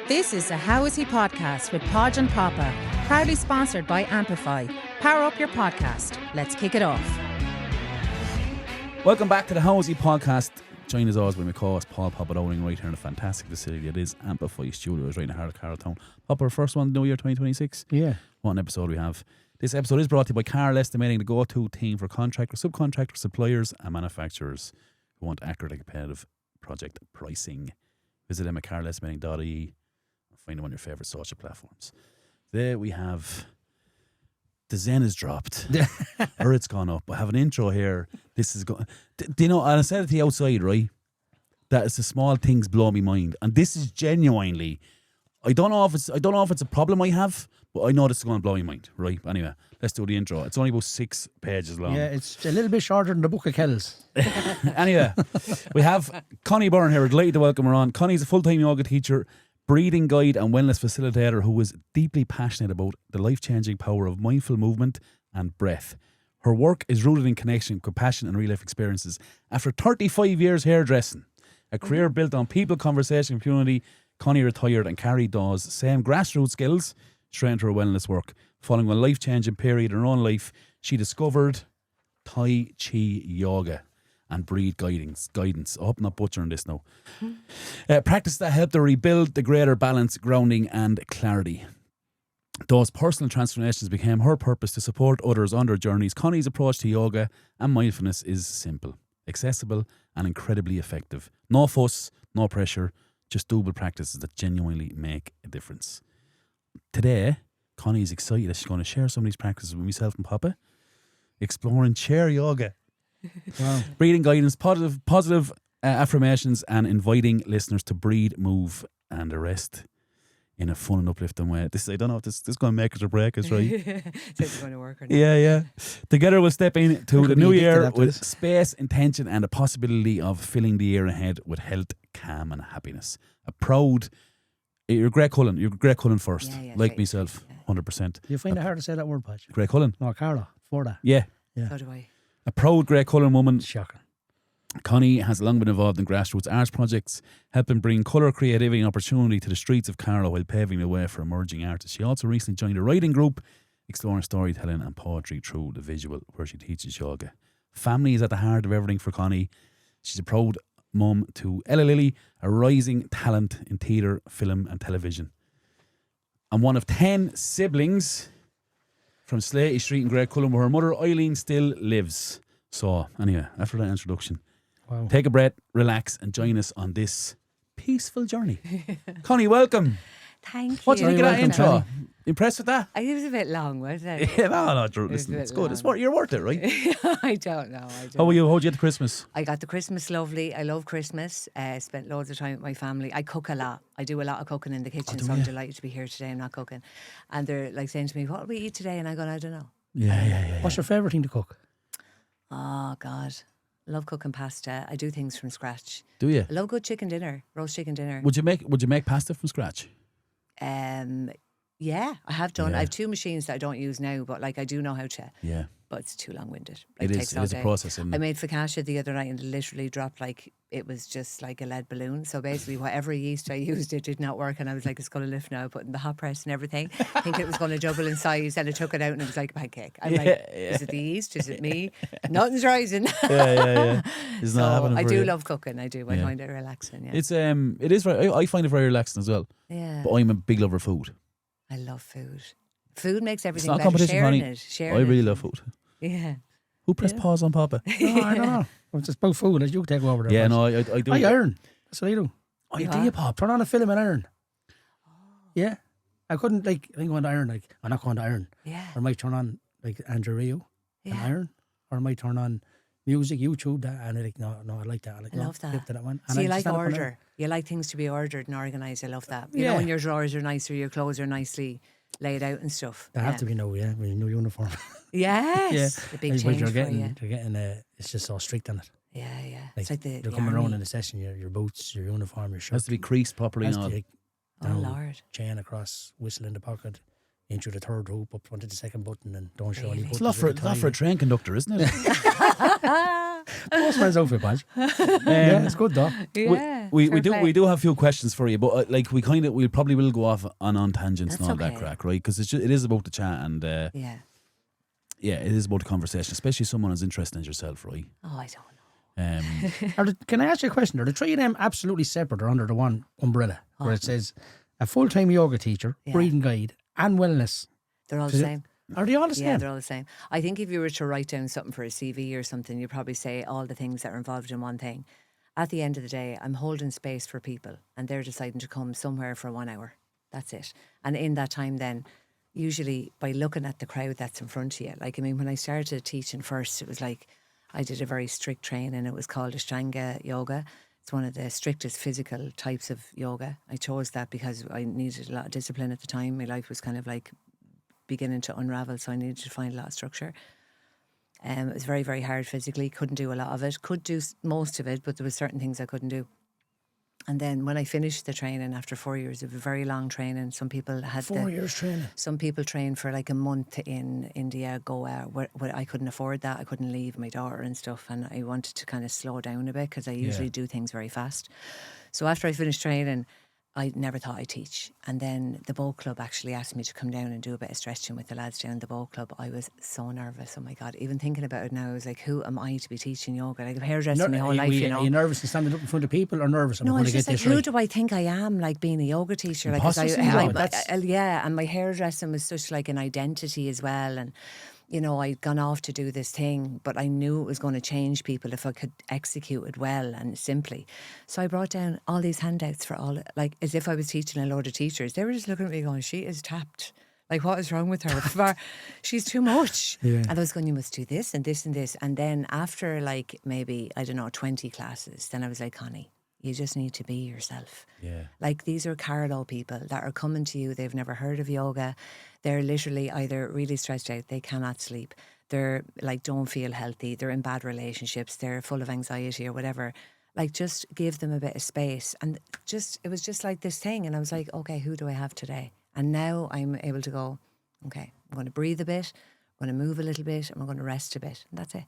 This is a How Is He podcast with Podge and Popa, proudly sponsored by Ampifi. Power up your podcast. Let's kick it off. Welcome back to the How Is He podcast. Joined as always by my co-host Paul Popa owning right here in a fantastic facility. It is Ampifi Studios right in the heart of Carltown. Popa, our first one, New Year 2026. Yeah. What an episode we have. This episode is brought to you by Carl Estimating, the go-to team for contractors, subcontractors, suppliers and manufacturers who want accurate and competitive project pricing. Visit them at carlestimating.ie. Find them on your favourite social platforms. Today we have the Zen is dropped or it's gone up. I have an intro here. This is going. Do you know? And I said it to the outside, right? That it's the small things blow me mind, and this is genuinely. I don't know if it's a problem I have, but I know this is going to blow my mind, right? Anyway, let's do the intro. It's only about 6 pages long. Yeah, it's a little bit shorter than the Book of Kells. Anyway, we have Connie Byrne here. We're delighted to welcome her on. Connie's a full-time yoga teacher, breathing guide and wellness facilitator who is deeply passionate about the life-changing power of mindful movement and breath. Her work is rooted in connection, compassion and real-life experiences. After 35 years hairdressing, a career built on people, conversation, and community, Connie retired and carried those same grassroots skills straight into her wellness work. Following a life-changing period in her own life, she discovered Tai Chi yoga and breathe guidance. I hope I'm not butchering this now. Practice that helped her rebuild the greater balance, grounding and clarity. Those personal transformations became her purpose to support others on their journeys. Connie's approach to yoga and mindfulness is simple, accessible and incredibly effective. No fuss, no pressure, just doable practices that genuinely make a difference. Today, Connie is excited that she's going to share some of these practices with myself and Papa. Exploring chair yoga. Wow. Breathing guidance, positive affirmations and inviting listeners to breathe, move and rest in a fun and uplifting way. I don't know if this is going to make us or break us, right? It's going to work or not. Yeah. Together we'll step into the new year with space, intention and the possibility of filling the year ahead with health, calm and happiness. You're Greg Cullen first, Yeah, like right. myself, 100%. You find it hard to say that word, Podge? Greg Cullen. No, Carla, for that. Yeah. So do I. A proud Greg Cullen woman. Shocking. Connie has long been involved in grassroots arts projects, helping bring colour, creativity and opportunity to the streets of Carlow while paving the way for emerging artists. She also recently joined a writing group exploring storytelling and poetry through the visual, where she teaches yoga. Family is at the heart of everything for Connie. She's a proud mum to Ella Lilly, a rising talent in theatre, film and television. And one of 10 siblings from Slatey Street in Greg Cullen, where her mother Eileen still lives. So anyway, after that introduction, Wow. take a breath, relax and join us on this peaceful journey. Connie, welcome. Thank you. What do you think of that welcome, intro? Connie. Impressed with that? It was a bit long, wasn't it? Yeah, no, Drew, was listen, a it's bit good. It's long. you're worth it, right? I don't know. How were you? How'd you get to Christmas? I got the Christmas lovely. I love Christmas. Spent loads of time with my family. I cook a lot. I do a lot of cooking in the kitchen, so I'm delighted to be here today. I'm not cooking. And they're like saying to me, what will we eat today? And I go, I don't know. Yeah. What's your favourite thing to cook? Oh, God. I love cooking pasta. I do things from scratch. Do you? I love good chicken dinner, roast chicken dinner. Would you make pasta from scratch? Yeah, I have done. Yeah. I have 2 machines that I don't use now, but like I do know how to. Yeah. But it's too long-winded. It takes all is a day. process, isn't it? I made focaccia the other night and it literally dropped like it was just like a lead balloon. So basically, whatever yeast I used, it did not work, and I was like, "It's going to lift now." I put in the hot press and everything, thinking it was going to double in size, and I took it out and it was like a pancake. I'm like, "Is it the yeast? Is it me? Nothing's rising." Yeah. It's not So happening I for do you. love cooking. I do. I Yeah. find it relaxing. Yeah. It is very. I find it very relaxing as well. Yeah. But I'm a big lover of food. I love food. Food makes It's everything not a better. competition, Sharing Connie. it. Sharing I really it. love food. Yeah. Who pressed pause on Papa? No, I don't know. It's just about food. As you take over there. Yeah, Podge. no, I do. I iron. That's what I do. Oh, you do you, Pop? Turn on a film and iron. Yeah. I couldn't, I think I'm going to iron, I'm not going to iron. Yeah. Or I might turn on, Andrew Rio and Yeah. iron. Or I might turn on music, YouTube, that, and no, I like that. I love that. Flip to that one. So And you I like just stand up and order. You like things to be ordered and organised. I love that. You Yeah. know when your drawers are nicer, your clothes are nicely laid out and stuff. They have to be with your new uniform. Yes. The big change you're for getting, you. You're getting, it's just so strict on it. Yeah. It's like the you're coming around army. in the session, your boots, your uniform, your shirt. Has to be creased properly has and all. to be Oh, down, Lord. chain across, whistle in the pocket, into the third hoop, up onto the second button, and don't show any Really? buttons. It's a lot for a train conductor, isn't it? Postman's outfit, Podge. Yeah, it's good though. Yeah. we fair do play. we do have a few questions for you, but like we probably will go off on tangents That's and all that okay. crack, right? Because it is about the chat and Yeah. it is about the conversation, especially someone as interested as yourself, right? Oh, I don't know. Can I ask you a question? Are the three of them absolutely separate or under the one umbrella where it says a full-time yoga teacher, Yeah. breathing guide, and wellness? They're all the same. Are they all the same? Yeah, they're all the same. I think if you were to write down something for a CV or something, you'd probably say all the things that are involved in one thing. At the end of the day, I'm holding space for people and they're deciding to come somewhere for 1 hour. That's it. And in that time then, usually by looking at the crowd that's in front of you, like, I mean, when I started teaching first, it was like I did a very strict training. It was called Ashtanga yoga. It's one of the strictest physical types of yoga. I chose that because I needed a lot of discipline at the time. My life was kind of like beginning to unravel, so I needed to find a lot of structure. It was very, very hard physically. Couldn't do a lot of it. Could do most of it, but there were certain things I couldn't do. And then when I finished the training after 4 years of a very long training, some people had 4 years training. Some people trained for like a month in India, Goa, where I couldn't afford that. I couldn't leave my daughter and stuff, and I wanted to kind of slow down a bit because I usually do things very fast. So after I finished training, I never thought I'd teach. And then the boat club actually asked me to come down and do a bit of stretching with the lads down at the boat club. I was so nervous. Oh my God. Even thinking about it now, I was like, who am I to be teaching yoga? Like, I've hairdressing my whole life, you know. Are you nervous in standing up in front of people or nervous? No, I'm I going was to get just like, this who right. do I think I am, like being a yoga teacher? Like, Imposter 'cause syndrome, that's- yeah, and my hairdressing was such like an identity as well. And, you know, I'd gone off to do this thing, but I knew it was going to change people if I could execute it well and simply. So I brought down all these handouts for all, like, as if I was teaching a load of teachers. They were just looking at me going, she is tapped. Like, what is wrong with her? She's too much. Yeah. And I was going, you must do this and this and this. And then after like maybe, I don't know, 20 classes, then I was like, Connie, you just need to be yourself. Yeah. Like, these are Carlo people that are coming to you. They've never heard of yoga. They're literally either really stressed out, they cannot sleep. They're like, don't feel healthy. They're in bad relationships. They're full of anxiety or whatever. Like, just give them a bit of space. And it was just like this thing. And I was like, okay, who do I have today? And now I'm able to go, okay, I'm going to breathe a bit, I'm going to move a little bit, and I'm going to rest a bit. And that's it.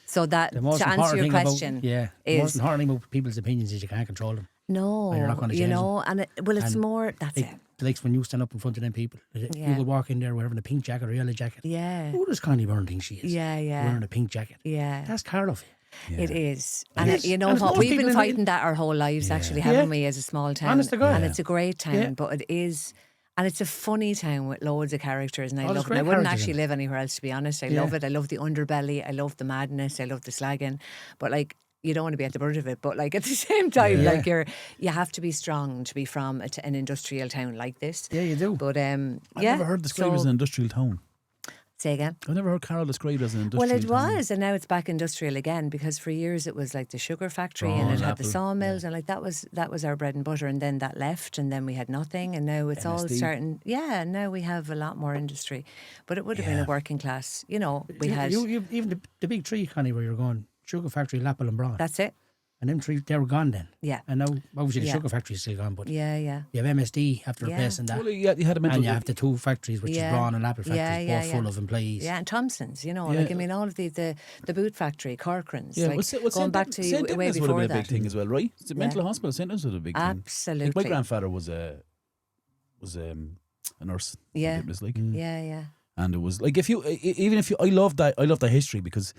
So that, The most to answer important your thing question, the most is important thing about people's opinions is you can't control them. no, And you're not gonna you change know, and it's And more, that's Like, it. like when you stand up in front of them people, you Yeah. would walk in there wearing a pink jacket or yellow jacket. Yeah, Who does Connie Byrne think she is? yeah, yeah, Wearing a pink jacket. yeah. That's Carlo for you. It is. And is. you know And it's what? most We've people been in fighting that our whole lives, actually, haven't we, as a small town? Honest to God. And Yeah. it's a great town, Yeah. but it is. And it's a funny town with loads of characters, and I there's love it. great I wouldn't characters actually in live anywhere else, to be honest. I love it. I love the underbelly. I love the madness. I love the slagging. But like, you don't want to be at the brunt of it. But like, at the same time, Yeah. like, you have to be strong to be from an industrial town like this. Yeah, you do. But I've yeah. never heard described as so- an industrial town. Say again. I've never heard Carol described as an industrial Well, town. it was, and now it's back industrial again, because for years it was like the sugar factory and it had the apple, sawmills and like that was our bread and butter, and then that left, and then we had nothing, and now it's all MSD. starting. Yeah, now we have a lot more industry, but it would have been a working class. You know, we had. You, even the big tree, Connie, where you're going, sugar factory, Lappel and Braun. That's it. And them three, they were gone then. Yeah. And now, obviously, the Yeah. sugar factory is still gone, but Yeah, yeah. you have MSD after Yeah. replacing that. Well, you had a mental. And you have the two factories, which Yeah. is Braun and Apple factories, Yeah, both yeah, full yeah. of employees. Yeah, and Thompson's, you know, Yeah. like I mean, all of the boot factory, Corcoran's, Yeah, like well, going back to St. way Denis would have before been a that. big thing as well, right? The mental hospital, St. Denis was a big thing. Absolutely. Like my grandfather was a nurse. in Yeah. St. Denis, like. Yeah, yeah. And it was like, I love that history, because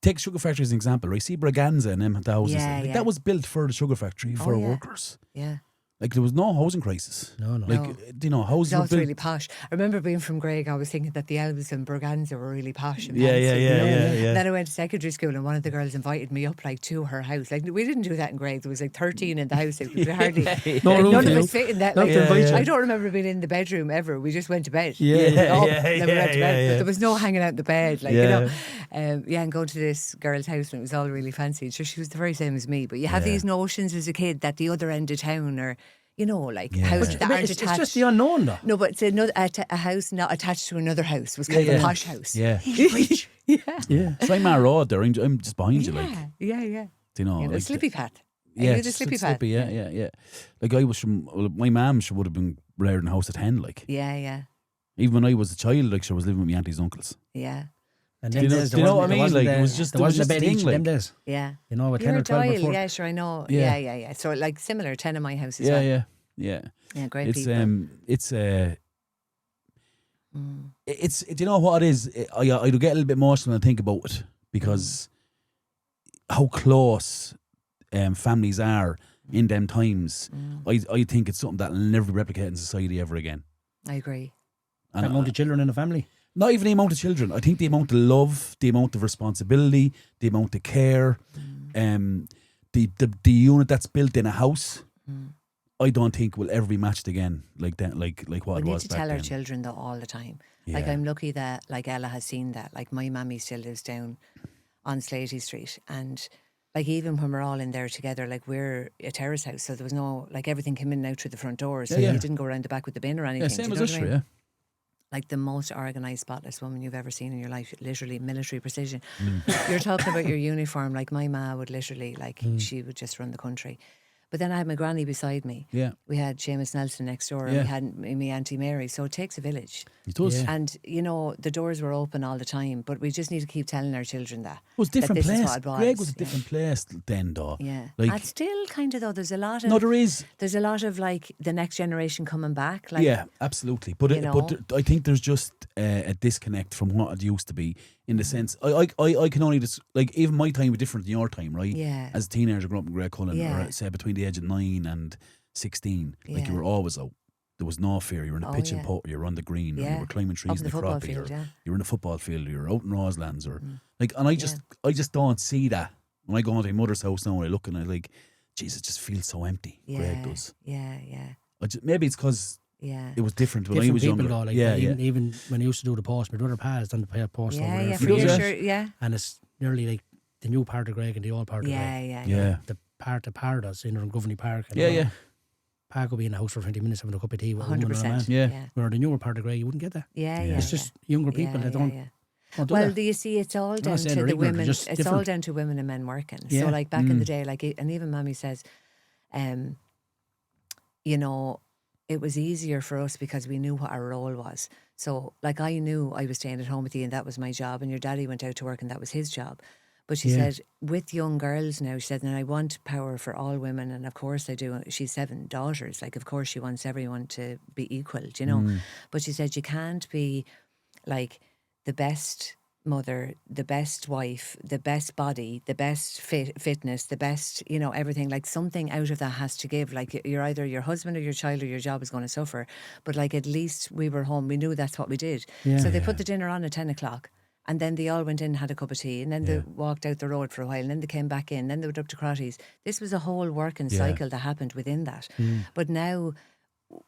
take sugar factory as an example, right? See Braganza and them the houses. Yeah, like, yeah. that was built for the sugar factory, for yeah. workers. Yeah. Like, there was no housing crisis. No. Like, No. you know, houses No, were it's built. really posh. I remember being from Greg, I was thinking that the elves in Braganza were really posh and Yeah, fancy, yeah, you yeah, know? yeah, yeah. Then I went to secondary school and one of the girls invited me up like to her house. Like, we didn't do that in Greg. There was like 13 in the house. It was hardly No room none for of you. us fit in that. Not Like, to invite you. I don't remember being in the bedroom ever. We just went to bed. Yeah, We went up, yeah, then we went to yeah, bed. yeah. But there was no hanging out in the bed, like, Yeah. you know. And going to this girl's house, and it was all really fancy. So she was the very same as me. But you have these notions as a kid that the other end of town are, you know, like houses that aren't It's attached. just the unknown, though. No, but it's a house not attached to another house. Was kind of yeah. a posh house. Yeah. yeah. Yeah. It's like my road there. I'm just behind you, like. Yeah, yeah. Do you know? You know, like, Slippy Path. Yeah, Are you the Slippy Path? yeah. Like, I was from, my mum, she would have been reared in a house at 10, like. Yeah, yeah, Even when I was a child, like, she was living with my aunties and uncles. yeah. And Do you know, days, do you know what I there mean? wasn't Like, the- it was just there wasn't a a bed thing, each like. them days. Yeah. You know, a 10 You're or a 12 or dial, 14. yeah, sure, I know. Yeah. Yeah. So like similar, 10 in my house as Yeah, well. yeah. Yeah, great It's people. it's it's do you know what it is? I do get a little bit emotional when I think about it because how close families are in them times. I think it's something that will never be replicated in society ever again. I agree. And The amount of children in the family. not even the amount of children. I think the amount of love, the amount of responsibility, the amount of care, the unit that's built in a house. I don't think will ever be matched again like that, like what We it need was to back tell then. our children though all the time. Like Yeah. I'm lucky that like Ella has seen that. Like my mammy still lives down on Slatey Street, and like even when we're all in there together, like we're a terrace house, so there was no like everything came in and out through the front door, so Yeah, yeah. you didn't go around the back with the bin or anything. Yeah, Do same you as know us, what I mean? yeah. Like the most organised, spotless woman you've ever seen in your life, literally military precision. You're talking about your uniform, like my ma would literally, like she would just run the country. But then I had my granny beside me. Yeah. We had Seamus Nelson next door, Yeah. and we had me Auntie Mary. So it takes a village. It does. Yeah. And, you know, the doors were open all the time, but we just need to keep telling our children that. It was a different this is place. what it was. Greg was a yeah. different place then, though. Yeah. Like, And still kind of though, there's a lot of... no, there is. There's a lot of like the next generation coming back. Like, Yeah, absolutely. But you know. I think there's just a disconnect from what it used to be. In the sense, I can only just like even my time was different than your time, right? Yeah. As a teenager, growing up in Grey Cullen, Yeah. or say between the age of 9 and 16, like Yeah. you were always out. There was no fear. You were in a Oh, pitch yeah. and putt, you were on the green, or Yeah. you were climbing trees Up in the the football crappie, field, or yeah. you were in a football field, or you were out in Roselands, or like. And I just don't see that when I go into my mother's house now and I look and I like, Jesus, it just feels so empty. Yeah. Greg does. Yeah. Maybe it's because Yeah. it was different when I Different was people younger. though, like yeah, even when I used to do the post, my brother Pa has done the post over there Yeah. for For years. sure. Yeah. And it's nearly like the new part of Greg and the old part of Yeah. Greg. Yeah. yeah. The part of Pa does in Governey Park. And Yeah. Pa could be in the house for 20 minutes having a cup of tea with a woman and a man. 100%. Yeah. Yeah. Where the newer part of Greg, you wouldn't get that. Yeah. It's It's just younger people that don't do Well, that. do you see, it's all down saying to they're the ignorant, women. they're just It's all different. down to women and men working. Yeah. So, like back in the day, like, and even Mammy says, you know, it was easier for us because we knew what our role was. So, like, I knew I was staying at home with you, and that was my job. And your daddy went out to work, and that was his job. But she said, with young girls now, she said, and I want power for all women, and of course I do. She's 7 daughters, like, of course she wants everyone to be equal, do you know? But she said, you can't be like the best mother, the best wife, the best body, the best fitness, the best, you know, everything. Like something out of that has to give. Like you're either your husband or your child or your job is going to suffer. But like at least we were home. We knew that's what we did. Yeah. So they put the dinner on at 10 o'clock. And then they all went in and had a cup of tea. And then they walked out the road for a while. And then they came back in. Then they went up to Crotty's. This was a whole working cycle that happened within that. But now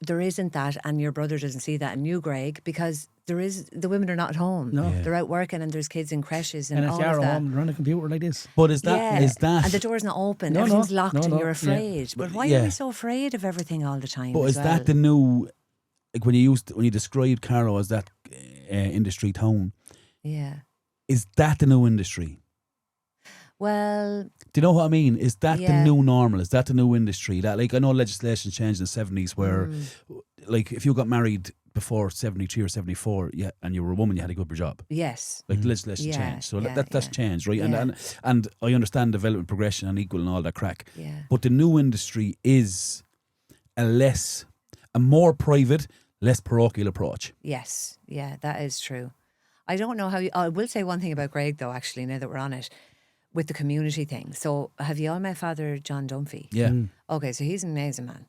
there isn't that, and your brother doesn't see that, and you, Greg, because the women are not at home. No. They're out working, and there's kids in creches and And if all you of are at that. home, they're on a computer like this. But is that and the door's not open. No, Everything's no. locked, No, and no. you're Yeah. afraid. But why are we so afraid of everything all the time? But as is well? that the new, like when you described Carlow as that industry town, Yeah. is that the new industry? Well, Do you know what I mean? Is that the Yeah. new normal? Is that the new industry? That, like, I know legislation changed in the 70s where like if you got married before 73 or 74, and you were a woman, you had to give up your job. yes. Like the legislation Yeah, changed. So yeah, that's yeah. changed, right? Yeah. And I understand development, progression and equal and all that crack. Yeah. But the new industry is a more private, less parochial approach. Yes. Yeah, that is true. I don't know how I will say one thing about Greg, though, actually, now that we're on it, with the community thing. So have you all met Father John Dunphy? Yeah. Okay, so he's an amazing man.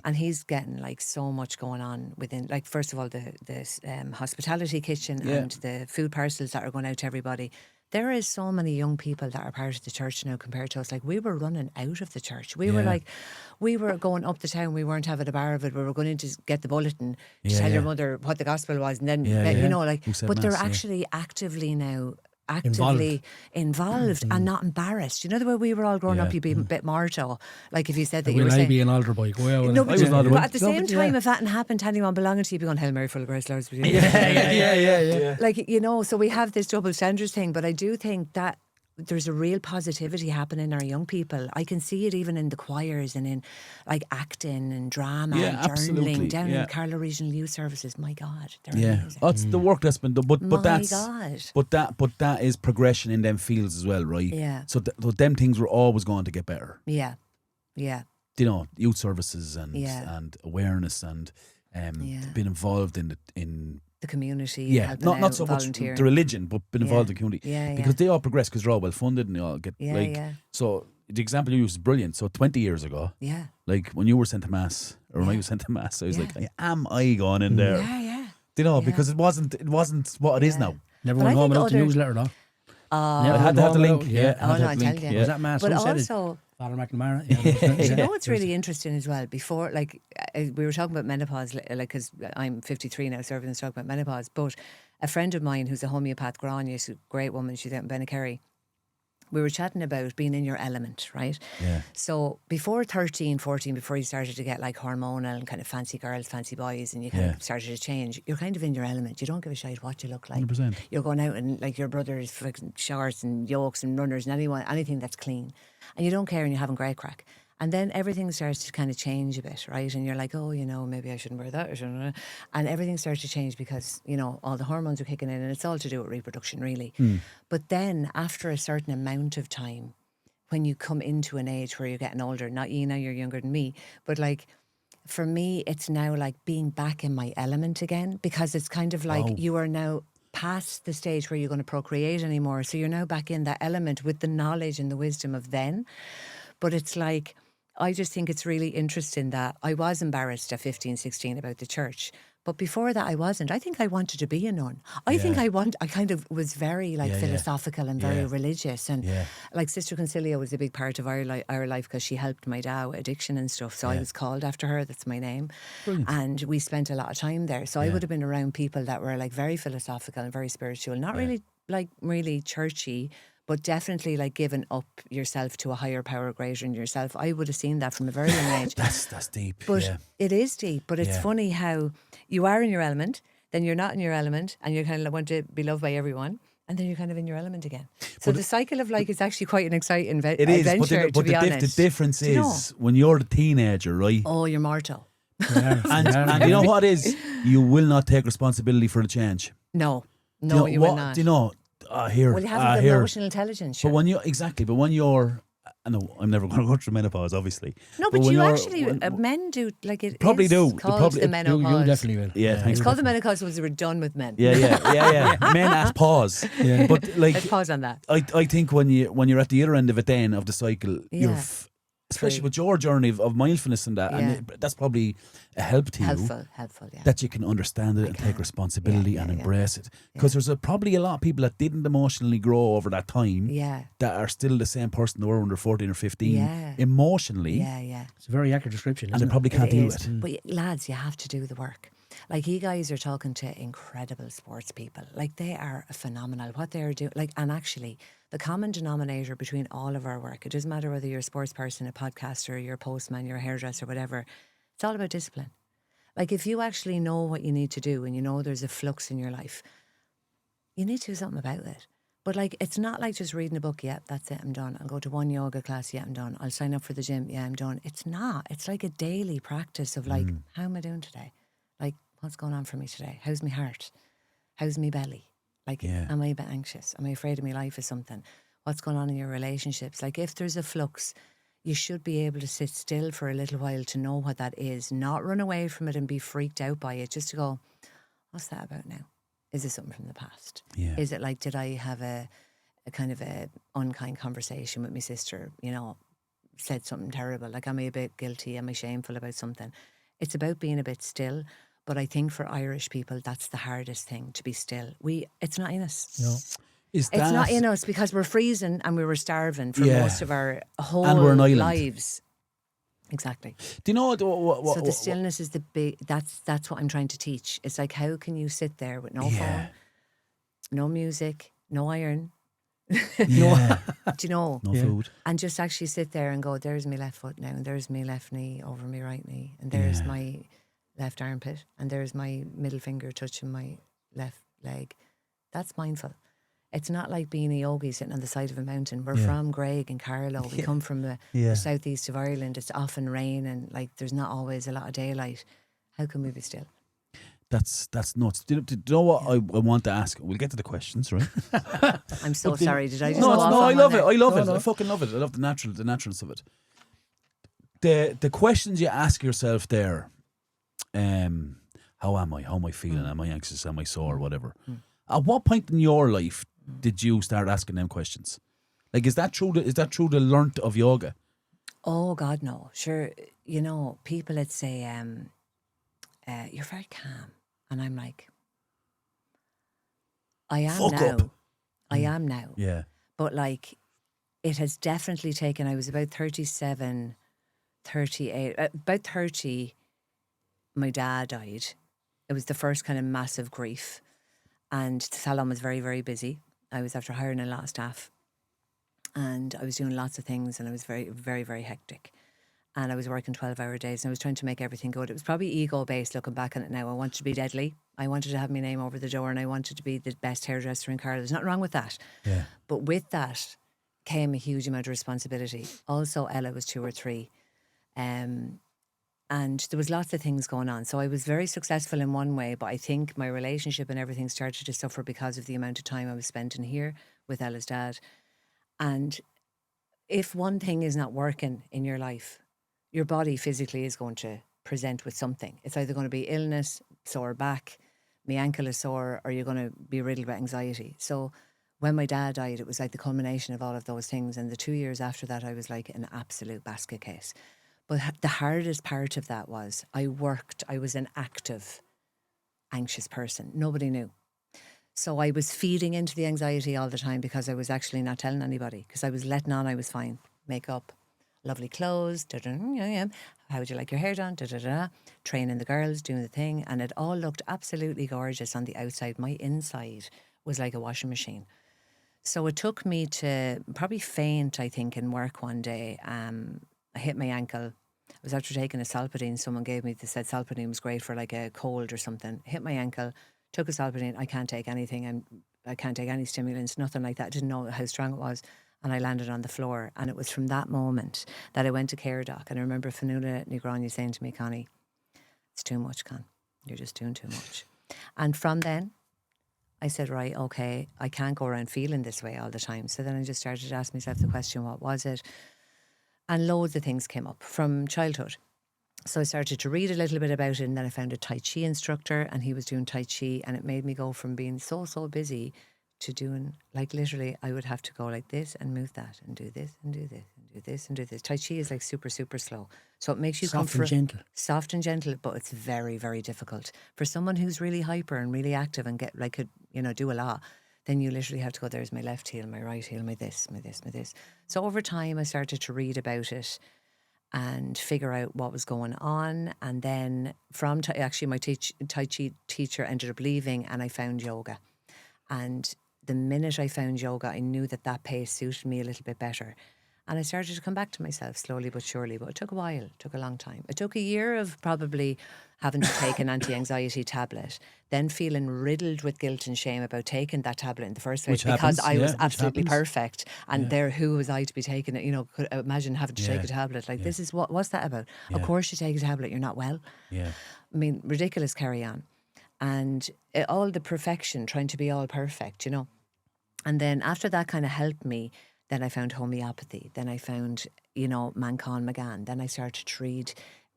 And he's getting like so much going on within, like, first of all, the hospitality kitchen and the food parcels that are going out to everybody. There is so many young people that are part of the church now compared to us. Like, we were running out of the church. We were going up the town. We weren't having a bar of it. We were going in to get the bulletin to tell your mother what the gospel was. And then, you know, like, Who said but they're mass, actually actively now Involved. involved and not embarrassed. You know the way we were all growing up, you'd be a bit marto. Like if you said that you Will were I saying, be an altar boy? Well, no, I but, was an altar boy. but at the No, same but time, if that hadn't happened to anyone belonging to you, you'd be going, Hail Mary, full of grace, Lord's with you. yeah. Like, you know, so we have this double standards thing, but I do think that there's a real positivity happening in our young people. I can see it even in the choirs and in like acting and drama and absolutely. journaling down in Carlow Regional Youth Services. My God, they're amazing. That's the work that's been done. But My that's God. but that is progression in them fields as well, right? Yeah. So them things were always going to get better. Yeah. You know, youth services and awareness and being involved in The community, helping not out, so much volunteering. the religion, but being involved in the community. Yeah, because they all progress because they're all well funded and they all get Yeah. So the example you use is brilliant. So 20 years ago, like when you were sent to mass or when I was sent to mass, I was like, am I going in there? Yeah. You know, because it wasn't what it is now. Never But went I home think without the other- newsletter, though. I had to have the link. Yeah. Oh, no, I tell you. Was that Mass? But Who said it? also, Father McNamara. do you know what's really interesting as well? Before, like, we were talking about menopause, like, because I'm 53 now, so everyone's talking about menopause. But a friend of mine who's a homeopath, Grania, she's a great woman, she's out in Bennakerry. We were chatting about being in your element, right? Yeah. So before 13, 14, before you started to get like hormonal and kind of fancy girls, fancy boys, and you kind of started to change, you're kind of in your element. You don't give a shit what you look like. 100%. You're going out in like your brother's fucking shorts and yokes and runners and anything that's clean. And you don't care and you're having great crack. And then everything starts to kind of change a bit, right? And you're like, oh, you know, maybe I shouldn't wear that. And everything starts to change because, you know, all the hormones are kicking in and it's all to do with reproduction, really. But then after a certain amount of time, when you come into an age where you're getting older, not you now, you're younger than me, but like, for me, it's now like being back in my element again, because it's kind of like you are now past the stage where you're going to procreate anymore. So you're now back in that element with the knowledge and the wisdom of then. But it's like, I just think it's really interesting that I was embarrassed at 15, 16 about the church. But before that, I wasn't. I think I wanted to be a nun. I kind of was very like philosophical and very religious. And like Sister Concilia was a big part of our life because she helped my dad with addiction and stuff. So I was called after her. That's my name. Brilliant. And we spent a lot of time there. So I would have been around people that were like very philosophical and very spiritual. Not really like really churchy, but definitely like giving up yourself to a higher power greater than yourself. I would have seen that from a very young age. That's deep. But it is deep. But it's funny how you are in your element, then you're not in your element, and you kind of want to be loved by everyone, and then you're kind of in your element again. So the cycle of life is actually quite an exciting adventure, to be honest. The difference is when you're a teenager, right? Oh, you're mortal. And you know what is? You will not take responsibility for the change. No, you will not. Do you know? Well, you have the emotional intelligence. Sure. But when you're, I know I'm never going to go through menopause, obviously. No, but you actually, men do, like it probably is do. called the menopause. You definitely will. Yeah, It's called the menopause once we're done with men. Yeah. Men at pause. Yeah. But like, let's pause on that. I think when you're at the other end of it, then of the cycle, you're. Especially with your journey of mindfulness and that, and that's probably a help to you. Helpful, yeah. That you can understand it and take responsibility and embrace it. Because there's probably a lot of people that didn't emotionally grow over that time that are still the same person they were when they're 14 or 15 emotionally. Yeah. It's a very accurate description, And isn't they probably can't deal with it. But lads, you have to do the work. Like, you guys are talking to incredible sports people. Like, they are phenomenal. What they're doing, like, and actually, the common denominator between all of our work, it doesn't matter whether you're a sports person, a podcaster, you're a postman, you're a hairdresser, whatever, it's all about discipline. Like, if you actually know what you need to do and you know there's a flux in your life, you need to do something about it. But like, it's not like just reading a book, that's it, I'm done. I'll go to one yoga class, I'm done. I'll sign up for the gym, I'm done. It's not. It's like a daily practice of like, how am I doing today? Like, what's going on for me today? How's my heart? How's my belly? Like, am I a bit anxious? Am I afraid of my life or something? What's going on in your relationships? Like, if there's a flux, you should be able to sit still for a little while to know what that is, not run away from it and be freaked out by it, just to go, what's that about now? Is it something from the past? Yeah. Is it like, did I have a kind of a unkind conversation with my sister, you know, said something terrible? Like, am I a bit guilty? Am I shameful about something? It's about being a bit still. But I think for Irish people, that's the hardest thing, to be still. It's not in us. No. It's not in us because we're freezing and we were starving for most of our whole and we're an island. lives. Exactly. Do you know what so the stillness is the big. That's what I'm trying to teach. It's like, how can you sit there with no phone, no music, no iron, do you know, no food, and just actually sit there and go, there's my left foot now, and there's my left knee over my right knee, and there's my left armpit, and there's my middle finger touching my left leg. That's mindful. It's not like being a yogi sitting on the side of a mountain. We're from Graig and Carlow. We come from the southeast of Ireland. It's often rain and like there's not always a lot of daylight. How can we be still? That's nuts. Do you know what I want to ask? We'll get to the questions, right? I'm so sorry. Did I just No, go off I on love one it. there? I love it. I fucking love it. I love the naturalness of it. The questions you ask yourself there, how am I? How am I feeling? Am I anxious? Am I sore? Whatever. At what point in your life did you start asking them questions? Like, is that true? Is that true? The learnt of yoga? Oh God, no. Sure, you know, people that say, "You're very calm," and I'm like, I am Fuck now. up. I am now. Yeah. But like, it has definitely taken. I was about 37, 38, about 30. My dad died. It was the first kind of massive grief, and the salon was very, very busy. I was after hiring a lot of staff, and I was doing lots of things, and I was very, very, very hectic. And I was working 12-hour days, and I was trying to make everything good. It was probably ego-based looking back on it now. I wanted to be deadly. I wanted to have my name over the door, and I wanted to be the best hairdresser in Carlow. There's nothing wrong with that. Yeah. But with that came a huge amount of responsibility. Also, Ella was 2 or 3. And there was lots of things going on. So I was very successful in one way, but I think my relationship and everything started to suffer because of the amount of time I was spent in here with Ella's dad. And if one thing is not working in your life, your body physically is going to present with something. It's either going to be illness, sore back, my ankle is sore, or you're going to be riddled with anxiety. So when my dad died, it was like the culmination of all of those things. And the 2 years after that, I was like an absolute basket case. But the hardest part of that was I was an active, anxious person. Nobody knew. So I was feeding into the anxiety all the time because I was actually not telling anybody, because I was letting on I was fine. Makeup, lovely clothes, how would you like your hair done, training the girls, doing the thing. And it all looked absolutely gorgeous on the outside. My inside was like a washing machine. So it took me to probably faint, I think, in work one day. I hit my ankle. I was after taking a Solpadeine. Someone gave me, they said Solpadeine was great for like a cold or something. Hit my ankle, took a Solpadeine. I can't take anything. I can't take any stimulants, nothing like that. Didn't know how strong it was. And I landed on the floor. And it was from that moment that I went to Care Doc. And I remember Fanula Negroni saying to me, Connie, it's too much, Con. You're just doing too much. And from then, I said, right, okay, I can't go around feeling this way all the time. So then I just started to ask myself the question, what was it? And loads of things came up from childhood. So I started to read a little bit about it, and then I found a Tai Chi instructor, and he was doing Tai Chi, and it made me go from being so busy to doing, like, literally I would have to go like this and move that and do this and do this and do this and do this. Tai Chi is like super, super slow. So it makes you Soft and gentle. Soft and gentle, but it's very, very difficult. For someone who's really hyper and really active and get like could, do a lot, then you literally have to go, there's my left heel, my right heel, my this, my this, my this. So over time I started to read about it and figure out what was going on. And then from, actually my Tai Chi teacher ended up leaving, and I found yoga. And the minute I found yoga, I knew that pace suited me a little bit better. And I started to come back to myself slowly but surely. But it took a while. It took a long time. It took a year of probably having to take an anti-anxiety tablet, then feeling riddled with guilt and shame about taking that tablet in the first place, because I was absolutely perfect. And there, who was I to be taking it? Could imagine having to take a tablet. Like, this is what's that about? Of course you take a tablet, you're not well. Yeah. I mean, ridiculous carry on. And all the perfection, trying to be all perfect, And then after that kind of helped me, then I found homeopathy. Then I found, Mankan Magan. Then I started to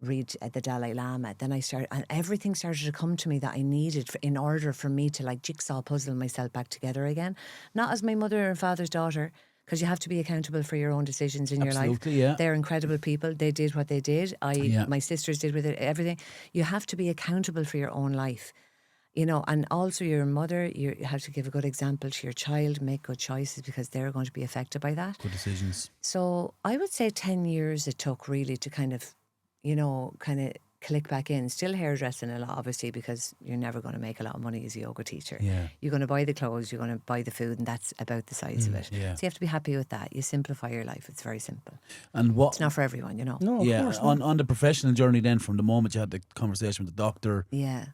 read the Dalai Lama. Then and everything started to come to me that I needed in order for me to like jigsaw puzzle myself back together again. Not as my mother and father's daughter, because you have to be accountable for your own decisions in your life. Yeah. They're incredible people. They did what they did. My sisters did with it, everything. You have to be accountable for your own life. And also your mother, you have to give a good example to your child, make good choices, because they're going to be affected by that. Good decisions. So I would say 10 years it took really to kind of click back in. Still hairdressing a lot, obviously, because you're never going to make a lot of money as a yoga teacher. Yeah. You're going to buy the clothes, you're going to buy the food, and that's about the size of it. Yeah. So you have to be happy with that. You simplify your life. It's very simple. And it's not for everyone, No, of course not. On the professional journey then, from the moment you had the conversation with the doctor. Yeah.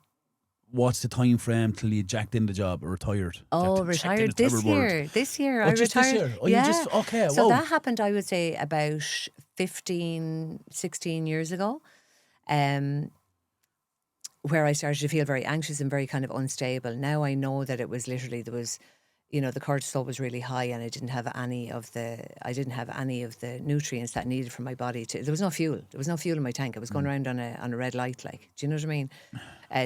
what's the time frame till you jacked in the job or retired? Oh, Jacked in retired is a this terrible word. year. This year, Oh, I just this retired. year? Oh, yeah. you just, okay, So whoa. that happened, I would say, about 15, 16 years ago, where I started to feel very anxious and very kind of unstable. Now I know that it was literally, there was, you know, the cortisol was really high, and I didn't have any of the nutrients that I needed for my body to. There was no fuel. There was no fuel in my tank. I was going around on a red light, like, do you know what I mean?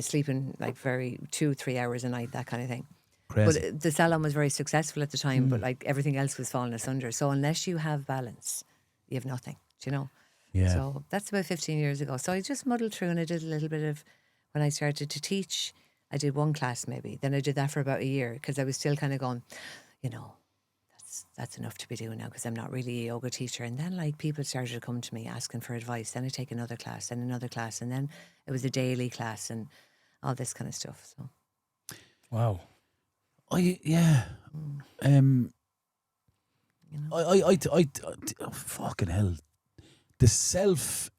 Sleeping like 2-3 hours a night, that kind of thing. Crazy. But the salon was very successful at the time, but like everything else was falling asunder. So unless you have balance, you have nothing, do you know? Yeah. So that's about 15 years ago. So I just muddled through, and I did a little bit of, when I started to teach, I did one class maybe. Then I did that for about a year, because I was still kind of going, you know, that's enough to be doing now, because I'm not really a yoga teacher. And then like people started to come to me asking for advice. Then I take another class, then another class, and then it was a daily class and all this kind of stuff. So Wow. Yeah. you know, I oh, fucking hell. The self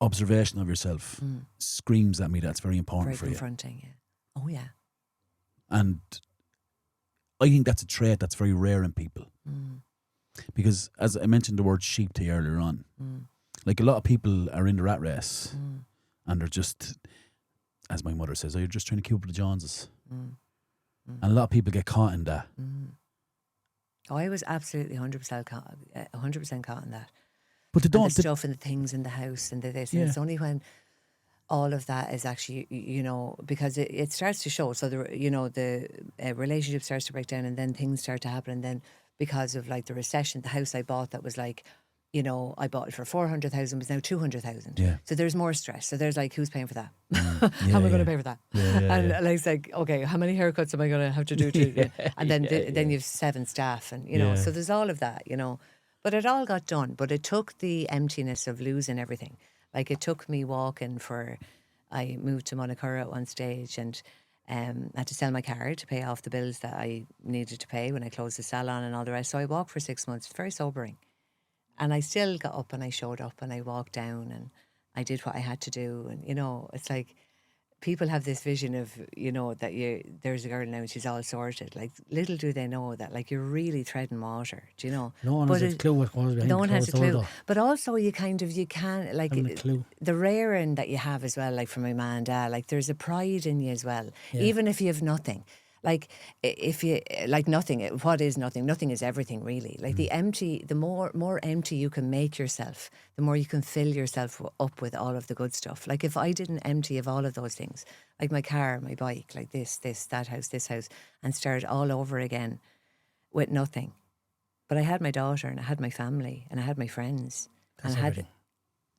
observation of yourself screams at me that's very important very for you. confronting. Yeah. Oh yeah. And I think that's a trait that's very rare in people. Because as I mentioned the word sheep to you earlier on, like a lot of people are in the rat race and they're just, as my mother says, oh, you're just trying to keep up with the Joneses. And a lot of people get caught in that. Oh, I was absolutely 100% caught in that. But they And don't. the stuff and the things in the house and the this. And Yeah. it's only when all of that is actually, you know, because it starts to show. So, the relationship starts to break down, and then things start to happen. And then because of like the recession, the house I bought that was like, you know, I bought it for 400,000 was now 200,000. Yeah. So there's more stress. So there's like, who's paying for that? Yeah, How am I going yeah. to pay for that? Yeah, and yeah. like, it's like, okay, how many haircuts am I going to have to do? And then then you have 7 staff, and you know, Yeah. so there's all of that, you know. But it all got done. But it took the emptiness of losing everything. Like it took me walking I moved to Monacura at one stage, and had to sell my car to pay off the bills that I needed to pay when I closed the salon and all the rest. So I walked for 6 months. It's very sobering. And I still got up and I showed up and I walked down and I did what I had to do. And, you know, it's like people have this vision of, you know, that there's a girl now and she's all sorted. Like, little do they know that, like, you're really treading water, do you know? No one has a clue what goes behind No one has a closed door, clue. though. But also you can, like, Haven't a clue. the rearing that you have as well, like from my man and dad, like there's a pride in you as well. Even if you have nothing. Like, if you, like nothing, what is nothing? Nothing is everything, really. Like the more empty you can make yourself, the more you can fill yourself up with all of the good stuff. Like, if I didn't empty of all of those things, like my car, my bike, like this, that house, this house, and start all over again with nothing. But I had my daughter and I had my family and I had my friends. That's and I everything.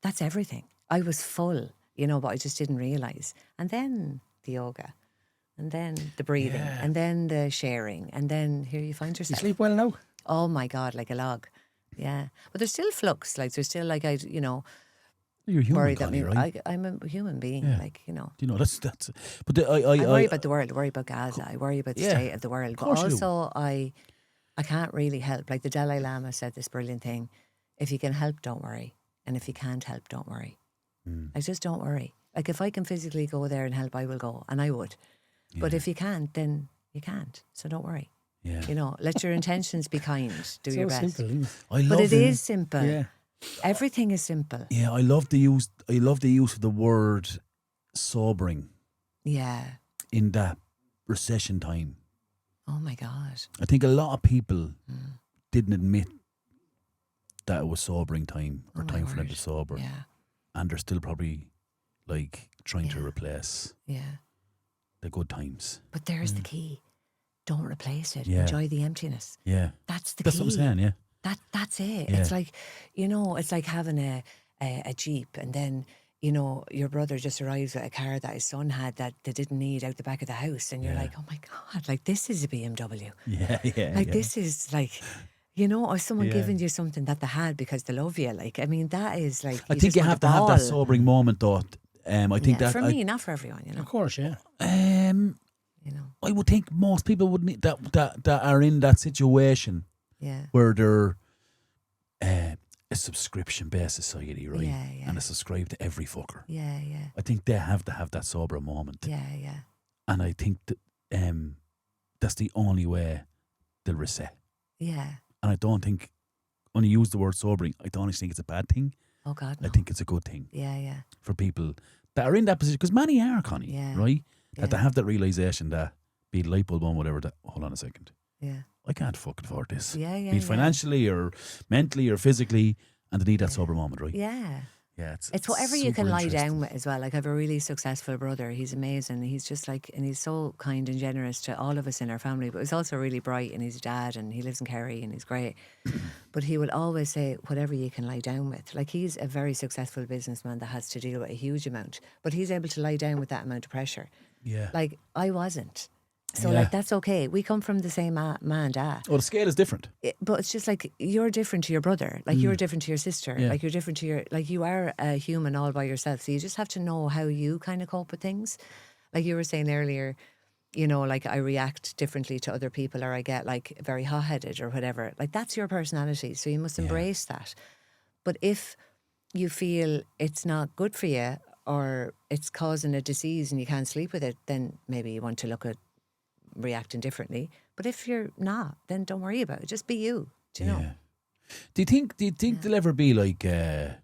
That's everything. I was full, you know, but I just didn't realise. And then the yoga. And then the breathing, and then the sharing, and then here you find You yourself. sleep well now? Oh my God, like a log. Yeah. But there's still flux. Like, there's still, like, You're human, worry that Connie, me, right? I'm a human being, Yeah. like, you know. You know, that's. But I worry about the world, I worry about Gaza, I worry about the Yeah, state of the world. But course you do. also, I can't really help. Like, the Dalai Lama said this brilliant thing: if you can help, don't worry. And if you can't help, don't worry. Like, just don't worry. Like, if I can physically go there and help, I will go, and I would. But if you can't, then you can't. So don't worry. Yeah. You know, let your intentions be kind. Do your best. Simple, isn't it? I love But it is simple. Yeah. Everything is simple. Yeah, I love the use of the word sobering Yeah. in that recession time. Oh my God. I think a lot of people didn't admit that it was sobering time or Oh my time for them to word. sober, Yeah. and they're still probably like trying to Yeah. replace Yeah. the good times. But there's the key. Don't replace it. Yeah. Enjoy the emptiness. Yeah, That's the that's key. what I'm saying. Yeah, That's it. Yeah. It's like, you know, it's like having a Jeep, and then, you know, your brother just arrives with a car that his son had that they didn't need out the back of the house, and you're like, oh my God, like, this is a BMW. yeah. Like, this is like, you know, or someone Yeah. giving you something that they had because they love you. Like, I mean, that is like, I think just you want have to have that bawl. sobering moment, though. I think that for me, not for everyone, you know. Of course, yeah. You know, I would think most people would need that are in that situation yeah. where they're a subscription-based society, right? Yeah, yeah. And a subscribe to every fucker. Yeah, yeah. I think they have to have that sober moment. Yeah, yeah. And I think that that's the only way they'll reset. Yeah. And I don't think, when you use the word sobering, I don't actually think it's a bad thing. Oh, God, I no. think it's a good thing Yeah, yeah. for people that are in that position. Because many are, Connie, Yeah. right? Yeah. That they have that realisation that, be it light bulb on, whatever, that, hold on a second, Yeah. I can't fucking afford this. Yeah, yeah. Be it financially or mentally or physically, and they need that sober moment, right? Yeah. Yeah, It's whatever you super can lie interesting. down with as well. Like, I have a really successful brother. He's amazing. He's just like, and he's so kind and generous to all of us in our family, but he's also really bright, and he's a dad, and he lives in Kerry, and he's great. But he will always say, whatever you can lie down with. Like, he's a very successful businessman that has to deal with a huge amount, but he's able to lie down with that amount of pressure. Yeah. Like, I wasn't. So, Yeah. like, that's okay. We come from the same man, dad. Well, the scale is different. But it's just like, you're different to your brother, like you're different to your sister, Yeah. like you're different to your, like you are a human all by yourself. So you just have to know how you kind of cope with things. Like you were saying earlier, you know, like I react differently to other people, or I get like very hot-headed or whatever. Like that's your personality. So you must embrace that. But if you feel it's not good for you, or it's causing a disease and you can't sleep with it, then maybe you want to look at reacting differently. But if you're not, then don't worry about it. Just be you. Do you know? Do you think there'll ever be like a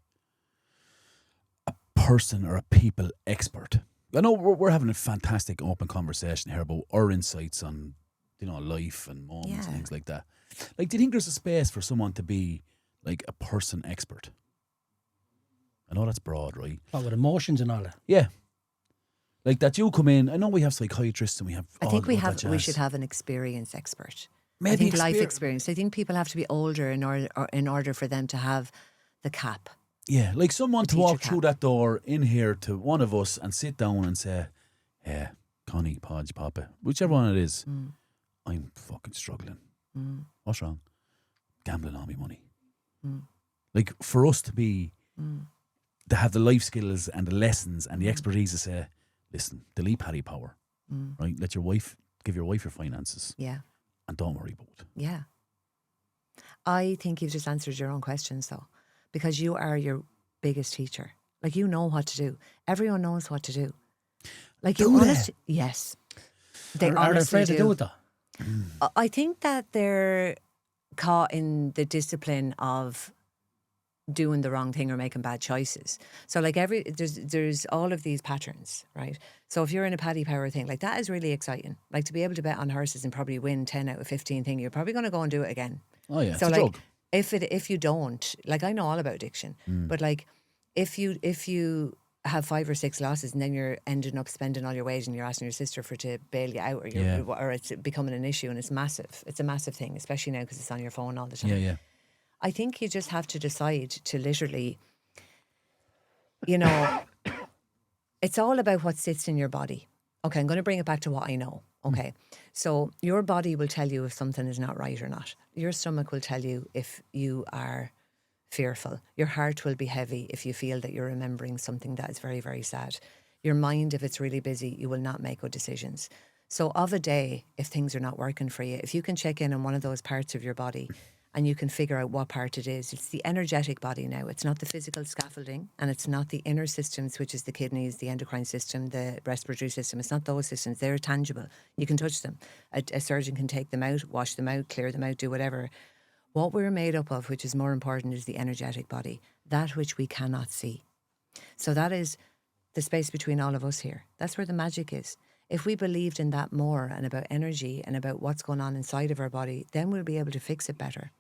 person or a people expert? I know we're having a fantastic open conversation here about our insights on, you know, life and moments and things like that. Like, do you think there's a space for someone to be like a person expert? I know that's broad, right? Oh, with emotions and all that. Yeah. Like that you come in, I know we have psychiatrists and we have I all think we that have. jazz. We should have an experience expert. Maybe I think life experience. I think people have to be older in order for them to have the cap. Yeah, like someone to teacher walk cap. through that door in here to one of us and sit down and say, yeah, Connie, Podge, Popa, whichever one it is, I'm fucking struggling. What's wrong? Gambling on me money. Like for us to be, to have the life skills and the lessons and the expertise to say, listen, delete Paddy Power, right? Let your wife, give your wife your finances Yeah. and don't worry about it. Yeah. I think you've just answered your own questions though, because you are your biggest teacher. Like you know what to do. Everyone knows what to do. Like you Do they? honestly, yes. They Are they honestly afraid to do it though? I think that they're caught in the discipline of doing the wrong thing or making bad choices. So like there's all of these patterns, right? So if you're in a Paddy Power thing, like that is really exciting. Like to be able to bet on horses and probably win 10 out of 15 thing, you're probably going to go and do it again. Oh yeah, So it's a like drug. if you don't, like I know all about addiction, but like if you have 5 or 6 losses and then you're ending up spending all your wage and you're asking your sister to bail you out, or it's becoming an issue, and it's massive. It's a massive thing, especially now because it's on your phone all the time. Yeah. I think you just have to decide to literally, you know, it's all about what sits in your body. Okay, I'm going to bring it back to what I know. Okay, so your body will tell you if something is not right or not. Your stomach will tell you if you are fearful. Your heart will be heavy if you feel that you're remembering something that is very, very sad. Your mind, if it's really busy, you will not make good decisions. So of a day, if things are not working for you, if you can check in on one of those parts of your body and you can figure out what part it is, it's the energetic body now. It's not the physical scaffolding, and it's not the inner systems, which is the kidneys, the endocrine system, the respiratory system. It's not those systems. They're tangible. You can touch them. A surgeon can take them out, wash them out, clear them out, do whatever. What we're made up of, which is more important, is the energetic body, that which we cannot see. So that is the space between all of us here. That's where the magic is. If we believed in that more and about energy and about what's going on inside of our body, then we'll be able to fix it better.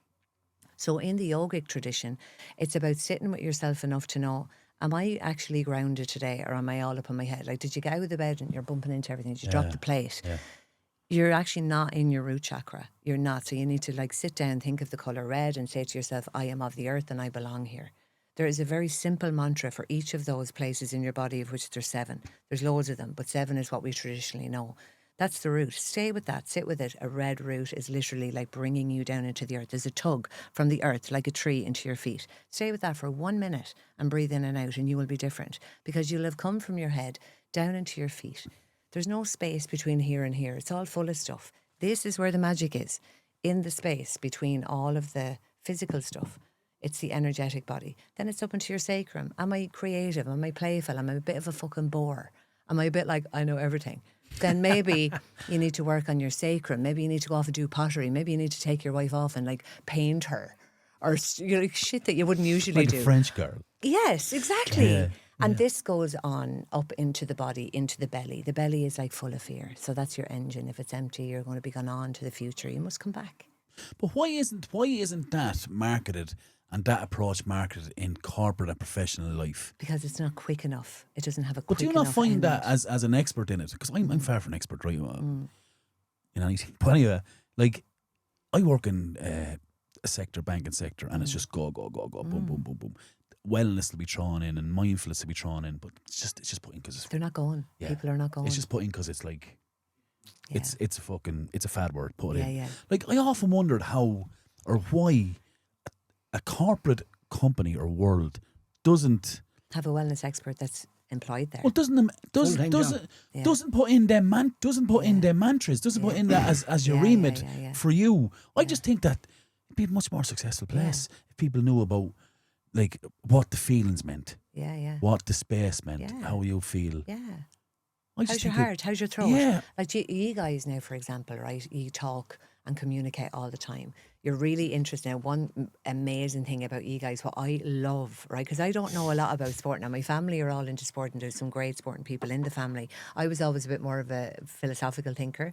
So in the yogic tradition, it's about sitting with yourself enough to know, am I actually grounded today, or am I all up on my head? Like, did you get out of the bed and you're bumping into everything? Did you drop the plate? Yeah. You're actually not in your root chakra. You're not. So you need to like sit down, think of the colour red and say to yourself, I am of the earth and I belong here. There is a very simple mantra for each of those places in your body, of which there's 7. There's loads of them, but 7 is what we traditionally know. That's the root. Stay with that. Sit with it. A red root is literally like bringing you down into the earth. There's a tug from the earth, like a tree, into your feet. Stay with that for 1 minute and breathe in and out, and you will be different, because you'll have come from your head down into your feet. There's no space between here and here. It's all full of stuff. This is where the magic is, in the space between all of the physical stuff. It's the energetic body. Then it's up into your sacrum. Am I creative? Am I playful? Am I a bit of a fucking bore? Am I a bit like, I know everything? Then maybe you need to work on your sacrum. Maybe you need to go off and do pottery. Maybe you need to take your wife off and like paint her. Or like shit that you wouldn't usually Like do. a French girl. Yes, exactly. Yeah, And this goes on up into the body, into the belly. The belly is like full of fear. So that's your engine. If it's empty, you're going to be gone on to the future. You must come back. But why isn't that marketed and that approach marketed in corporate and professional life? Because it's not quick enough. It doesn't have a But quick do you not enough find end. that as an expert in it? Because I'm far from an expert, right? In anything. But anyway, like I work in a sector, banking sector, and it's just go, boom, boom, boom, boom. Wellness will be thrown in and mindfulness will be thrown in, but it's just put in because They're not going. Yeah. People are not going. it's just put in because it's like Yeah. it's a fad word put in. Yeah. Like I often wondered how or why a corporate company or world doesn't Have a wellness expert that's employed there. doesn't Full-time put in them in them mantras, doesn't put in that as your Yeah, remit yeah. for you. I just think that it'd be a much more successful place if people knew about like what the feelings meant, Yeah. what the space meant, Yeah. how you feel. Yeah. I just How's your think heart? How's your throat? Yeah. Like you guys now, for example, right? You talk and communicate all the time. You're really interested. Now, one amazing thing about you guys, what I love, right? Because I don't know a lot about sport. Now, my family are all into sport and there's some great sporting people in the family. I was always a bit more of a philosophical thinker.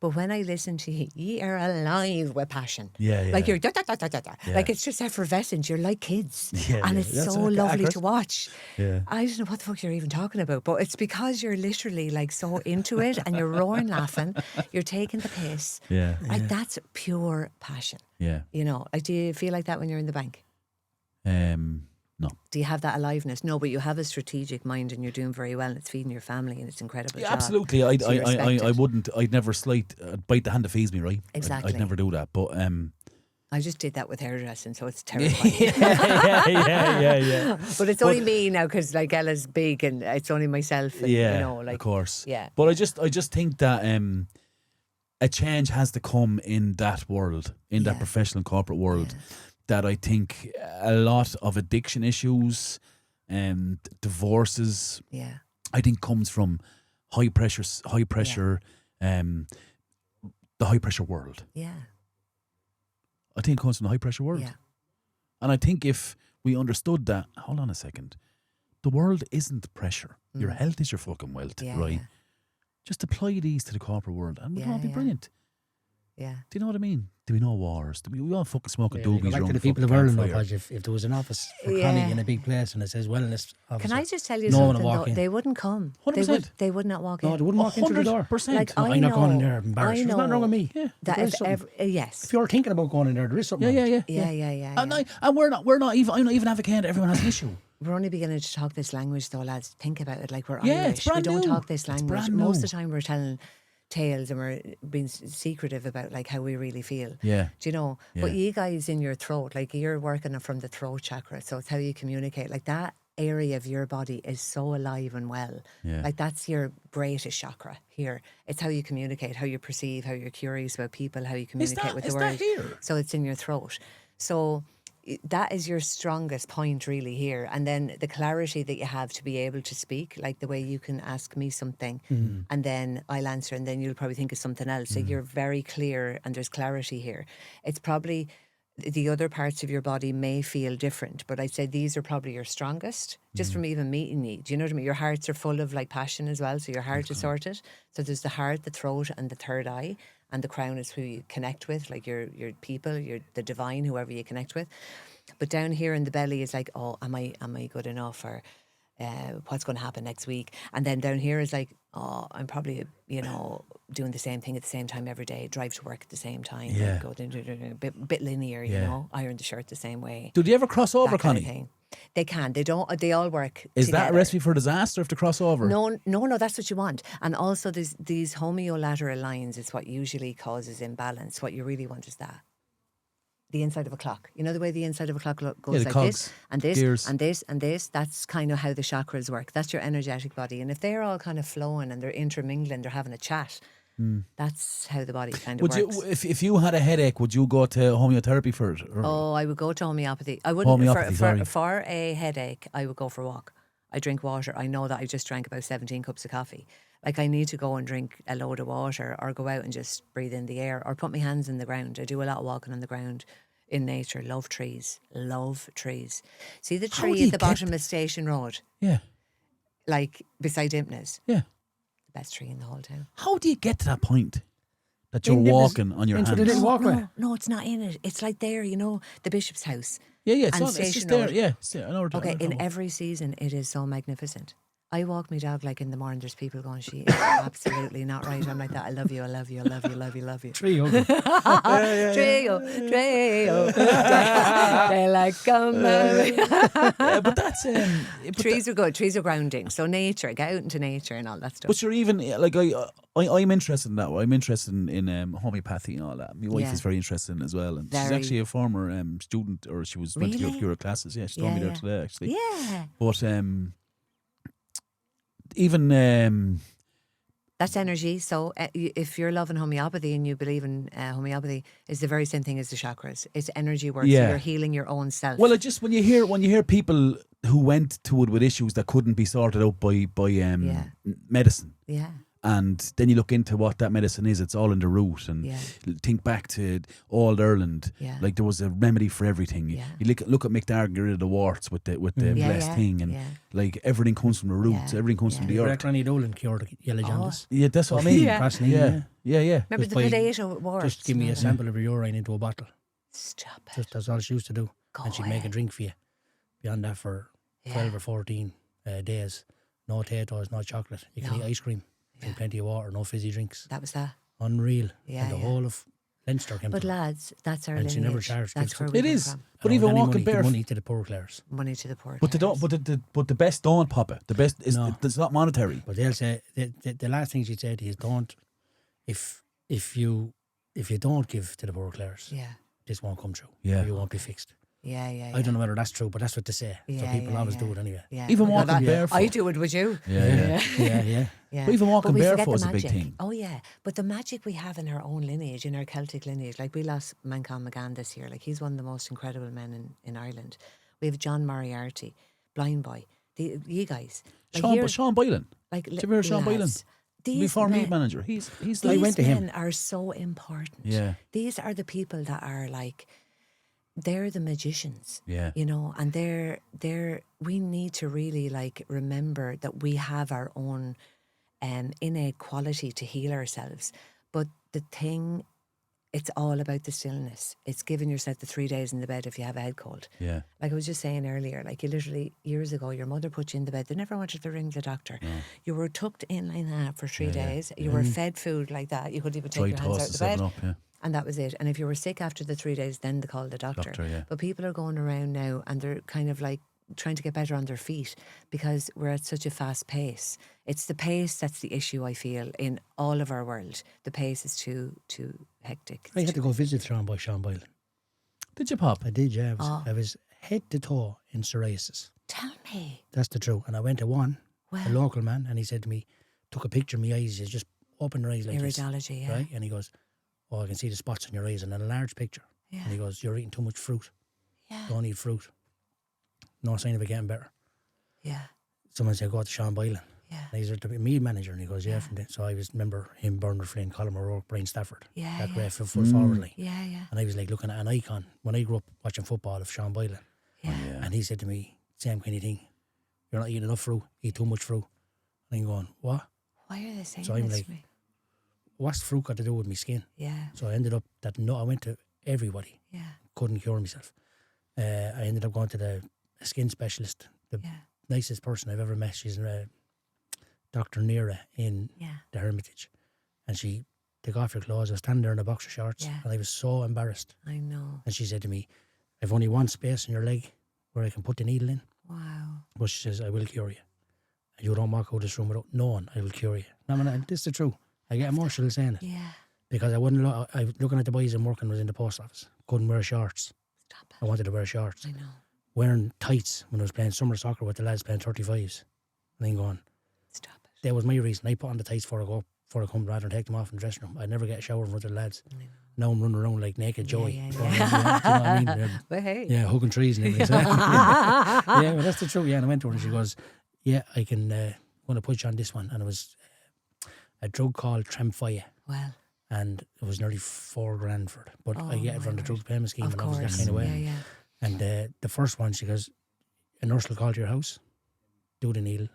But when I listen to you, you are alive with passion. Yeah. Like you're like it's just effervescent. You're like kids. Yeah, And yeah. it's That's so lovely accurate. to watch. Yeah. I don't know what the fuck you're even talking about, but it's because you're literally like so into it and you're roaring laughing. You're taking the piss. Yeah. Like that's pure passion. Yeah. You know, like, do you feel like that when you're in the bank? No. Do you have that aliveness? No, but you have a strategic mind and you're doing very well and it's feeding your family and it's incredible. Yeah, job. absolutely. So you respect I it. wouldn't. I'd never I'd bite the hand that feeds me. Right. Exactly. I'd never do that. But I just did that with hairdressing, so it's terrifying. yeah. But it's only me now because like Ella's big and it's only myself. And, Yeah, you know, like of course. Yeah. But I just think that a change has to come in that world, in that professional corporate world. That I think a lot of addiction issues, divorces, Yeah. I think comes from high pressure, the high pressure world. Yeah. I think it comes from the high pressure world. Yeah. And I think if we understood that, hold on a second, the world isn't pressure. Your health is your fucking wealth, Yeah, right? yeah. Just apply these to the corporate world and we'll all be Yeah. brilliant. Yeah. Do you know what I mean? Do we know wars? Do we all fucking smoke a Yeah, doobies go back around to the fucking people of Ireland, though, campfire? Podge, if there was an office for Yeah. Connie in a big place and it says wellness officer. Can I just tell you No one something? will walk Though? in. They wouldn't come. 100%. They would not walk No, in. they wouldn't walk into the door. 100%. Like, No, I I'm not going in know- there embarrassed. I There's nothing wrong with me. Yeah. That There is if something. yes. If you're thinking about going in there is something wrong. Yeah. And we're not even. I'm not even advocating that everyone has an issue. We're only beginning to talk this language, though, lads. Think about it. Like we're Yeah, Irish. it's brand we don't new. talk this It's language. brand Most of new. the time, we're telling tales and we're being secretive about like how we really feel. Yeah. Do you know? Yeah. But you guys in your throat, like you're working from the throat chakra, so it's how you communicate. Like that area of your body is so alive and well. Yeah. Like that's your greatest chakra here. It's how you communicate, how you perceive, how you're curious about people, how you communicate with the is world. that here? So it's in your throat. So that is your strongest point really here. And then the clarity that you have to be able to speak, like the way you can ask me something and then I'll answer and then you'll probably think of something else. So you're very clear and there's clarity here. It's probably the other parts of your body may feel different, but I'd say these are probably your strongest just from even meeting you. Do you know what I mean? Your hearts are full of like passion as well. So your heart is sorted. So there's the heart, the throat and the third eye. And the crown is who you connect with, like your people, the divine, whoever you connect with. But down here in the belly is like, oh, am I good enough, or what's going to happen next week? And then down here is like, oh, I'm probably doing the same thing at the same time every day, drive to work at the same time, Yeah. go bit linear, you Yeah. know, iron the shirt the same way. Do they ever cross over, That kind of Connie? thing. They can. They don't. They all work. Is that a together. recipe for disaster if they cross over? No, that's what you want. And also these homeolateral lines is what usually causes imbalance. What you really want is that. The inside of a clock. You know the way the inside of a clock goes the like cogs, this and this gears. and this and this. That's kind of how the chakras work. That's your energetic body. And if they're all kind of flowing and they're intermingling, they're having a chat, That's how the body kind of Would you, works. if you had a headache, would you go to homeotherapy for it? Or Oh, I would go to homeopathy. I wouldn't Homeopathy, sorry. for a headache. I would go for a walk. I drink water. I know that I just drank about 17 cups of coffee. Like I need to go and drink a load of water, or go out and just breathe in the air, or put my hands in the ground. I do a lot of walking on the ground in nature. Love trees. Love trees. See the How tree do you at the get bottom of Station Road, yeah, like beside Impness. yeah. The best tree in the whole town. How do you get to that point that you're In Nippers, walking on your into hands? the little walkway. No, it's not in it. It's like there, you know, the Bishop's house. Yeah, yeah. It's, and on, it's just Station there. Road. Yeah, it's there. I know what Okay, you're in every season, it is so magnificent. I walk my dog like in the morning. There's people going, she is absolutely not right. I'm like that. I love you. I love you. I love you. I love you. I love you. Trio. Trio. They like come. Yeah, but that's but Trees are good. Trees are grounding. So nature, get out into nature and all that stuff. But you're even like I'm interested in that. I'm interested in homeopathy and all that. My wife Yeah. is very interested in it as well, and she's Very. actually a former student, or she was went to Really? your classes. Yeah, she told me Yeah, there today actually. Yeah. But even That's energy. So if you're loving homeopathy and you believe in homeopathy, it's the very same thing as the chakras. It's energy work. Yeah. So you're healing your own self. well, it just when you hear people who went to it with issues that couldn't be sorted out by medicine. yeah. And then you look into what that medicine is. It's all in the root. And Yeah. think back to old Ireland. Yeah. Like there was a remedy for everything. Yeah. You look at Mick Dargan, get rid of the warts with the Yeah, blessed yeah, thing. And yeah. like everything comes from the roots. Yeah, Everything comes from the Correct, earth. Granny Dolan cured yellow jaundice. Yeah, that's what I mean. Yeah. Fascinating, Yeah. Remember Just the by- potato wars? Just give me a sample of your urine into a bottle. Stop it. Just that's all she used to do. Go And she'd make away. a drink for you. Beyond that, for 12 or 14 days, no potatoes, no chocolate. You can No. eat ice cream, drink plenty of water, no fizzy drinks. That was that. Unreal. Yeah, And the yeah. whole of Leinster came But to her. lads, that's our And lineage. she never charged That's gifts. where we It come is. from. But I even don't have any walking money, give barefoot. money to the poor Clares. Money to the poor. But the best don't pop it. The best is No. it's not monetary. But they'll say the last thing she said is don't if you don't give to the poor Clares, Yeah. this won't come true. Yeah. Or you won't be fixed. Yeah, yeah, yeah. I don't know whether that's true, but that's what they say. So Yeah, people yeah, always yeah. do it anyway. Yeah. Even Well, walking that- barefoot. I do it, would you? Yeah. Yeah. Yeah. But even walking we forget barefoot the is a big magic. thing. Oh yeah, but the magic we have in our own lineage, in our Celtic lineage, like we lost Mancan McGann this year. Like he's one of the most incredible men in Ireland. We have John Moriarty, blind boy. You guys, like Sean Boylan. like Did you ever hear Sean Boylan? Before men, lead manager. He's these like went to him. men are so important. Yeah. These are the people that are like, they're the magicians. Yeah. You know, and we need to really like remember that we have our own innate quality to heal ourselves. But the thing, it's all about the stillness. It's giving yourself the 3 days in the bed if you have a head cold. Yeah. Like I was just saying earlier, like you literally, years ago, your mother put you in the bed. They never wanted to ring the doctor. You were tucked in like that for 3 days. You were fed food like that. You couldn't even take Try your hands toss out the the bed. 7 Up, yeah. And that was it. And if you were sick after the 3 days, then they called the doctor. Doctor, yeah. But people are going around now and they're kind of like trying to get better on their feet because we're at such a fast pace. It's the pace that's the issue, I feel, in all of our world. The pace is too hectic. I had to go visit Sean Boylan. Did you pop? I did, yeah. I was head to toe in psoriasis. Tell me. That's the truth. And I went to one, Wow. a local man, and he said to me, took a picture of my eyes, he just opened your eyes like this. Iridology, yeah. Right? And he goes, oh, I can see the spots on your eyes, and a large picture. Yeah. And he goes, you're eating too much fruit. Yeah. Don't eat fruit. No sign of it getting better. Yeah. Someone said, go to Sean Boylan. Yeah. And he's the mead manager, and he goes, yeah. From so I remember him, Bernard Flynn, Colin O'Rourke, Brian Stafford. Yeah, That yeah. great full forward line. Yeah, yeah. And I was like looking at an icon when I grew up watching football of Sean Boylan. Yeah. And he said to me, same kind of thing. You're not eating enough fruit, eat too much fruit. And I'm going, what? Why are they saying So I'm this like- to me? What's fruit got to do with my skin? Yeah. So I ended up I went to everybody, Yeah. couldn't cure myself. I ended up going to a skin specialist, the Yeah. nicest person I've ever met. She's Dr. Neera in Yeah. the Hermitage. And she took off your clothes. I was standing there in a boxer shorts Yeah. and I was so embarrassed. I know. And she said to me, I've only one space in your leg where I can put the needle in. Wow. But she says, I will cure you. And you don't walk out of this room without knowing I will cure you. No, man, this is the truth. I get emotional saying it. Yeah. Because I wouldn't I was looking at the boys I'm working with in the post office. Couldn't wear shorts. Stop I it. wanted to wear shorts. I know. Wearing tights when I was playing summer soccer with the lads playing 35s. And then going, Stop it. that was my reason. I put on the tights before I go before I come, rather than take them off in the dressing room. I'd never get a shower in front of the lads. Now I'm running around like naked Joey. Yeah. Do you know what I mean? Well, hey. Yeah, hugging trees and everything. Yeah, well, that's the truth. Yeah, and I went to her and she goes, yeah, I can, want to put you on this one. And it was a drug called Tremfya. Well. And it was nearly $4,000 for it. But I get it from the drug payment scheme. Of And I was that course. kind of way. Yeah. And the first one, she goes, a nurse will call to your house, do the needle,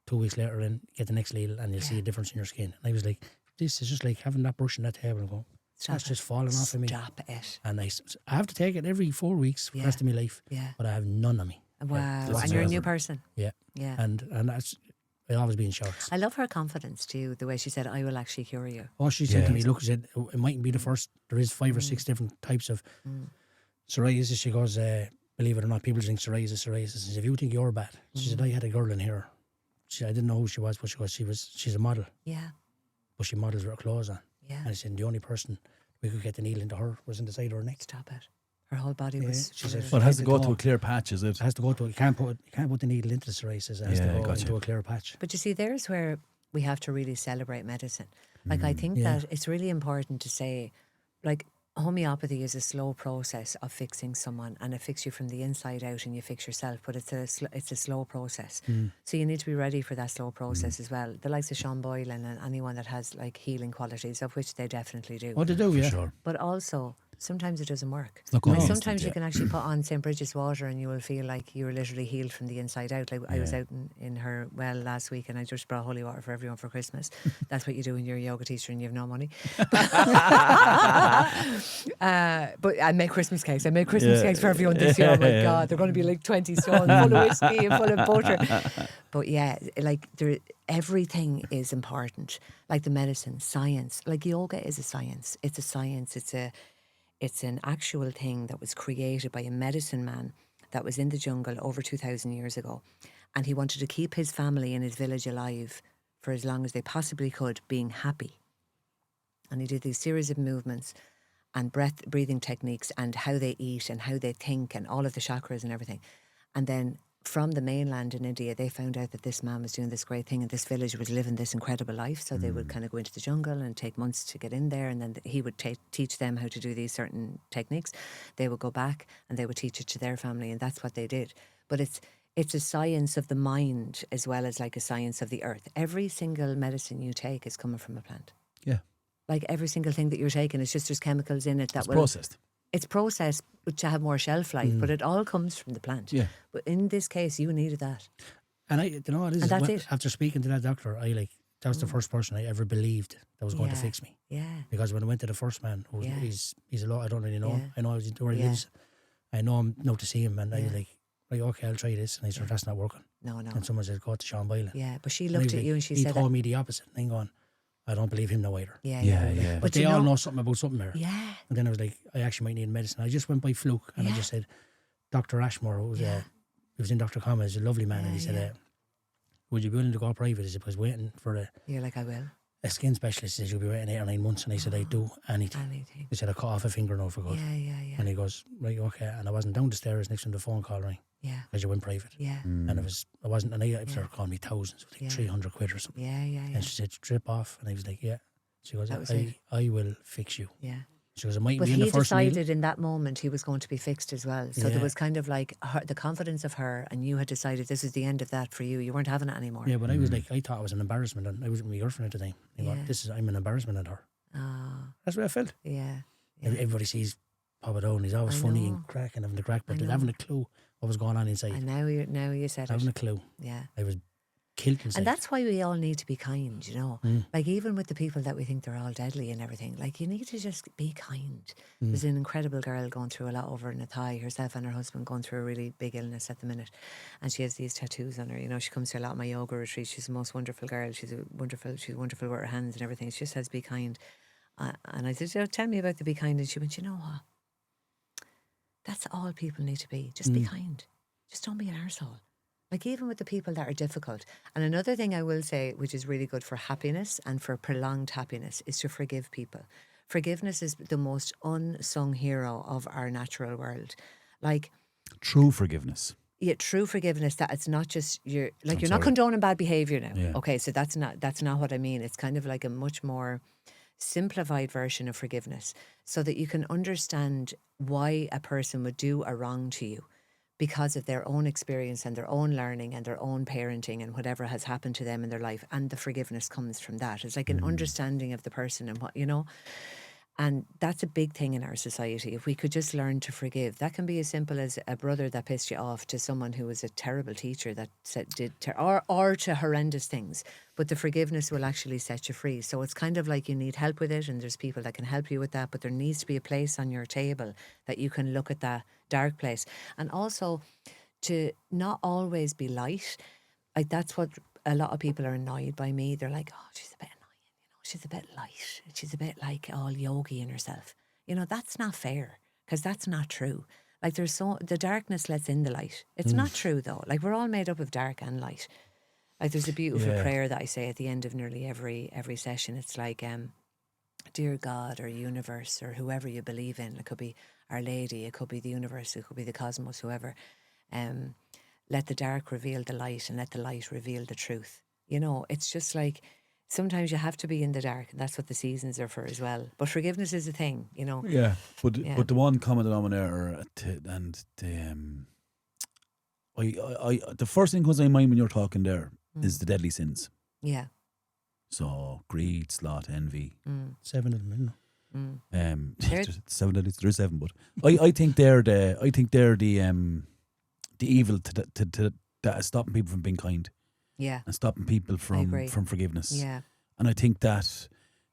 2 weeks later in, get the next needle, and you'll see a difference in your skin. And I was like, this is just like having that brush on that table and going, that's just falling off of me. Stop it. And I have to take it every 4 weeks for the rest of my life. Yeah. But I have none of me. Wow. That's And you're a awesome. new person. Yeah. Yeah. And that's, I always be in shorts. I love her confidence too, the way she said, I will actually cure you. Oh, she said to me, look, she said, it mightn't be the first. There is 5 or 6 different types of psoriasis. She goes, believe it or not, people think psoriasis. She said, if you think you're bad. She said, I had a girl in here. She said, I didn't know who she was, but she goes, she's a model. Yeah. But she models with her clothes on. Yeah. And I said, the only person we could get the needle into her was in the side of her neck. Stop it. Her whole body was. She said, Well, it has to go to a clear patch, is it? It has to go to. You can't put the needle into the psoriasis. It has to go into a clear patch. But you see, there's where we have to really celebrate medicine. Like, I think that it's really important to say, like, homeopathy is a slow process of fixing someone, and it fixes you from the inside out, and you fix yourself. But it's a slow process, so you need to be ready for that slow process as well. The likes of Sean Boylan and anyone that has like healing qualities, of which they definitely do. What they do, yeah. Sure. But also, sometimes it doesn't work. not going Like, instant, sometimes you yeah. can actually put on St. Bridget's water and you will feel like you're literally healed from the inside out. Like I was out in her well last week and I just brought holy water for everyone for Christmas. That's what you do when you're a yoga teacher and you have no money. But I make Christmas cakes. I made Christmas cakes for everyone this year. Oh my God, they're going to be like 20 stone, full of whiskey and full of butter. But yeah, like everything is important. Like the medicine, science. Like yoga is a science. It's a science. It's an actual thing that was created by a medicine man that was in the jungle over 2,000 years ago. And he wanted to keep his family and his village alive for as long as they possibly could, being happy. And he did these series of movements and breathing techniques and how they eat and how they think and all of the chakras and everything. And then from the mainland in India, they found out that this man was doing this great thing and this village was living this incredible life. So they would kind of go into the jungle and take months to get in there, and then he would teach them how to do these certain techniques. They would go back and they would teach it to their family, and that's what they did. But it's a science of the mind as well as like a science of the earth. Every single medicine you take is coming from a plant. Yeah. Like every single thing that you're taking, it's just there's chemicals in it that It's will... processed. It's processed to have more shelf life, but it all comes from the plant. Yeah. But in this case, you needed that. And you know what it is? And that's it. After speaking to that doctor, that was the first person I ever believed that was going to fix me. Yeah. Because when I went to the first man, he's a lot, I don't really know him. I know where he Yeah. lives. I know him, know to see him, and I was like, right, okay, I'll try this. And I said, that's not working. No. And someone said, go to Sean Boylan. Yeah, but she And looked he at was you like- and she he said, told me the opposite. And I'm going, I don't believe him now either. Yeah. But you they all know something about something there. Yeah. And then I was like, I actually might need medicine. I just went by fluke and I just said, Dr. Ashmore, who was, he was in Dr. Comma, he's a lovely man, and he said, would you be willing to go private? He said, I was waiting for You're like, I will. a skin specialist. He said, you'll be waiting 8 or 9 months. And I said, I'd do anything. Anything. He said, I cut off a fingernail for good. Yeah. And he goes, right, okay. And I wasn't down the stairs next to the phone call rang Yeah. because you went private. Yeah. And I wasn't, and I started calling me thousands, it was like 300 quid or something. Yeah. And she said, strip off. And I was like, yeah. She goes, That was it. I will fix you. Yeah. She goes, it might But be in he the first meal. decided in that moment he was going to be fixed as well. So there was kind of like the confidence of her, and you had decided this is the end of that for you. You weren't having it anymore. Yeah, but I was like, I thought it was an embarrassment, and I was with my girlfriend at the time. I thought, I'm an embarrassment at her. That's what I felt. Yeah. Everybody sees Papa Doe, and he's always funny and cracking, having the crack, but they haven't a clue what was going on inside. And now you said Having it. a clue. Yeah. I was killed inside. And that's why we all need to be kind, you know. Like even with the people that we think they're all deadly and everything, like you need to just be kind. There's an incredible girl going through a lot over in Athy, herself and her husband going through a really big illness at the minute. And she has these tattoos on her, you know, she comes to a lot of my yoga retreats. She's the most wonderful girl. She's wonderful with her hands and everything. She just says be kind. And I said, tell me about the be kind. And she went, you know what? That's all people need to be. Just be kind. Just don't be an arsehole. Like even with the people that are difficult. And another thing I will say, which is really good for happiness and for prolonged happiness, is to forgive people. Forgiveness is the most unsung hero of our natural world. Like True forgiveness. true forgiveness, that it's not just you're not sorry. condoning bad behaviour now. Yeah. Okay, so that's not what I mean. It's kind of like a much more simplified version of forgiveness, so that you can understand why a person would do a wrong to you because of their own experience and their own learning and their own parenting and whatever has happened to them in their life, and the forgiveness comes from that. It's like an understanding of the person and what, you know. And that's a big thing in our society. If we could just learn to forgive, that can be as simple as a brother that pissed you off to someone who was a terrible teacher that or to horrendous things. But the forgiveness will actually set you free. So it's kind of like you need help with it, and there's people that can help you with that. But there needs to be a place on your table that you can look at that dark place, and also to not always be light. Like, that's what a lot of people are annoyed by me. They're like, oh, she's a bit she's a bit light. She's a bit like all yogi in herself. You know, that's not fair, because that's not true. Like, the darkness lets in the light. It's not true though. Like, we're all made up of dark and light. Like, there's a beautiful prayer that I say at the end of nearly every session. It's like, dear God or universe or whoever you believe in. It could be Our Lady, it could be the universe, it could be the cosmos, whoever. Let the dark reveal the light, and let the light reveal the truth. You know, it's just like, sometimes you have to be in the dark, and that's what the seasons are for as well. But forgiveness is a thing, you know. Yeah, but the one common denominator, the first thing comes to my mind when you're talking there is the deadly sins. Yeah. So greed, sloth, envy. 7 of them, isn't There's 7 deadly. There's 7, but I think they're the evil that is stopping people from being kind. Yeah. And stopping people from forgiveness. Yeah. And I think that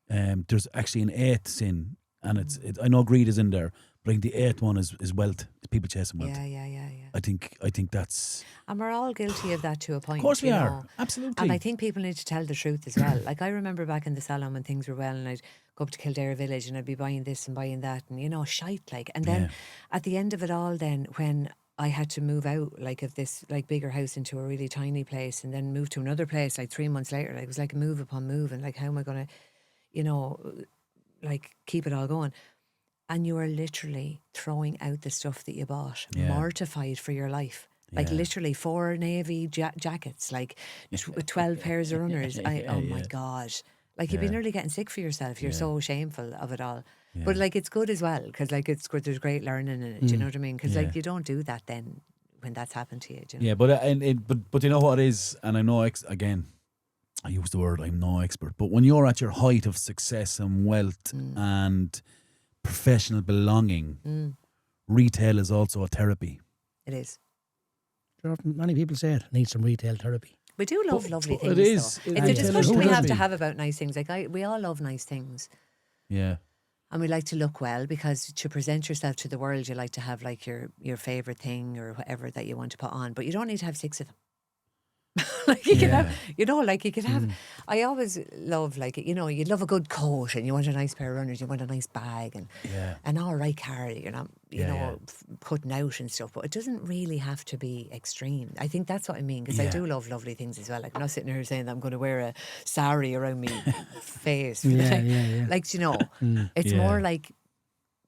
there's actually an 8th sin, and I know greed is in there, but I think the 8th one is wealth. It's people chasing wealth. Yeah. I think that's... And we're all guilty of that to a point. Of course we you are. know. Absolutely. And I think people need to tell the truth as well. Like, I remember back in the salon when things were well, and I'd go up to Kildare Village and I'd be buying this and buying that, and, you know, shite, like. And then at the end of it all, then, when I had to move out, like, of this, like, bigger house into a really tiny place, and then move to another place, like, 3 months later. Like, it was like a move upon move, and like, how am I going to, you know, like, keep it all going? And you are literally throwing out the stuff that you bought, mortified for your life. Like, literally 4 navy jackets, like 12 pairs of runners. Oh my God. Like, you'd be nearly getting sick for yourself. You're so shameful of it all. Yeah. But, like, it's good as well, because, like, it's good. There's great learning in it. Do you know what I mean? Because like, you don't do that then when that's happened to you. Do you know? Yeah, but you know what it is, and I'm no again, I use the word, I'm no expert, but when you're at your height of success and wealth and professional belonging, retail is also a therapy. It is. Many people say it needs some retail therapy. We do love lovely things. It is. Though. It's a discussion we have to have about nice things. Like, we all love nice things. Yeah. And we like to look well, because to present yourself to the world, you like to have, like, your favourite thing or whatever that you want to put on. But you don't need to have 6 of them. Like, you can have, you know, like, you could have, I always love, like, you know, you love a good coat, and you want a nice pair of runners, you want a nice bag, and an all right car, you're not, you know, putting out and stuff, but it doesn't really have to be extreme. I think that's what I mean, because I do love lovely things as well. Like, I'm not sitting here saying that I'm going to wear a sari around me face. Like, you know, it's more like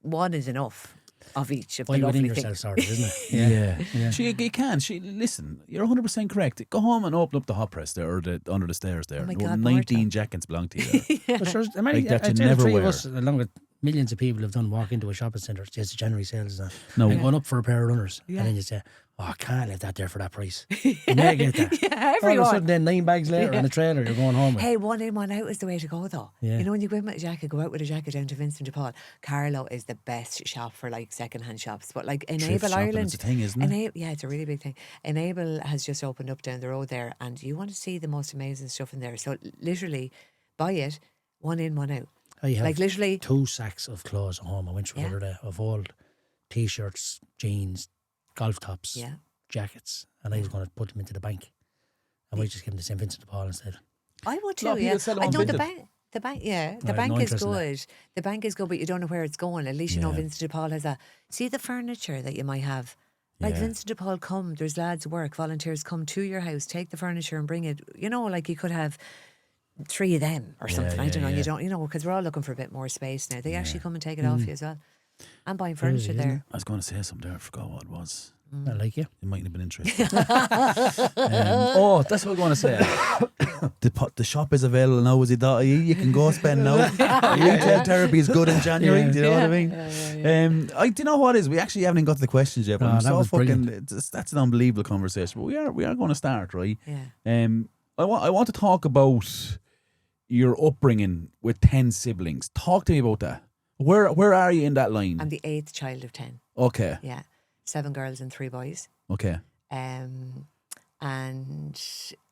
one is enough of each of the lovely things. Sort of, isn't it? Yeah. You can. Listen, you're 100% correct. Go home and open up the hot press there, or under the stairs there. Oh my God, 19 jackets belong to you there. But there's Like that you never three wear. of us, along with millions of people, have done walk into a shopping centre. It's January sales and that. No. And going up for a pair of runners, and then you say, "Oh, I can't let that there for that price." You may get that. All of a sudden, then 9 bags later in the trailer, you're going home with. Hey, one in, one out is the way to go, though. You know, when you go in with a jacket, go out with a jacket down to Vincent de Paul. Carlo is the best shop for, like, second-hand shops. But, like, Enable Ireland, it's a thing, isn't it? Yeah, it's a really big thing. Enable has just opened up down the road there, and you want to see the most amazing stuff in there. So literally, buy it, one in, one out. I have, like, literally 2 sacks of clothes at home. I went through the other day of old t-shirts, jeans, golf tops, jackets, and I was going to put them into the bank. I might just give them to St. Vincent de Paul instead. I would too. No, Yeah, sell I know unvinted. the bank. The bank no is interest in good. The bank is good, but you don't know where it's going. At least you know Yeah. Vincent de Paul has a. See the furniture that you might have. Like, Vincent de Paul, come. There's lads work. Volunteers come to your house, take the furniture and bring it. You know, like, you could have 3 of them or something. I don't know. You don't. You know, because we're all looking for a bit more space now. They actually come and take it off you as well. I'm buying furniture there. I was going to say something there. I forgot what it was. I like you. You mightn't have been interested. Oh, that's what I want to say. The shop is available now. Is.ie. You can go spend now. Retail therapy is good in January. Yeah. Do you know what I mean? Yeah. Do you know what it is? We actually haven't even got to the questions yet. But No, I'm that so was fucking. brilliant. That's an unbelievable conversation. But we are going to start, right? Yeah. I want to talk about your upbringing with 10 siblings. Talk to me about that. Where are you in that line? I'm the 8th child of 10. Okay. Yeah. 7 girls and 3 boys. Okay. And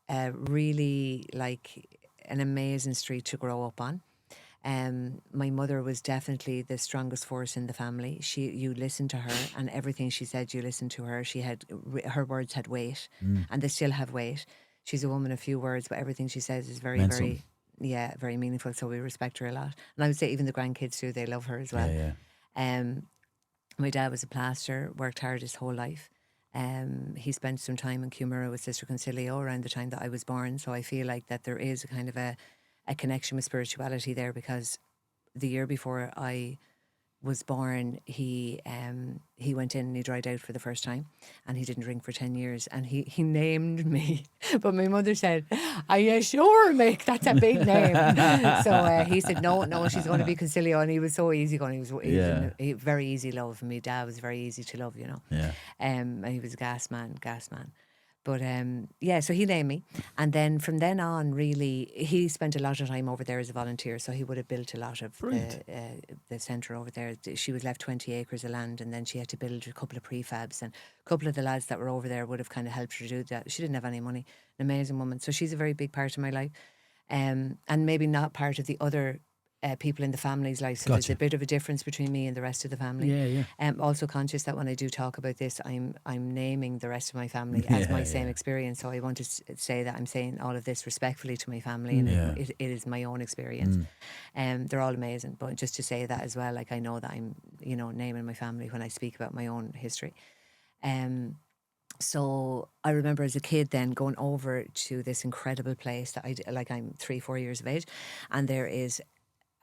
really like an amazing street to grow up on. My mother was definitely the strongest force in the family. You listened to her, and everything she said, you listened to her. Her words had weight, and they still have weight. She's a woman of few words, but everything she says is very, very, very meaningful. So we respect her a lot, and I would say even the grandkids too. They love her as well. Yeah. My dad was a plaster, worked hard his whole life. He spent some time in Cumara with Sister Concilio around the time that I was born. So I feel like that there is a kind of a connection with spirituality there, because the year before I was born, he went in and he dried out for the first time, and he didn't drink for 10 years, and he named me. But my mother said, "Are you sure, Mick? That's a big name." So he said, no, she's going to be Concilio, and he was so easy going. He was very easy love. My dad was very easy to love, you know. Yeah. And he was a gas man. But so he named me, and then from then on, really, he spent a lot of time over there as a volunteer. So he would have built a lot of the centre over there. She was left 20 acres of land, and then she had to build a couple of prefabs, and a couple of the lads that were over there would have kind of helped her to do that. She didn't have any money. An amazing woman. So she's a very big part of my life, and maybe not part of the other people in the family's life. So there's a bit of a difference between me and the rest of the family. Yeah. I'm also conscious that when I do talk about this, I'm naming the rest of my family as my same experience. So I want to say that I'm saying all of this respectfully to my family, and it is my own experience. They're all amazing, but just to say that as well, like I know that I'm, naming my family when I speak about my own history. So I remember as a kid then going over to this incredible place that I'm 3-4 years of age, and there is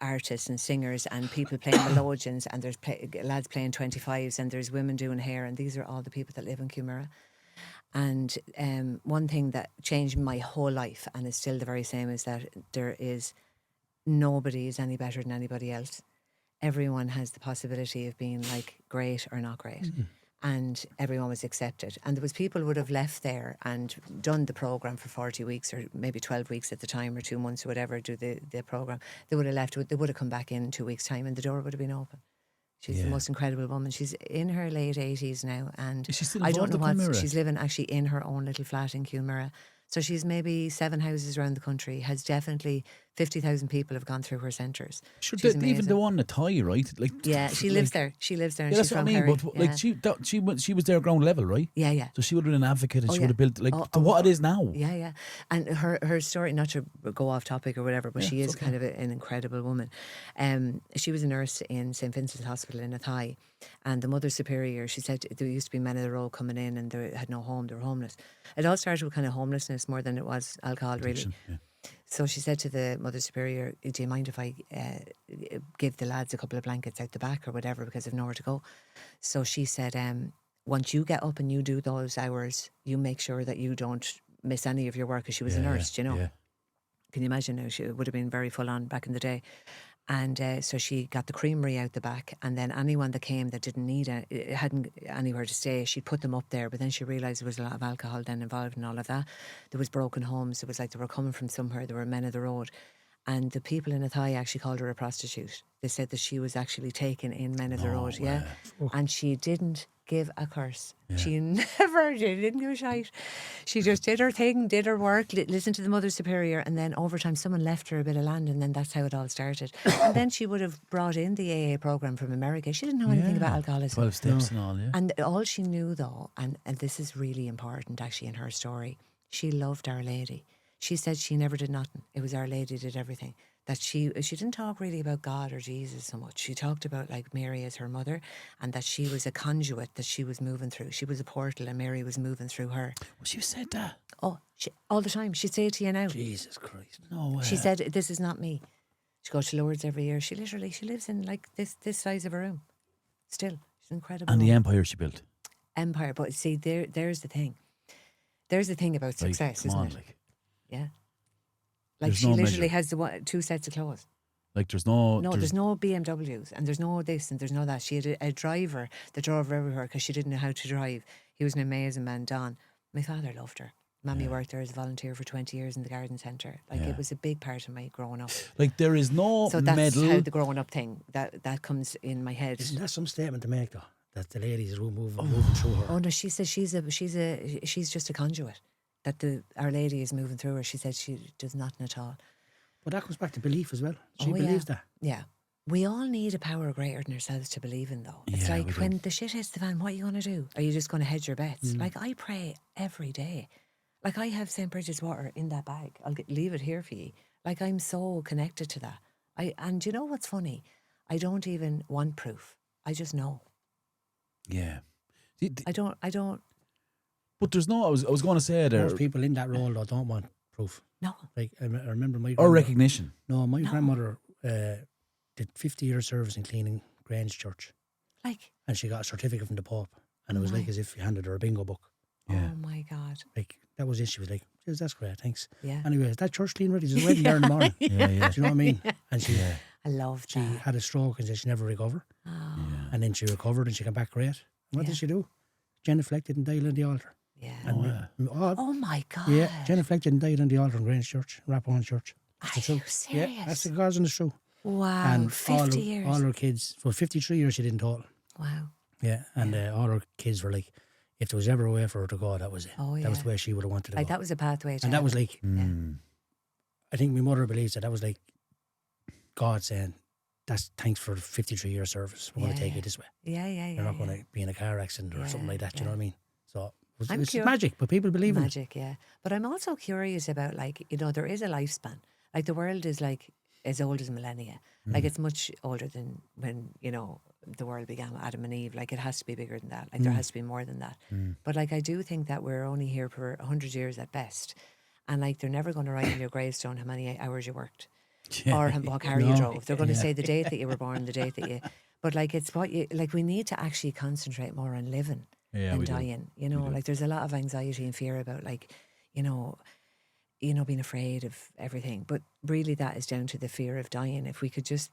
artists and singers and people playing melodeons, and there's lads playing 25s, and there's women doing hair, and these are all the people that live in Cumara. And one thing that changed my whole life, and is still the very same, is that nobody is any better than anybody else. Everyone has the possibility of being like great or not great. And everyone was accepted. And there was people who would have left there and done the programme for 40 weeks or maybe 12 weeks at the time, or 2 months or whatever, do the programme. They would have left, they would have come back in 2 weeks' time, and the door would have been open. She's the most incredible woman. She's in her late 80s now, and Is she still I don't know involved in what, Cumara? she's living actually in her own little flat in Cumara. So she's maybe 7 houses around the country, has definitely 50,000 people have gone through her centres. Sure, She's even amazing. the one at Tai, right? Like, Yeah, she lives there. She lives there, and that's she's what I from mean. Kerry. But like she was there ground level, right? Yeah. So she would have been an advocate, and she would have built to Oh, what it is now. Yeah. And her story, not to go off topic or whatever, but she is kind of an incredible woman. She was a nurse in St. Vincent's Hospital in Athy, and the Mother Superior, she said there used to be men of the road coming in, and they had no home, they were homeless. It all started with kind of homelessness more than it was alcohol, really. Yeah. So she said to the Mother Superior, "Do you mind if I give the lads a couple of blankets out the back or whatever, because they've nowhere to go?" So she said, once you get up and you do those hours, you make sure that you don't miss any of your work, because she was a nurse, you know. Yeah. Can you imagine now? She would have been very full on back in the day. And so she got the creamery out the back, and then anyone that came that didn't need it, hadn't anywhere to stay, she'd put them up there. But then she realised there was a lot of alcohol then involved in all of that. There was broken homes. It was like they were coming from somewhere. There were men of the road. And the people in Athy actually called her a prostitute. They said that she was actually taken in men of the road, and she didn't give a curse. She didn't give a shite. She just did her thing, did her work, listened to the Mother Superior, and then over time someone left her a bit of land, and then that's how it all started. And then she would have brought in the AA program from America. She didn't know anything about alcoholism. 12 steps and all, yeah. And all she knew though, and this is really important actually in her story, she loved Our Lady. She said she never did nothing. It was Our Lady did everything. That she didn't talk really about God or Jesus so much. She talked about like Mary as her mother, and that she was a conduit that she was moving through. She was a portal, and Mary was moving through her. Well, she said that. Oh, all the time. She'd say it to you now. Jesus Christ. No way. She said, "This is not me." She goes to Lourdes every year. She lives in like this size of a room. Still, she's incredible. And the woman. empire she built. empire. But see, there's the thing. There's the thing about Like, success, come isn't on, it? like, Yeah. Like There's she no literally measure. has 2 sets of clothes. like there's no. No, there's no BMWs and there's no this and there's no that. She had a driver that drove her everywhere because she didn't know how to drive. He was an amazing man, Don. My father loved her. Mammy worked there as a volunteer for 20 years in the garden centre. Like Yeah. it was a big part of my growing up. Like there is no So that's medal. how the growing up thing that comes in my head. Isn't that some statement to make though? That the ladies are moving through her. Oh no, she says she's just a conduit. That Our Lady is moving through her. She said she does nothing at all. But that comes back to belief as well. She Oh, yeah. believes that. Yeah. We all need a power greater than ourselves to believe in, though. It's Yeah, like we do. when the shit hits the fan, what are you going to do? Are you just going to hedge your bets? Like I pray every day. Like I have St. Bridget's water in that bag. I'll leave it here for you. Like I'm so connected to that. And you know what's funny? I don't even want proof. I just know. Yeah. I don't. But there's no. I was going to say there. Most people in that role though don't want proof. No. Like I remember my Or grandmother- recognition. No, my grandmother did 50-year service in cleaning Grange Church, Like, and she got a certificate from the Pope, and it was like as if you handed her a bingo book. Yeah. oh my God. Like that was it. She was like, "Jeez, that's great, thanks." Yeah. Anyway, is that church clean ready? There's a wedding there in the morning. Yeah, yeah. Do you know what I mean? And she I love she that. had a stroke and said she never recovered. And then she recovered and she came back great. And what did she do? genuflected and died on the altar. Yeah. And Oh my God. yeah, genuflected and died on the altar in Grange Church, Rappahan Church. Are That's you true. serious? Yeah, that's the cause and it's true. Wow. And 50 years. all her kids, well, 53 years she did in total. Wow. Yeah, and all her kids were like, if there was ever a way for her to go, that was it. Oh, That was yeah. the way she would have wanted to Like go. that was a pathway to And that was heaven. like, I think my mother believes that was like God saying, that's thanks for 53 years service. We're going to take you this way. Yeah, yeah, yeah. You're not going to be in a car accident or something like that. Do you know what I mean? So I'm it's cur- magic, but people believe in it. Magic, yeah. But I'm also curious about, like, you know, there is a lifespan. Like the world is like as old as millennia. Like it's much older than when, you know, the world began with Adam and Eve. Like it has to be bigger than that. Like there has to be more than that. But like I do think that we're only here for 100 years at best. And like they're never going to write in your gravestone how many hours you worked or what car you drove. They're going to say the date that you were born, the date that you... But like it's what you... Like we need to actually concentrate more on living Yeah, than we do. dying. You know, like there's a lot of anxiety and fear about like, you know, being afraid of everything. But really that is down to the fear of dying. If we could just,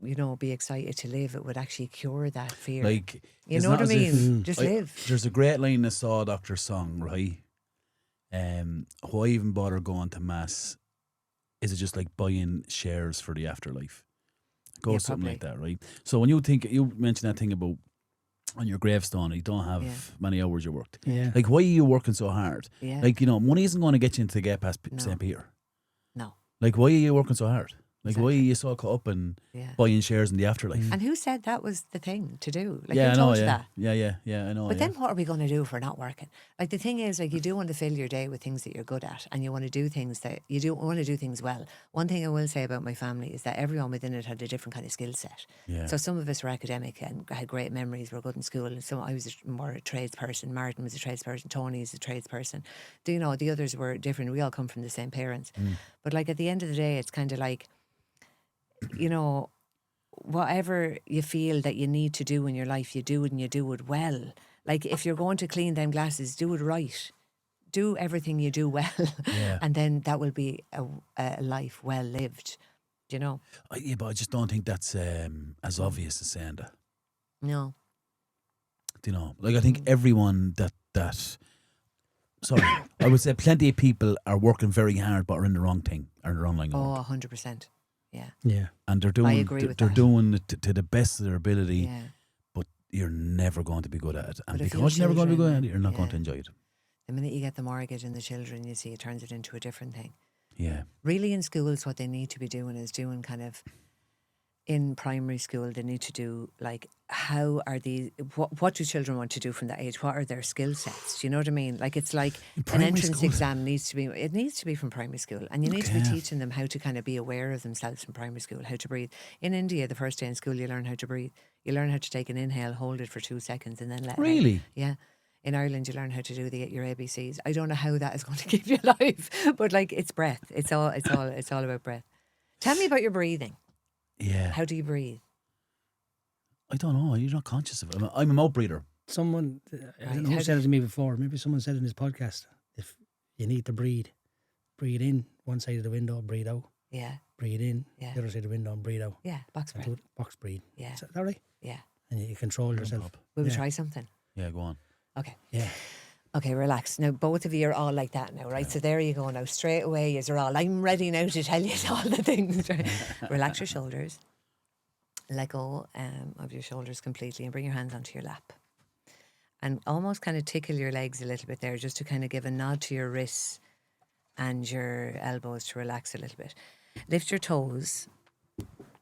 you know, be excited to live, it would actually cure that fear. Like, you it's know what not I as if- mean? Just live. There's a great line in the Saw Doctor song, right? Why even bother going to mass? Is it just like buying shares for the afterlife? Go Yeah, something like probably. that, right? So when you think, you mentioned that thing about on your gravestone, you don't have Yeah. many hours you worked. Yeah. Like, why are you working so hard? Yeah. Like, you know, money isn't going to get you into get past No. St. Peter. No. Like, why are you working so hard? Like, why are Exactly. you so caught up in Yeah. buying shares in the afterlife? And who said that was the thing to do? Like yeah, I who know, told you yeah. that? Yeah, I know. But yeah. then what are we going to do if we're not working? Like the thing is, like you do want to fill your day with things that you're good at, and you want to do things that you do want to do things well. One thing I will say about my family is that everyone within it had a different kind of skill set. Yeah. So some of us were academic and had great memories, were good in school, and some I was more a tradesperson. Martin was a tradesperson. Tony is a tradesperson. Do you know the others were different? We all come from the same parents, but like at the end of the day, it's kind of like, you know, whatever you feel that you need to do in your life, you do it and you do it well. Like if you're going to clean them glasses, do it right. Do everything you do well. Yeah. And then that will be a life well lived. Do you know? Yeah, but I just don't think that's as obvious as saying that. No. Do you know? Like, I think everyone sorry, I would say plenty of people are working very hard but are in the wrong thing, are in the wrong line of Oh, work. 100%. Yeah. Yeah. And they're doing, agree with they're that. doing it to the best of their ability, Yeah. but you're never going to be good at it. And But if because your you're never going to be good at children- it, you're not going yeah. to enjoy it. The minute you get the mortgage and the children, you see, it turns it into a different thing. Yeah. Really in schools, what they need to be doing is doing kind of, in primary school, they need to do like, how are these, what do children want to do from that age? What are their skill sets? Do you know what I mean? Like it's like an primary entrance school? exam needs to be from primary school. And you need to be Okay. teaching them how to kind of be aware of themselves from primary school, how to breathe. In India, the first day in school, you learn how to breathe. You learn how to take an inhale, hold it for 2 seconds and then let it out. Really? Yeah. In Ireland, you learn how to do your ABCs. I don't know how that is going to keep you alive, but like it's breath. It's all about breath. Tell me about your breathing. Yeah. How do you breathe? I don't know. You're not conscious of it. I'm a mouth breather. someone, I Right, don't know how who do said it to me before. Maybe someone said in this podcast, if you need to breathe in one side of the window, breathe out. Yeah, Breathe in Yeah. the other side of the window and breathe out. yeah, box And breath. do it, box breathe. Yeah, Is that right? yeah. And you control yourself. Pop. Will we Yeah. try something? Yeah, go on. Okay. Yeah. Okay, relax. Now, both of you are all like that now, right? So there you go now. Straight away, you're all, I'm ready now to tell you all the things. Right? Relax your shoulders. Let go of your shoulders completely and bring your hands onto your lap. And almost kind of tickle your legs a little bit there, just to kind of give a nod to your wrists and your elbows to relax a little bit. Lift your toes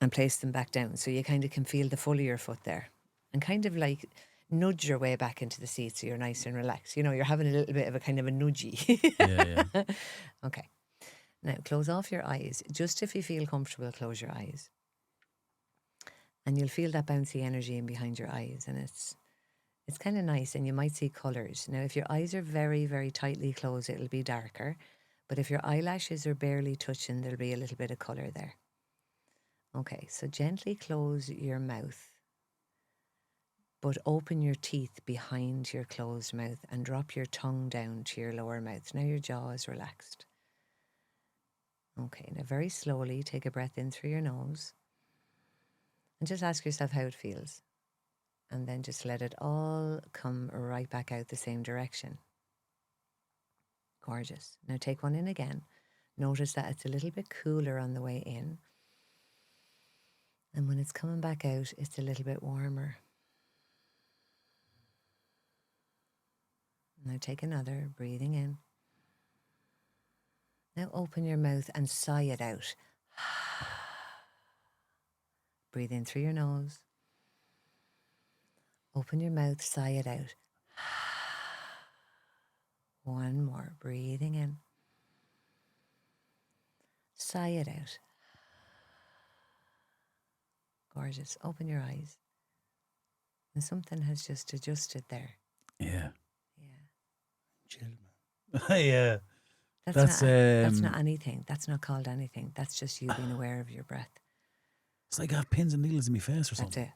and place them back down so you kind of can feel the full of your foot there. And kind of like nudge your way back into the seat so you're nice and relaxed. You know, you're having a little bit of a kind of a nudgy. Yeah. Okay. Now, close off your eyes. Just if you feel comfortable, close your eyes. And you'll feel that bouncy energy in behind your eyes. And it's kind of nice, and you might see colours. Now, if your eyes are very, very tightly closed, it'll be darker. But if your eyelashes are barely touching, there'll be a little bit of colour there. Okay, so gently close your mouth, but open your teeth behind your closed mouth and drop your tongue down to your lower mouth. Now your jaw is relaxed. Okay, now very slowly take a breath in through your nose and just ask yourself how it feels. And then just let it all come right back out the same direction. Gorgeous. Now take one in again. Notice that it's a little bit cooler on the way in. And when it's coming back out, it's a little bit warmer. Now take another, breathing in. Now open your mouth and sigh it out. Breathe in through your nose. Open your mouth, sigh it out. One more, breathing in. Sigh it out. Gorgeous. Open your eyes. And something has just adjusted there. Yeah. Yeah. Chill, man. Yeah. That's not anything. That's not called anything. That's just you being aware of your breath. It's like I have pins and needles in my face or That's something. it.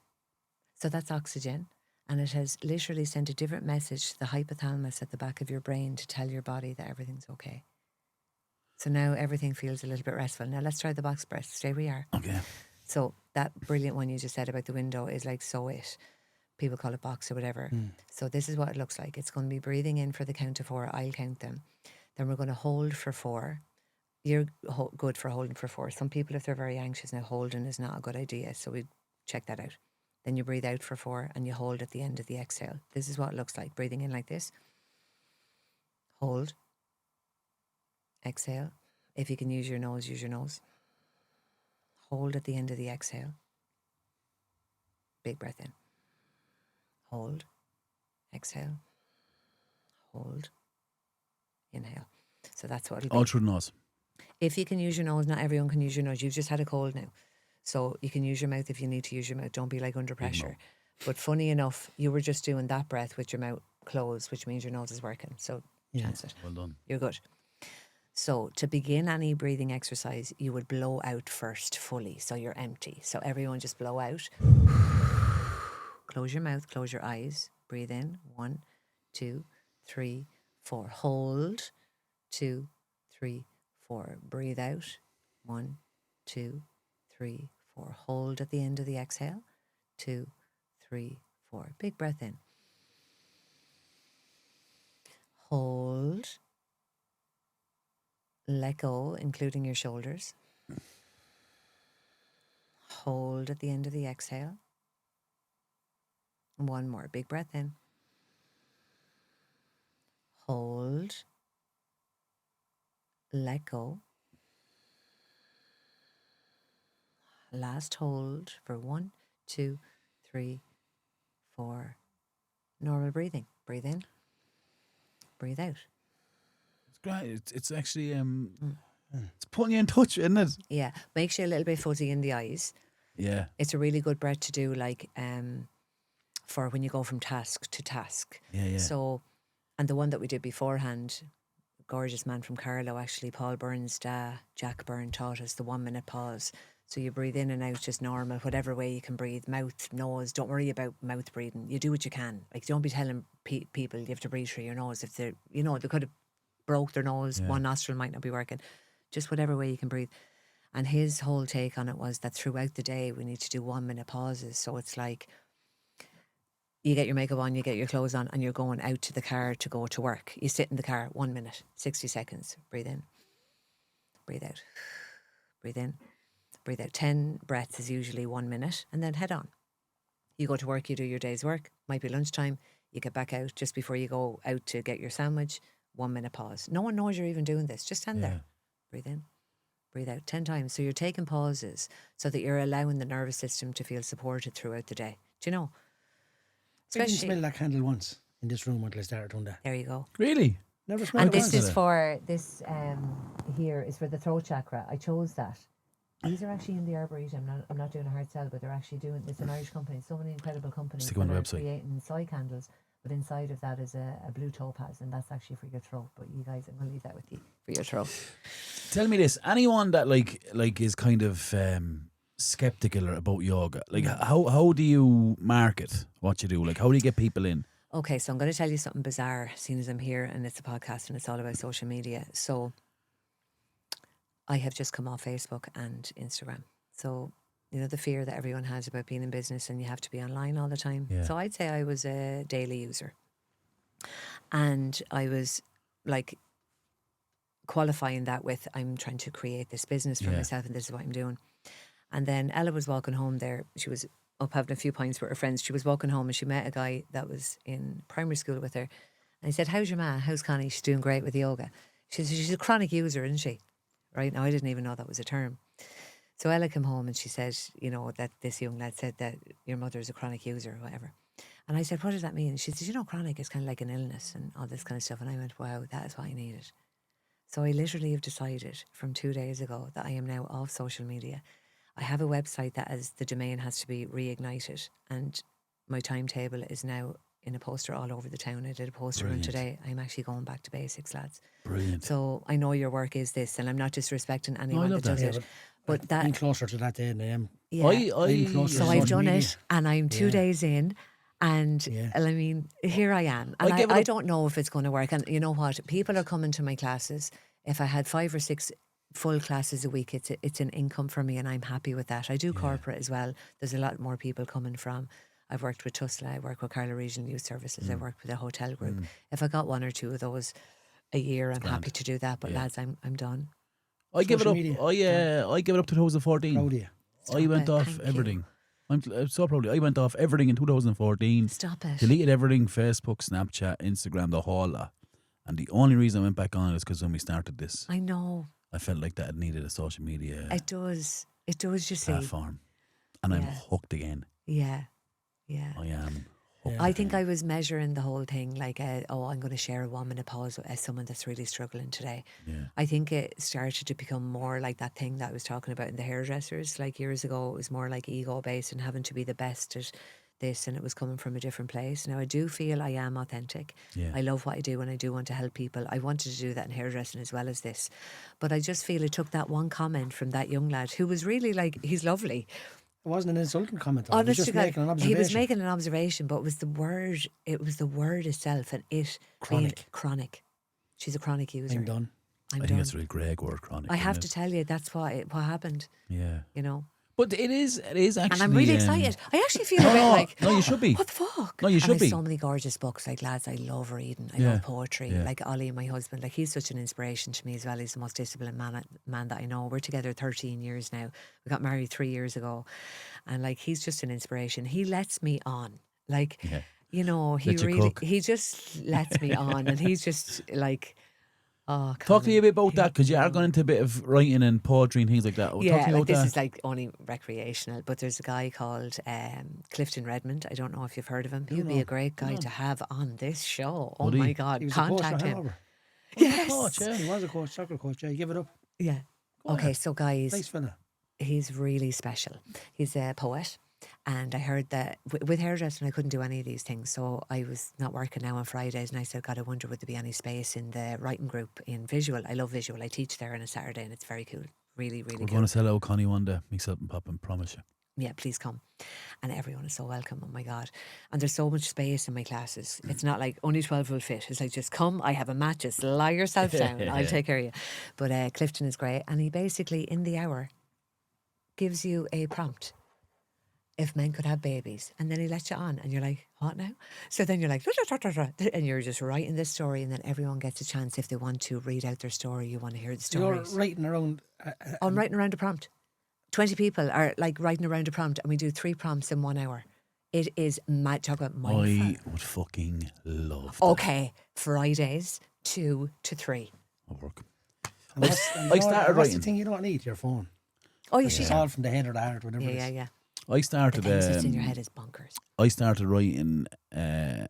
So that's oxygen. And it has literally sent a different message to the hypothalamus at the back of your brain to tell your body that everything's okay. So now everything feels a little bit restful. Now let's try the box breath. Stay where you are. Okay. So that brilliant one you just said about the window is like so it. People call it box or whatever. So this is what it looks like. It's going to be breathing in for the count of 4. I'll count them. Then we're going to hold for 4. You're good for holding for 4. Some people, if they're very anxious, now holding is not a good idea. So we check that out. Then you breathe out for 4 and you hold at the end of the exhale. This is what it looks like. Breathing in like this. Hold. Exhale. If you can use your nose, use your nose. Hold at the end of the exhale. Big breath in. Hold. Exhale. Hold. Inhale. So that's what it'll be. All through the nose. If you can use your nose, not everyone can use your nose. You've just had a cold now. So you can use your mouth if you need to use your mouth. Don't be like under pressure. But funny enough, you were just doing that breath with your mouth closed, which means your nose is working. So chance it. Well done. You're good. So to begin any breathing exercise, you would blow out first fully. So you're empty. So everyone just blow out. Close your mouth, close your eyes. Breathe in. 1, 2, 3, 4. Hold. 2, 3, 4. Breathe out. 1, 2, 3, 4. Hold at the end of the exhale. 2, 3, 4. Big breath in. Hold. Let go, including your shoulders. Hold at the end of the exhale. One more. Big breath in. Hold. Let go. Last hold for 1, 2, 3, 4. Normal breathing. Breathe in. Breathe out. It's great. It's actually it's putting you in touch, isn't it? Yeah. Makes you a little bit fuzzy in the eyes. Yeah. It's a really good breath to do, like for when you go from task to task. Yeah. So, and the one that we did beforehand, gorgeous man from Carlow, actually, Paul Byrne's dad, Jack Byrne, taught us the 1 minute pause. So you breathe in and out just normal, whatever way you can breathe. Mouth, nose. Don't worry about mouth breathing. You do what you can. Like, don't be telling people you have to breathe through your nose. If they're, they could have broke their nose, one nostril might not be working. Just whatever way you can breathe. And his whole take on it was that throughout the day we need to do 1 minute pauses. So it's like you get your makeup on, you get your clothes on, and you're going out to the car to go to work. You sit in the car, 1 minute, 60 seconds. Breathe in, breathe out, breathe in, breathe out. 10 breaths is usually 1 minute, and then head on. You go to work, you do your day's work. Might be lunchtime. You get back out just before you go out to get your sandwich. 1 minute pause. No one knows you're even doing this. Just stand there. Breathe in, breathe out 10 times. So you're taking pauses so that you're allowing the nervous system to feel supported throughout the day. Do you know? I didn't smell that candle once in this room until I started doing that. There you go. Really? Never smelled And it this once. is for this here is for the throat chakra. I chose that. These are actually in the Arboretum. I'm not doing a hard sell, but they're actually doing. It's an Irish company. So many incredible companies Stick on that the are website. creating soy candles. But inside of that is a blue topaz, and that's actually for your throat. But you guys, I'm going to leave that with you for your throat. Tell me this: anyone that like is kind of skeptical about yoga, like how do you market what you do? Like, how do you get people in? Okay, so I'm going to tell you something bizarre, seeing as I'm here and it's a podcast and it's all about social media. So I have just come off Facebook and Instagram. So, the fear that everyone has about being in business and you have to be online all the time. Yeah. So I'd say I was a daily user. And I was like qualifying that with, I'm trying to create this business for myself and this is what I'm doing. And then Ella was walking home there. She was up having a few pints with her friends. She was walking home and she met a guy that was in primary school with her. And he said, how's your ma? How's Connie? She's doing great with yoga. She said, she's a chronic user, isn't she? Right now, I didn't even know that was a term. So Ella came home and she said, that this young lad said that your mother is a chronic user or whatever. And I said, what does that mean? And she said, chronic is kind of like an illness and all this kind of stuff. And I went, wow, that is what I needed. So I literally have decided from 2 days ago that I am now off social media. I have a website that the domain has to be reignited. And my timetable is now in a poster all over the town. I did a poster run today. I'm actually going back to basics, lads. Brilliant. So I know your work is this, and I'm not disrespecting anyone love that does that. it. But that I'm closer to that than I am. yeah. I'm closer So to I've social done media. it, and I'm 2 days in, and I mean, here I am, and I don't know if it's going to work. And you know what? People are coming to my classes. If I had 5 or 6 full classes a week, it's an income for me, and I'm happy with that. I do corporate as well. There's a lot more people coming from. I've worked with Tusla, I work with Carla Regional Youth Services, I worked with a hotel group. If I got 1 or 2 of those a year, I'm happy to do that. But lads, I'm done. I give it up. media. I give it up to 2014. Proud of you. I went off Thank you. everything. I'm so proud of you. I went off everything in 2014. Stop it. Deleted everything: Facebook, Snapchat, Instagram, the whole lot. And the only reason I went back on it is because when we started this, I know. I felt like that it needed a social media It does. It does, you see. platform. And I'm hooked again. Yeah. I am hooked. I think I was measuring the whole thing like, I'm going to share a 1 minute pause with someone that's really struggling today. Yeah. I think it started to become more like that thing that I was talking about in the hairdressers. Like years ago, it was more like ego based and having to be the best at this, and it was coming from a different place. Now I do feel I am authentic. Yeah. I love what I do and I do want to help people. I wanted to do that in hairdressing as well as this. But I just feel it took that one comment from that young lad who was really like, he's lovely. It wasn't an insulting comment. He was Honest just to God, making an observation. he was making an observation, but it was the word itself and it being Chronic. chronic. She's a chronic user. I'm done. I'm I think done. that's a really great word, chronic. I have isn't to it? tell you, that's what happened, Yeah. you know. But it is actually. And I'm really excited. I actually feel a bit like, no, you should be. what the fuck? No, you should and be. I've so many gorgeous books. Like, lads, I love reading. I Yeah. love poetry. Yeah. Like Ollie, my husband, like he's such an inspiration to me as well. He's the most disciplined man that I know. We're together 13 years now. We got married 3 years ago. And like, he's just an inspiration. He lets me on. Like, Yeah. you know, Let you cook. he just lets me on. And he's just like, oh, Talk to me a bit about that, because you are going into a bit of writing and poetry and things like that. Talk to yeah, me like about this that. is like only recreational, but there's a guy called Clifton Redmond. I don't know if you've heard of him. He'd be a great guy to have on this show. Oh Would he? my God, He was a coach contact for him. Hanover. Yes. Coach, yeah. He was a coach, soccer coach. Yeah, give it up. Yeah. Okay, so guys, Nice fella. he's really special. He's a poet. And I heard that with hairdressing, I couldn't do any of these things. So I was not working now on Fridays. And I said, God, I wonder would there be any space in the writing group in visual. I love visual. I teach there on a Saturday and it's very cool. Really, really We're cool. going to sell out Connie one day. Myself and Pop, and promise you. Yeah, please come. And everyone is so welcome. Oh my God. And there's so much space in my classes. It's not like only 12 will fit. It's like, just come, I have a mat, just lie yourself down. I'll take care of you. But Clifton is great. And he basically, in the hour, gives you a prompt. If men could have babies. And then he lets you on and you're like, what now? So then you're like, and you're just writing this story, and then everyone gets a chance if they want to read out their story. You want to hear the stories. You're writing around. I'm writing around a prompt. 20 people are like writing around a prompt, and we do 3 prompts in 1 hour. It is mad. Talk about mindful. I would fucking love that. Okay, Fridays 2 to 3. I'll work. And I started what's writing. the thing you don't need? Your phone. Oh, you It's should. all from the head or the heart, whatever Yeah, it yeah, is. yeah. I The started. things that's in your head is bonkers. I started writing a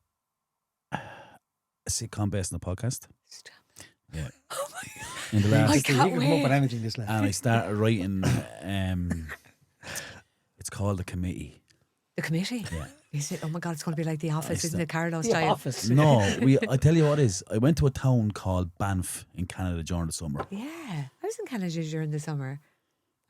sitcom based on a podcast. Stop. Yeah. Oh my In the I last, You can't can come up wait. with anything this lad. and I started writing. It's called The Committee. The committee? Yeah. Is it? Oh my God, it's going to be like The Office, I isn't it, Carlo The style? Office. No, I tell you what it is. I went to a town called Banff in Canada during the summer. Yeah. I was in Canada during the summer.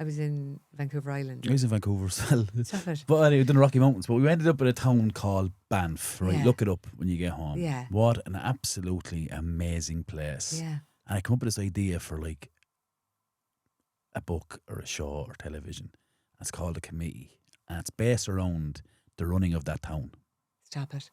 I was in Vancouver Island. I was in Vancouver as well. Stop it. But anyway, in the Rocky Mountains. But we ended up in a town called Banff, right? Yeah. Look it up when you get home. Yeah. What an absolutely amazing place. Yeah. And I come up with this idea for like a book or a show or television. It's called The Committee. And it's based around the running of that town. Stop it.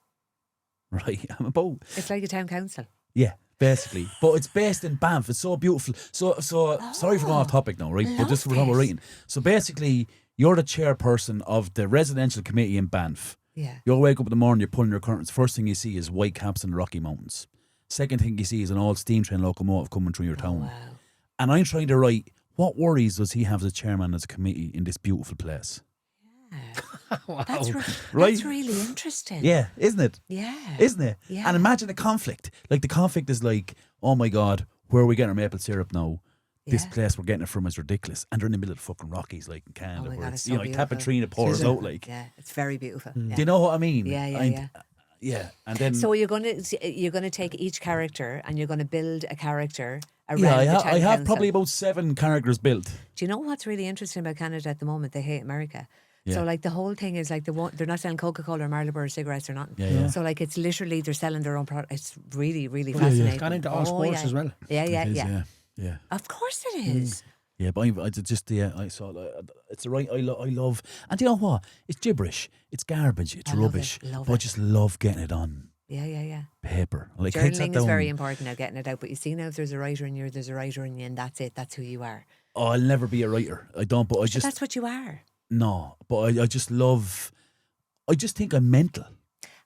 Right? I'm about, It's like a town council. yeah, basically. But it's based in Banff. It's so beautiful. So sorry for going off topic now, right? But this is what we're Love writing. So basically, you're the chairperson of the residential committee in Banff. Yeah. You'll wake up in the morning, you're pulling your curtains. First thing you see is white caps in the Rocky Mountains. Second thing you see is an old steam train locomotive coming through your town. Wow. And I'm trying to write, what worries does he have as a chairman as a committee in this beautiful place? Wow. That's, Right? that's really interesting. Yeah, isn't it? Yeah. Isn't it? Yeah. And imagine the conflict. Like the conflict is like, oh my God, where are we getting our maple syrup now? This Yeah. place we're getting it from is ridiculous. And they're in the middle of the fucking Rockies, like in Canada, Oh my where God, it's, it's you so know, like beautiful. Tapatrina pours Is it? out like. Yeah, it's very beautiful. Yeah. Do you know what I mean? Yeah, yeah, And- yeah. Yeah. And then So you're gonna take each character and you're gonna build a character around yeah, the town I have council. probably about 7 characters built. Do you know what's really interesting about Canada at the moment? They hate America. Yeah. So like the whole thing is like they're not selling Coca-Cola or Marlboro cigarettes or nothing. Yeah, yeah. So like it's literally they're selling their own product. It's really, really yeah. fascinating. It's gone into all sports yeah. as well. Yeah, yeah, It is, yeah. yeah. Of course it is. Yeah, but I just, yeah, I saw it's the right, I love, and do you know what? It's gibberish, it's garbage, it's I love rubbish. it, love but I it. just love getting it on Yeah, yeah, yeah. paper. Like, I sat Journaling is very down- important now, getting it out. But you see now, if there's a writer in you, there's a writer in you, and that's it. That's who you are. Oh, I'll never be a writer. I don't, but I But just, that's what you are. no, but I just love, I just think I'm mental.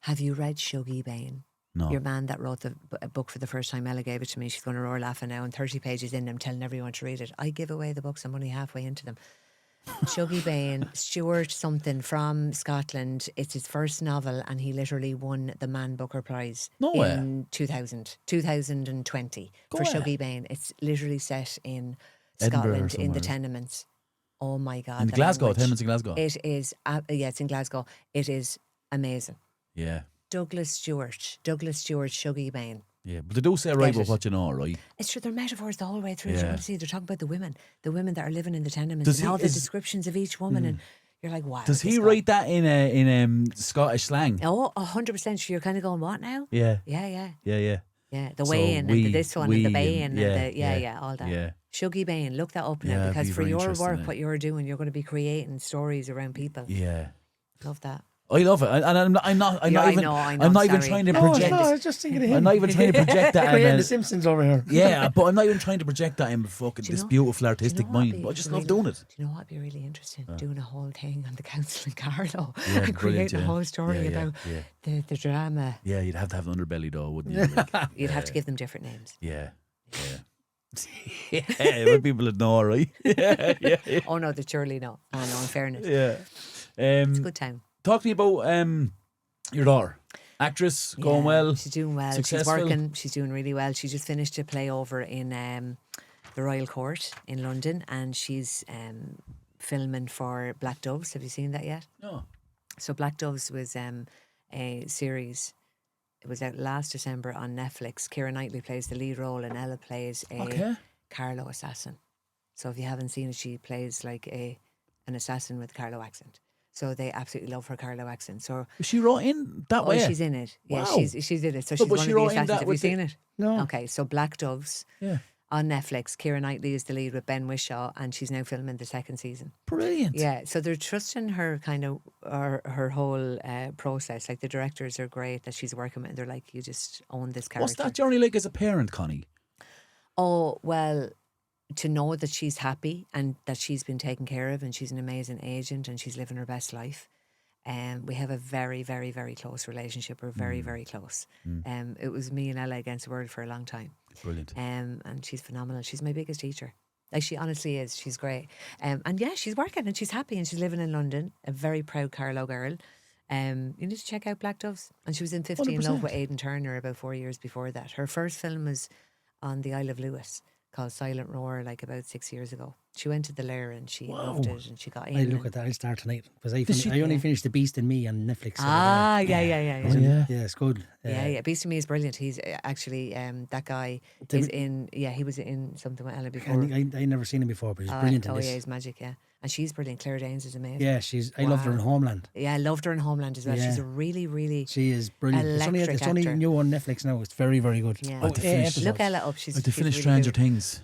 Have you read Shuggy Bain? No. Your man that wrote the book for the first time. Ella gave it to me. She's going to roar laughing now. And 30 pages in, I'm telling everyone to read it. I give away the books. I'm only halfway into them. Shuggy Bain, Stuart something from Scotland. It's his first novel, and he literally won the Man Booker Prize No way. in 2020 Go for away. Shuggy Bain. It's literally set in Edinburgh or Scotland in the somewhere. tenements. Oh my God. In the Glasgow, language. tenements in Glasgow. It is, yeah, it's in Glasgow. It is amazing. Yeah, Douglas Stewart, Shuggy Bain. yeah. But they do say right Get about it. what you know, right? It's true, they're metaphors the whole way through. Yeah. You see, they're talking about the women that are living in the tenements, Does and he- all the is- descriptions of each woman, and you're like, wow. Does he this guy- write that in Scottish slang? Oh, 100%. Sure, you're kind of going, what now? Yeah, Yeah, yeah, yeah. yeah. The So way in, and the this one, and the bay in, yeah, and the yeah, all that. Yeah. Shuggy Bain, look that up now, Yeah, because be for very your interested in work, it. what you're doing, you're going to be creating stories around people. Yeah. Love that. I love it, and I'm not Yeah, I even. know, I'm I'm not even sorry. trying to No, project. no, I was just thinking of him. I'm not even trying to project that. Creating in the a- Simpsons over here. yeah, but I'm not even trying to project that in fucking Do you this know- beautiful do you artistic know what'd mind. be But I just really- love doing it. Do you know what'd be really interesting? Doing a whole thing on the council in Carlo Yeah, and brilliant, creating a yeah. whole story Yeah, yeah, about yeah. the drama. Yeah, you'd have to have an underbelly though, wouldn't you? Like, You'd have to give them different names. yeah, yeah. Yeah, what people would know, right? yeah. Oh no, they surely not. Oh no, in fairness. Yeah. It's a good time. Talk to me about your daughter, actress, going Yeah, well. She's doing well. successful? She's working. She's doing really well. She just finished a play over in the Royal Court in London, and she's filming for Black Doves. Have you seen that yet? No. So Black Doves was a series. It was out last December on Netflix. Keira Knightley plays the lead role, and Ella plays a Okay. Carlo assassin. So if you haven't seen it, she plays like an assassin with a Carlo accent. So they absolutely love her Carlo accent. So Is she right in that way? she's in it. Yeah, Wow. she's in it. So But she's was one she of the right in assassins. that Have you with seen it? No. Okay, so Black Doves Yeah. on Netflix. Keira Knightley is the lead with Ben Whishaw, and she's now filming the second season. Brilliant. Yeah, so they're trusting her kind of her whole process. Like the directors are great that she's working with. They're like, you just own this character. What's that journey like as a parent, Connie? Oh, well, to know that she's happy and that she's been taken care of and she's an amazing agent and she's living her best life. We have a very, very, very close relationship. We're very, very close. It was me and Ella against the world for a long time. Brilliant. And she's phenomenal. She's my biggest teacher. Like, she honestly is. She's great. And yeah, she's working and she's happy and she's living in London. A very proud Carlo girl. You need to check out Black Doves. And she was in 50 in Love with 100%. Aidan Turner about 4 years before that. Her first film was on the Isle of Lewis called Silent Roar, like about 6 years ago. She went to the Lair and she loved it and she got in. I look at that. I'll start tonight because I she- only finished The Beast in Me on Netflix. Yeah, yeah. Yeah, it's good. Yeah. Beast of Me is brilliant. He's actually that guy is in. Yeah, he was in something with Ella before. I never seen him before, but he's brilliant in Oh this. yeah, he's magic. Yeah, and she's brilliant. Claire Danes is amazing. Yeah, I loved her in Homeland. Yeah, I loved her in Homeland as well. She's Yeah. a really, really. She is brilliant. It's Electric only actor. new on Netflix now. It's very, very good. Yeah. I have to finish- Look Ella up. She's. Like to she's finish really Stranger good. Things.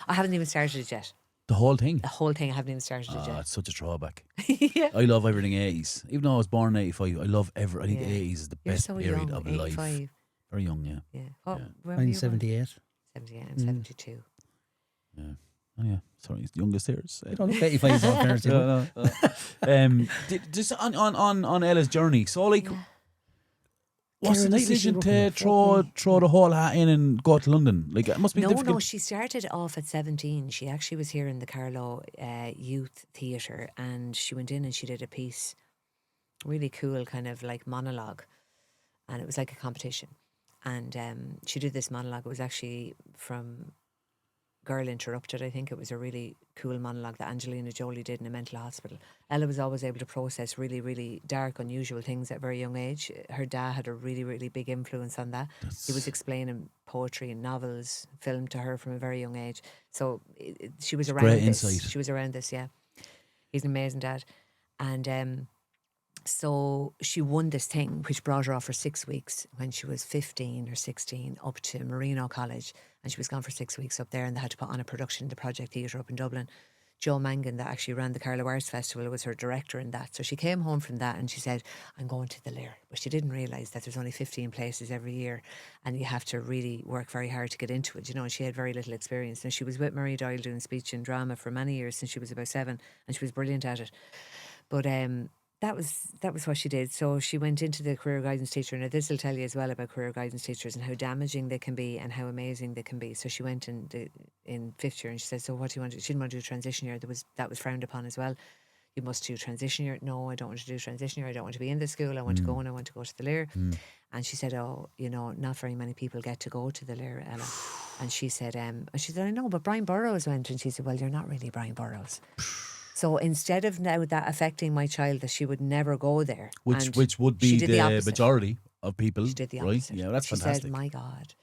I haven't even started it yet. The whole thing. The whole thing, I haven't even started it Ah, yet. it's such a throwback. Yeah. I love everything 80s. Even though I was born in 85, I love I think Yeah. the 80s is the You're best so period young. of 85. life. Very young, yeah. Yeah. Oh, Yeah. when were you born? 1978. 78. I'm 72. Yeah. Oh yeah. Sorry, it's the youngest here. I don't look 85 in all fairness, you know. Just on Ella's journey. So like, what's the Keira Knightley, decision she to working throw the whole hat in and go to London? Like, it must be No, difficult. no, she started off at 17. She actually was here in the Carlow Youth Theatre and she went in and she did a piece, really cool kind of like monologue, and it was like a competition. And she did this monologue. It was actually from Girl Interrupted, I think. It was a really cool monologue that Angelina Jolie did in a mental hospital. Ella was always able to process really, really dark, unusual things at a very young age. Her dad had a really, really big influence on that. He was explaining poetry and novels, film to her from a very young age. So she was around great this. insight. She was around this, yeah. He's an amazing dad. And so she won this thing, which brought her off for 6 weeks when she was 15 or 16 up to Marino College. And she was gone for 6 weeks up there and they had to put on a production in the Project Theatre up in Dublin. Joe Mangan, that actually ran the Carlow Arts Festival, was her director in that. So she came home from that and she said, I'm going to the Lair. But she didn't realise that there's only 15 places every year and you have to really work very hard to get into it, you know, and she had very little experience. And she was with Murray Doyle doing speech and drama for many years since she was about 7 and she was brilliant at it. But that was what she did. So she went into the career guidance teacher. Now this will tell you as well about career guidance teachers and how damaging they can be and how amazing they can be. So she went in fifth year and she said, so what do you want to do? She didn't want to do transition year. That was frowned upon as well. You must do transition year. No, I don't want to do transition year. I don't want to be in the school. I want to go and I want to go to the Lair. And she said, oh, you know, not very many people get to go to the Lair, Ella. And she said, I know, but Brian Burrows went. And she said, well, you're not really Brian Burrows. So instead of now that affecting my child, that she would never go there. Which would be the opposite. majority of people. She did the right? opposite. Yeah, well, that's she fantastic. said, my God.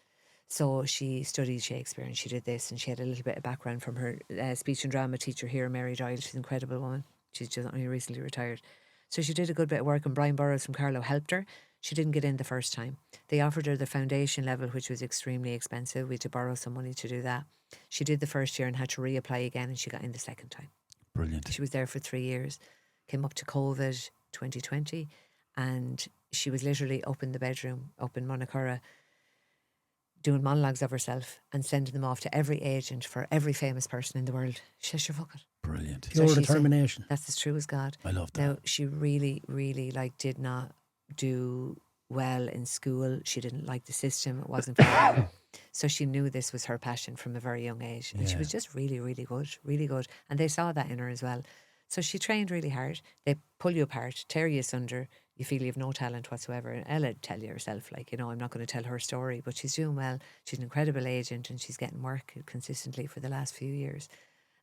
So she studied Shakespeare and she did this and she had a little bit of background from her speech and drama teacher here, Mary Doyle. She's an incredible woman. She's just only recently retired. So she did a good bit of work and Brian Burrows from Carlow helped her. She didn't get in the first time. They offered her the foundation level, which was extremely expensive. We had to borrow some money to do that. She did the first year and had to reapply again and she got in the second time. Brilliant. She was there for 3 years, came up to COVID 2020, and she was literally up in the bedroom, up in Monacurra, doing monologues of herself and sending them off to every agent for every famous person in the world. She said, sure, fuck it. Brilliant. Pure she said, determination. that's as true as God. I love that. Now, she really, really did not do well in school. She didn't like the system. It wasn't for her. So she knew this was her passion from a very young age. And she was just really, really good, really good. And they saw that in her as well. So she trained really hard. They pull you apart, tear you asunder. You feel you have no talent whatsoever. And Ella tell you herself, like, you know, I'm not going to tell her story, but she's doing well. She's an incredible agent and she's getting work consistently for the last few years.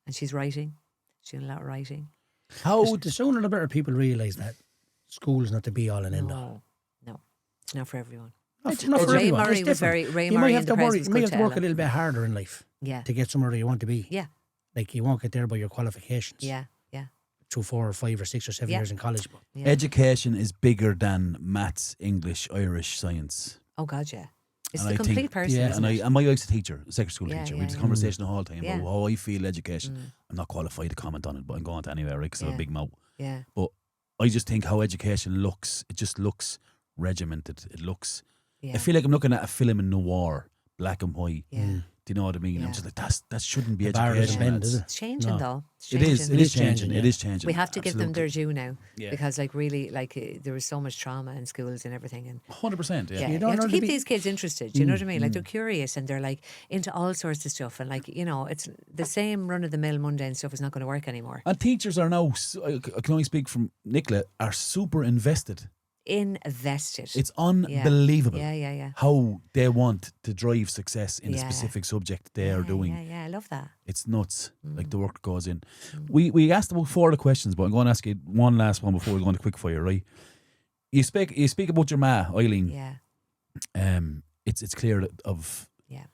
And she's writing. She's doing a lot of writing. How the sooner the better people realise that school's not the be all and end all. No, it's not for everyone. Not for Ray everyone. Murray It's was different. Ray You Murray might have in to the press worry. was You might good have to to work a Ella. little bit harder in life Yeah. to get somewhere you want to be. Yeah. Like, you won't get there by your qualifications. Yeah, yeah. Through 4 or 5 or 6 or 7 years in college. But Yeah. Education is bigger than maths, English, Irish, science. Oh God, yeah. It's And the I complete think- person. Yeah, isn't and it? my wife's a teacher, a secondary school Yeah, teacher. yeah, We have this yeah. conversation the whole time Yeah. about how I feel education. I'm not qualified to comment on it, but I'm going to anyway, right? Because I have a Yeah. big mouth. Yeah. But I just think how education looks, it just looks regimented. It looks, Yeah. I feel like I'm looking at a film in noir, black and white. Yeah. Do you know what I mean? Yeah. I'm just like, that shouldn't be the bar doesn't education. bend, lads. is it? It's changing No. though. It's It is. changing. It is changing, changing. yeah. It is changing. We have to give them their Absolutely. due now Yeah. because, like, really, like there was so much trauma in schools and everything, and 100%. Yeah. yeah, You you don't have to learn to keep be- these kids interested. Do you know what I mean? Like, they're curious and they're like into all sorts of stuff, and like, you know, it's the same run of the mill mundane stuff is not going to work anymore. And teachers are now, I can only speak from Nicola, are super invested. Invested. It's unbelievable Yeah, yeah, yeah. how they want to drive success in a Yeah. specific subject they are doing. Yeah, yeah, I love that. It's nuts, like the work goes in. We asked about 4 of the questions, but I'm going to ask you one last one before we go into quick fire, right? You speak about your ma, Eileen. Yeah, It's clear of yeah,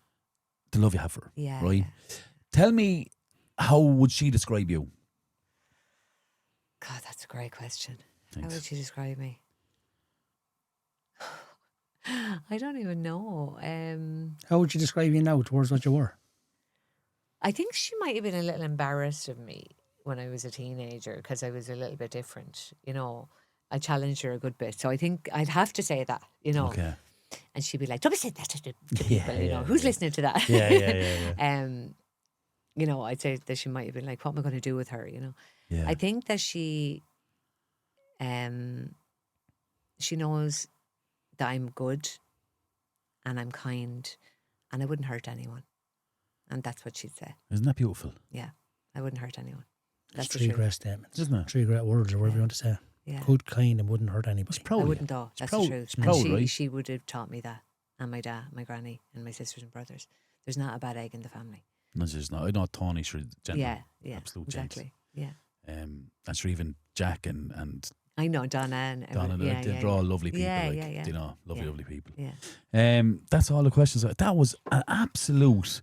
the love you have for her, yeah. right? yeah. Tell me, how would she describe you? God, that's a great question. Thanks. How would you describe me? I don't even know. How would you describe you now towards what you were? I think she might have been a little embarrassed of me when I was a teenager because I was a little bit different. You know, I challenged her a good bit, so I think I'd have to say that. You know, Okay. and she'd be like, "Don't be saying that to people." Yeah, You know, yeah, who's yeah. listening to that? Yeah. You know, I'd say that she might have been like, "What am I going to do with her?" You know, Yeah. I think that she knows that I'm good and I'm kind and I wouldn't hurt anyone. And that's what she'd say. Isn't that beautiful? Yeah, I wouldn't hurt anyone. That's That's the 3 truth. great statements. Isn't it? 3 great words or whatever you want to say. Yeah. Good, kind, and wouldn't hurt anybody. It's proud. I of you. wouldn't though. That's proud. the truth. It's And proud, right? she would have taught me that. And my dad, my granny, and my sisters and brothers. There's not a bad egg in the family. No, there's not. I know Tony, sure, gentle. Yeah, yeah. Absolute gents. exactly. Yeah. And sure, even Jack and I know Donna and Donna, yeah, they're all lovely people. Yeah, like, yeah, yeah. You know, lovely, Yeah. lovely people. Yeah. That's all the questions. That was an absolute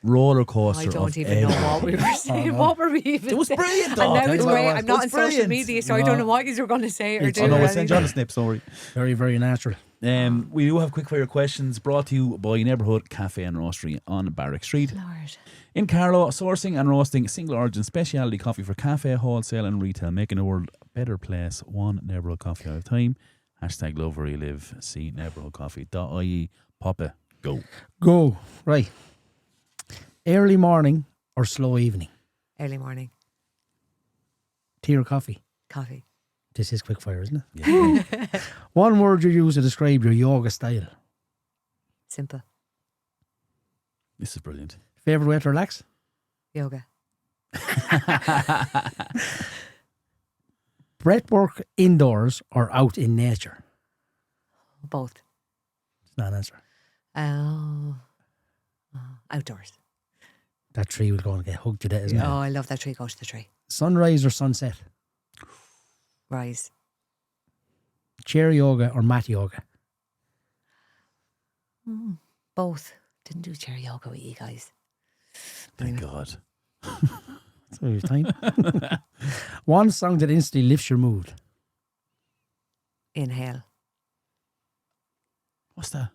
roller coaster. I don't of even know what we were saying. What were we even It was saying? brilliant, And though. now Tell it's you what great. it was. I'm not It on was social brilliant. media, so I don't know what you were going to say or do. I know, or we'll send you on a anything. snip, sorry. Very, very natural. We do have quick fire questions brought to you by Neighbourhood Cafe and Roastery on Barrack Street. Lord. In Carlow, sourcing and roasting single origin specialty coffee for cafe, wholesale and retail, making the world a better place, one neighbourhood coffee at a time. Hashtag love where you live. See neighbourhoodcoffee.ie. Papa, go. Go. Right. Early morning or slow evening? Early morning. Tea or coffee? Coffee. This is quick fire, isn't it? Yeah. One word you use to describe your yoga style. Simple. This is brilliant. Favourite way to relax? Yoga. Breathwork indoors or out in nature? Both. It's not an answer. Outdoors. That tree will go and get hugged to death, isn't it? Oh, I love that tree. Go to the tree. Sunrise or sunset? Rise. Chair yoga or mat yoga? Both. Didn't do chair yoga with you guys. Thank God. So your time. One song that instantly lifts your mood. Inhale. What's that?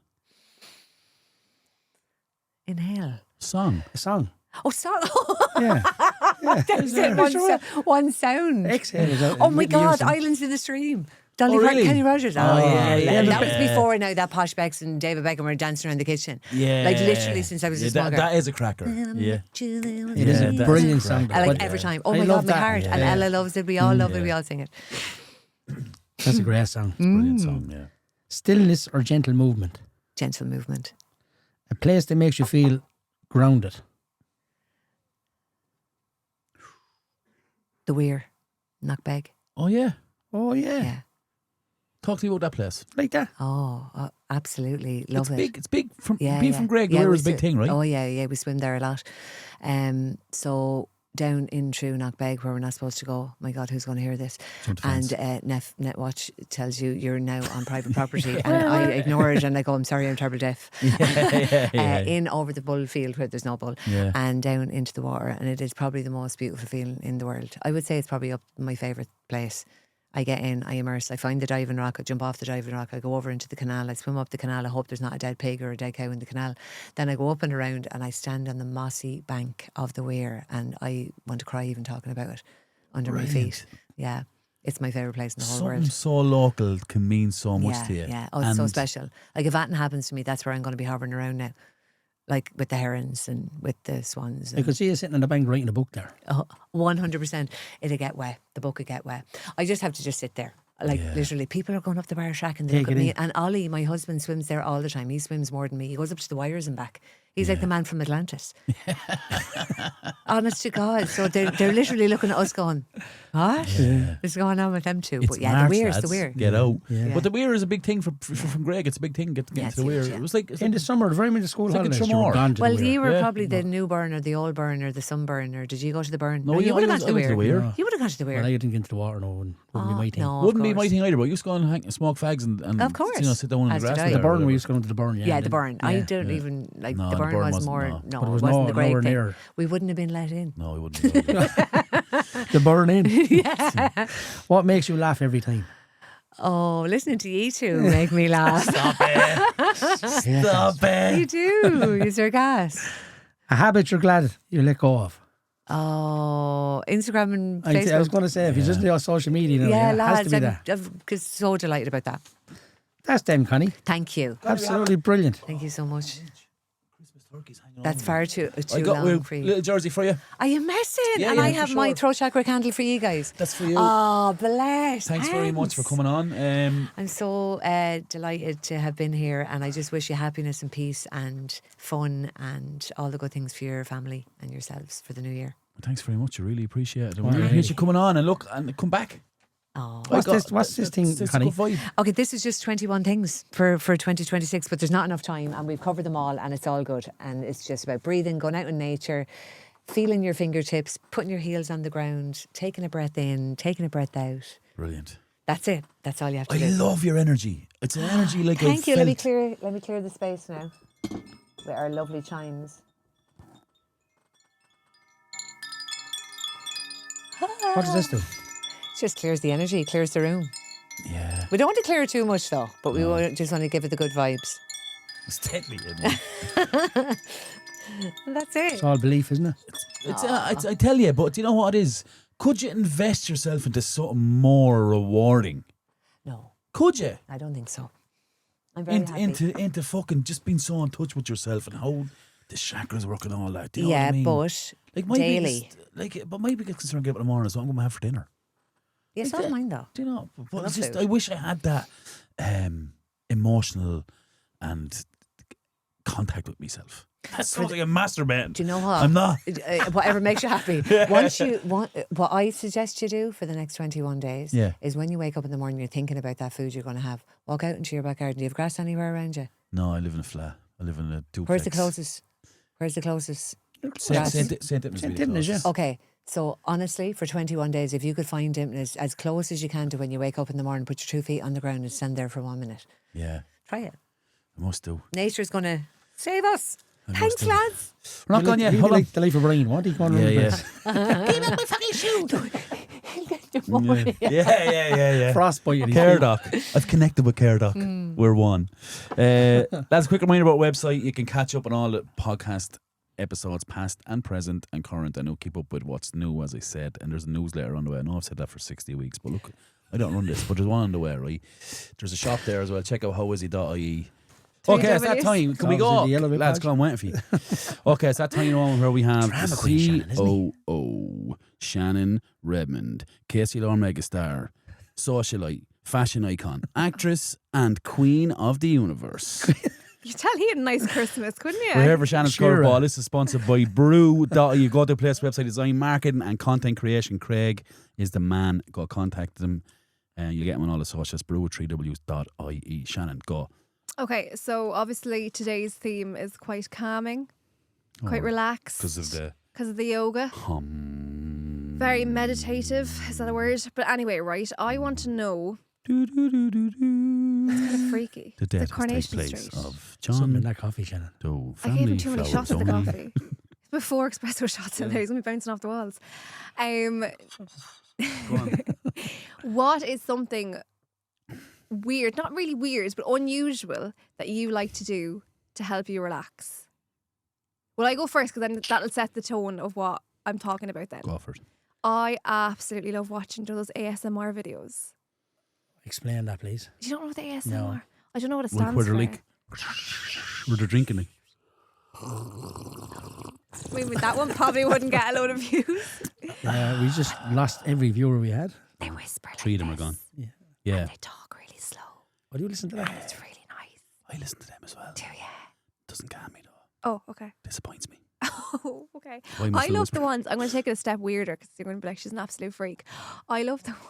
Inhale. Song. A song. Oh, sorry. Yeah. That's it. One sound. Exhale. is out Oh in my the middle of God, something. Islands in the Stream. Dolly Oh, really? Kenny Rogers. yeah. That was before now that Posh Becks and David Beckham were dancing around the kitchen. Yeah. Like literally since I was a small girl. that is a cracker. Yeah. It is Yeah, a that's brilliant correct. song. I like but every time. Oh I my love God, my that. heart. And Yeah. Ella loves it. We all love it. Yeah. We all sing it. That's a great song. Brilliant song, yeah. Stillness or gentle movement? Gentle movement. A place that makes you feel grounded. The Weir. Knockbeg. Oh, yeah. Oh, yeah. Yeah. Talk to me about that place. Like that. Oh, absolutely. Love It's it. big. It's big. From Yeah, being yeah. from Greg Yeah, Weir we is a big swim- thing, right? Oh yeah, we swim there a lot. So down in through Knockbeg where we're not supposed to go. My God, who's going to hear this? And Netwatch tells you you're now on private property, and I ignore it and I go, I'm sorry, I'm terrible deaf. In over the bull field where there's no bull, and down into the water, and it is probably the most beautiful feeling in the world. I would say it's probably up my favourite place. I get in, I immerse, I find the diving rock, I jump off the diving rock, I go over into the canal, I swim up the canal, I hope there's not a dead pig or a dead cow in the canal. Then I go up and around and I stand on the mossy bank of the weir, and I want to cry even talking about it under my feet. Yeah, it's my favourite place in the whole Something world. so local can mean so much to you. Yeah, oh, it's so special. Like if that happens to me, that's where I'm going to be hovering around now. Like with the herons and with the swans. I could see you sitting on the bank writing a book there. 100%. It'll get wet. The book will get wet. I just have to just sit there. Like literally, people are going up the bar shack and they look at me. And Ollie, my husband, swims there all the time. He swims more than me. He goes up to the wires and back. He's like the man from Atlantis. Honest to God. So they're literally looking at us going, what is going on with them two? It's But yeah, March, the weir's lads. the weir. Get out. Yeah. But the weir is a big thing from Greg. It's a big thing. Get into the weir. It was like In the summer, very much the school It's like a holidays, you were Tramore. gone to Well, the weir. you were probably the new burn or the old burn or the sunburn, or did you go to the burn? No, you would have gone to the I went weir. No. You would have gone to the weir. Well, I didn't get into the water, no, wouldn't be my thing. No, wouldn't of be my course. thing either. But you used to go and smoke fags and Of course. sit down in the As grass. did I. there The or burn, we whatever. used to go to the burn, yeah. Yeah, and the then- burn. I don't even like No, the burn was wasn't, more. no. No, But it it was wasn't the great nowhere thing. near. We wouldn't have been let in. No, we wouldn't. Be The burn in. What makes you laugh every time? Oh, listening to you two make me laugh. Stop it. You do. You're gas. A habit you're glad you let go of. Oh, Instagram and I Facebook. was going to say, if you just do on social media, now, yeah, it has to lads, be that. I'm so delighted about that. That's them, Connie. Thank you. Absolutely brilliant. Thank you so much. Christmas turkeys hanging That's on. far too I got long a for you. little jersey for you. Are you messing? Yeah, and yeah, I for have my sure. throat chakra candle for you guys. That's for you. Oh, bless. Thanks very much for coming on. I'm so delighted to have been here, and I just wish you happiness and peace and fun and all the good things for your family and yourselves for the new year. Thanks very much. I really appreciate it. We Well, really really. appreciate you coming on and look and come back. Oh. What's this thing, It's a Connie? good vibe. Okay, this is just 21 things for 2026, but there's not enough time, and we've covered them all, and it's all good. And it's just about breathing, going out in nature, feeling your fingertips, putting your heels on the ground, taking a breath in, taking a breath out. Brilliant. That's it. That's all you have to I do. love your energy. It's an energy like Thank I've you. Let me felt. clear the space now with our lovely chimes. What does this do? It just clears the energy, clears the room. Yeah. We don't want to clear it too much though, but we just want to give it the good vibes. It's deadly. Isn't it? And that's it. It's all belief, isn't it? It's I tell you, but do you know what it is? Could you invest yourself into something more rewarding? No, Could you? I don't think so. I'm very happy. Into fucking just being so in touch with yourself and how the chakras work and all that. Do you know what Yeah, I mean? but like my daily. but my biggest concern get up in the morning is what I'm going to have for dinner. Yes, I don't mind though. Do you know? But it's just, food. I wish I had that emotional and contact with myself. That sounds like a masturbating. Do you know what? I'm not. Whatever makes you happy. What I suggest you do for the next 21 days is when you wake up in the morning, you're thinking about that food you're going to have. Walk out into your backyard. Do you have grass anywhere around you? No, I live in a flat. I live in a duplex. Where's the closest? Where's the closest? St. Dimness. St. Dimness, yeah. Okay, so honestly, for 21 days, if you could find Dimness as close as you can to when you wake up in the morning, put your 2 feet on the ground and stand there for 1 minute. Yeah, Try it. I must do. Nature's going to save us. Thanks, do. lads. We're not gone yet. He'll Hold be on. like the life of Brian. What are you going on? Yeah. Give up my fucking shoe. Yeah. Frostbite. and he's Care big. Doc. I've connected with Care Doc. We're one. That's a quick reminder about our website. You can catch up on all the podcast episodes, past and present and current. I know keep up with what's new, as I said, and there's a newsletter on the way. I know I've said that for 60 weeks, but look, I don't run this, but there's one on the way, right? There's a shop there as well. Check out howizzy.ie. Okay, it's that time. Can we go? Obviously the yellow bit, Lads, Podge. come on, waiting for you. Okay, it's that time on where we have Drama queen Shannon, isn't he? COO Shannon Redmond, Casey Lore megastar, socialite, fashion icon, actress, and queen of the universe. You tell he had a nice Christmas, couldn't you? We're here for Shannon's Sure. Curveball. This is sponsored by Brew.ie. Go to the place website, design, marketing, and content creation. Craig is the man. Go contact them. And you'll get him on all the socials. Brew with 3Ws.ie. Shannon, go. Okay, so obviously today's theme is quite calming, quite relaxed Because of the yoga. hum. Very meditative, is that a word? But anyway, right, I want to know, it's kind of freaky. The death Coronation place Street. of Something in John that coffee, Shannon. Doe. I gave him too many Flower shots of the Tony. coffee. Before espresso shots in there, he's going to be bouncing off the walls. Go on. What is something weird, not really weird, but unusual that you like to do to help you relax? Well, I go first because then that'll set the tone of what I'm talking about then. Go for it. I absolutely love watching those ASMR videos. Explain that, please. Do you not know what the ASMR? No. I don't know what it Like stands where for. they're like, where they're drinking like. Maybe that one probably wouldn't get a load of views. We just lost every viewer we had. They whisper like 3 of them are this, gone. Yeah. Yeah. and they talk really slow. Would you listen to that? It's really nice. I listen to them as well. Do you? Doesn't calm me though. Oh, okay. Disappoints me. Oh, okay. Why must I they love whisper? the ones. I'm going to take it a step weirder because you're going to be like, she's an absolute freak. I love the ones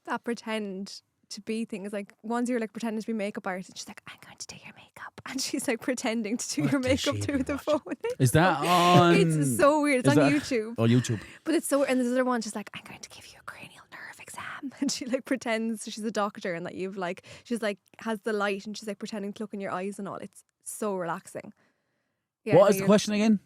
that pretend to be things like ones you're like pretending to be makeup artist. And she's like, I'm going to do your makeup, and she's like pretending to do What your the makeup shit through we the watch? phone. Is that on? It's so weird. It's Is on that- YouTube. Oh, YouTube. But it's so, and there's other one, she's like, I'm going to give you a cranial nerve exam. And she like pretends she's a doctor and that you've like, she's like, has the light and she's like pretending to look in your eyes and all. It's so relaxing. Yeah, What no, is the you're- question again?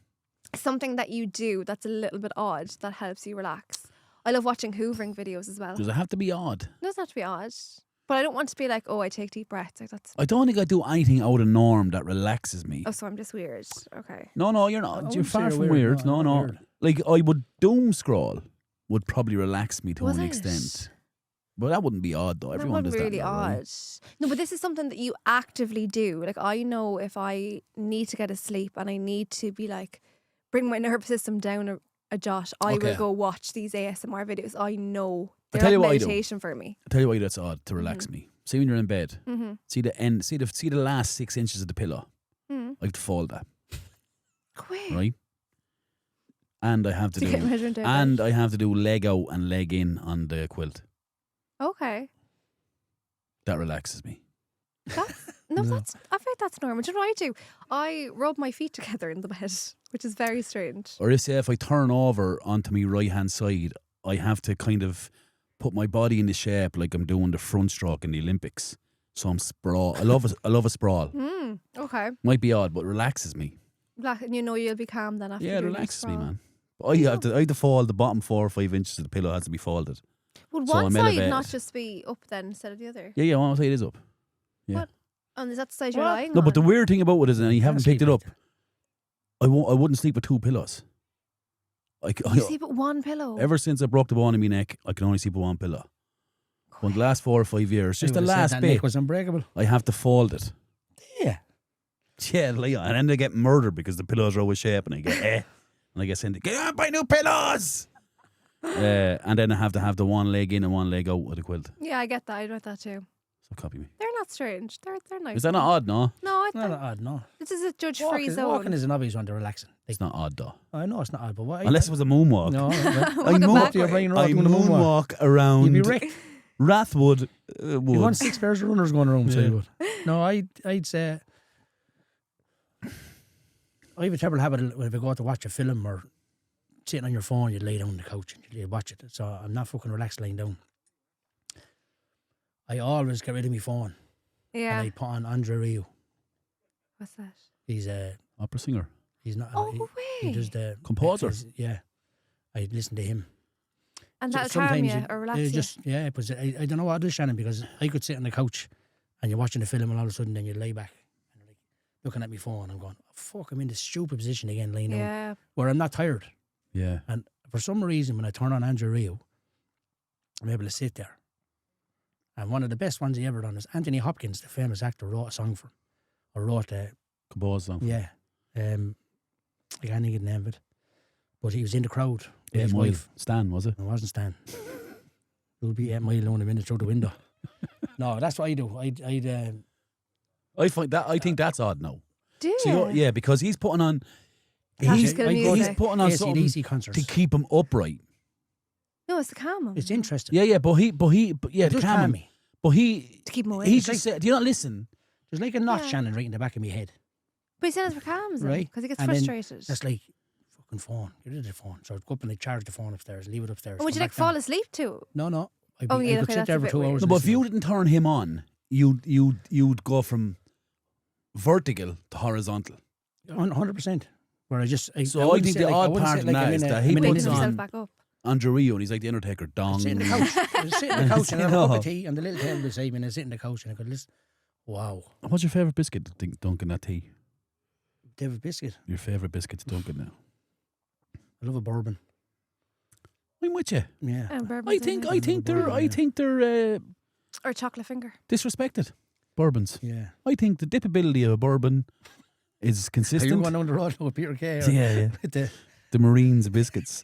Something that you do that's a little bit odd that helps you relax. I love watching hoovering videos as well. Does it have to be odd? It doesn't have to be odd. But I don't want to be like, oh, I take deep breaths. Like that's, I don't think I do anything out of norm that relaxes me. oh, so I'm just weird. Okay. No, you're I not. wouldn't You're say far you're from weird. weird. No, No, I'm no. weird. Like I would doom scroll would probably relax me to Was an it? extent. But that wouldn't be odd though. That Everyone does wouldn't that. really now, right? odd. No, but this is something that you actively do. Like I know if I need to get a sleep and I need to be like, bring my nervous system down a jot, I Okay. will go watch these ASMR videos. I know I'll they're tell you like what I do. meditation for me. I'll tell you why that's odd to relax me. See when you're in bed. Mm-hmm. See the end. See the last 6 inches of the pillow. Mm. I have to fold that, Quick. right? And I have to To get do. measured out. And I have to do leg out and leg in on the quilt. Okay. That relaxes me. No, that's. I think that's normal. Do you know what I do? I rub my feet together in the bed, which is very strange. Or if I turn over onto my right hand side, I have to kind of put my body in the shape like I'm doing the front stroke in the Olympics. So I'm sprawl. I love a sprawl. Okay. Might be odd, but relaxes me. And you know you'll be calm then after. Yeah, it doing your relaxes me, sprawl. man. But I have to fold the bottom 4 or 5 inches of the pillow has to be folded. Would So one I'm side elevated. not just be up then instead of the other? Yeah, one side is up. Yeah. What? And is that the side you're What? lying No, on? but the weird thing about it is, and you haven't Can't picked it sleep up, like I wouldn't sleep with 2 pillows. You sleep with one pillow. Ever since I broke the bone in my neck, I can only sleep with 1 pillow. For the last 4 or 5 years, just the Everyone said last that bit, neck was unbreakable. I have to fold it. Yeah. Yeah, like, and then they get murdered because the pillows are always shape, and I get and I get sent, get on, buy new pillows. And then I have to have the one leg in and one leg out of the quilt. Yeah, I get that. I get that too. So copy me. They're not strange. They're nice. Is that not odd? No, No, I Not think odd, no. this is a judge-free Walking zone. is an obvious one to relaxing. Like, it's not odd though. I know it's not odd, but what? Unless it was a moonwalk. No, I Walking moon- up to your backward. brain I rock doing a moonwalk. moonwalk around You'd be wrecked. Rathwood You Wood. want 6 pairs of runners going around, so Yeah. you would. No, I'd say I have a terrible habit of if I go out to watch a film or sitting on your phone, you'd lay down on the couch and you'd watch it. So I'm not fucking relaxed lying down. I always get rid of my phone Yeah. and I put on Andre Rieu. What's that? He's Opera singer. he's not. Oh, he way. does the Composer. Yeah, I listen to him. And So that'll calm sometimes you or relax you. just because I don't know what it is, Shannon, because I could sit on the couch and you're watching the film and all of a sudden then you lay back and like looking at my phone and I'm going, oh, fuck, I'm in this stupid position again laying down Yeah. where I'm not tired. Yeah. And for some reason when I turn on Andre Rieu, I'm able to sit there. And one of the best ones he ever done is Anthony Hopkins, the famous actor, wrote a song for him. Or wrote Compose song. yeah. I can't think of the name of it. But he was in the crowd with 8 his Mile. wife. Stan, was it? It wasn't Stan. It would be 8 Mile down a minute through the window. No, that's what I do. I think that's odd now. Do So you? yeah, because he's putting on Classical I go he's music. putting on something AC/DC concerts. to keep him upright. No, it's the calm him. It's interesting. Yeah, but yeah, It to does calm calm him. me. But he To keep him awake. he just said, do you not listen? There's like a knot, Yeah. Shannon, right in the back of my head. But he said it's for calms him Right. because he gets And then frustrated. That's like, fuck, fucking phone. Get rid of the phone. So I'd go up and I'd charge the phone upstairs, leave it upstairs. Would come you like back down. fall asleep too? No. I Oh, yeah, could okay, sit that's there a for bit 2 weird. hours. No, and but if listen you to didn't turn him on, you'd go from vertical to horizontal. it. 100%. Where I just... So I wouldn't think sit the odd I wouldn't part sit of that I'm is in a- that he I'm in a- puts Waking on himself back up. Andre Rio and he's like the Undertaker. Dong. I'd sit in the couch. I'd sit in the couch and I'd have a No. cup of tea and the little table beside me and I'd sit in the couch and I could listen. Wow. What's your favourite biscuit to dunk in that tea? David Biscuit. Your favourite biscuit to dunk in now? I love a bourbon. I'm with you. Yeah. I think they're Or chocolate finger. disrespected. Bourbons. Yeah. I think the dippability of a bourbon is Are you consistent. going down the road with Peter Kay? Or Yeah. with the Marines biscuits.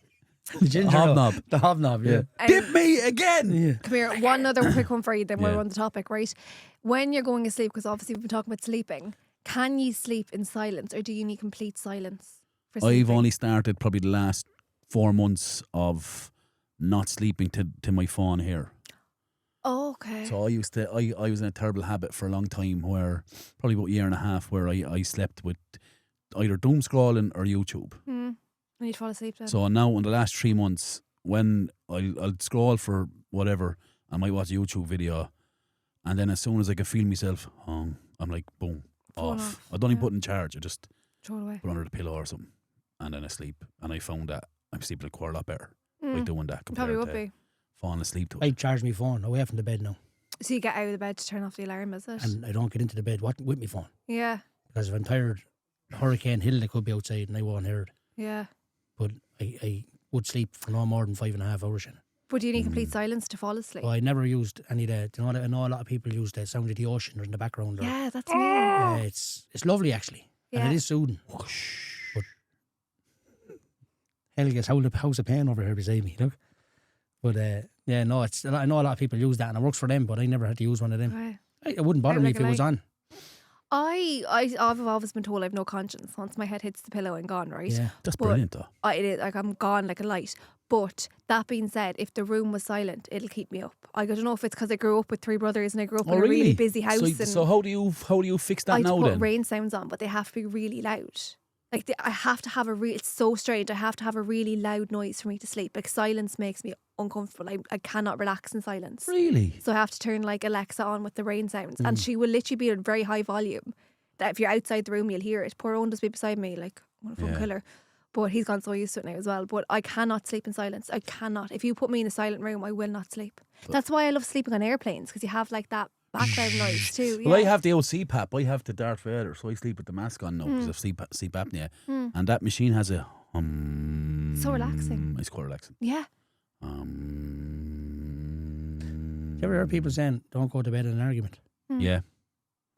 ginger Hobnob. ale? The hobnob, yeah. Dip me again. Yeah. Come here, one other quick one for you, then Yeah. we're on the topic, right? When you're going to sleep, because obviously we've been talking about sleeping, can you sleep in silence or do you need complete silence for sleeping? I've only started probably the last 4 months of not sleeping to my phone here. Oh, okay. So I was in a terrible habit for a long time where probably about a year and a half where I slept with either doom scrolling or YouTube. And you'd fall asleep then. So now in the last 3 months when I'll scroll for whatever, I might watch a YouTube video and then as soon as I can feel myself I'm like boom, Phone off. off, I don't even yeah. put it in charge. I just Throw it away. put it under the pillow or something and then I sleep. And I found that I'm sleeping quite a lot better by doing that compared Probably would to be. falling asleep to it. I charge my phone away from the bed now. So you get out of the bed to turn off the alarm, is it? And I don't get into the bed with my phone. Yeah, Because if I'm tired, Hurricane Hill, they could be outside and I won't hear it. yeah. But I would sleep for no more than 5.5 hours. You know. But do you need complete silence to fall asleep? So I never used any of the... I know a lot of people use the sound of the ocean or in the background. Or, Yeah, that's me. it's lovely actually. Yeah. And it is soothing. But Helga's house of pain over here beside me, look. But I know a lot of people use that and it works for them, but I never had to use one of them. Right. It wouldn't bother Out me like if a it was light. on. I've always been told I've no conscience. Once my head hits the pillow, I'm gone, right? Yeah. That's But brilliant though. It is, like I'm gone like a light. But that being said, if the room was silent, it'll keep me up. I don't know if it's because I grew up with 3 brothers and I grew up in a really busy house. So how do you fix that I now put then? rain sounds on, but they have to be really loud. Like I have to have it's so strange. I have to have a really loud noise for me to sleep. Like silence makes me uncomfortable. I cannot relax in silence. Really? So I have to turn like Alexa on with the rain sounds, and she will literally be at very high volume. That if you're outside the room, you'll hear it. Poor Owen does be beside me, like I want to fucking kill her. But he's gone so used to it now as well. But I cannot sleep in silence. I cannot. If you put me in a silent room, I will not sleep. That's why I love sleeping on airplanes, because you have like that background noise too. Well, I yeah. have the old CPAP. I have the Darth Vader, so I sleep with the mask on now because of sleep apnea. And that machine has a So relaxing. It's quite relaxing. Yeah. You ever heard people saying, don't go to bed in an argument? Yeah,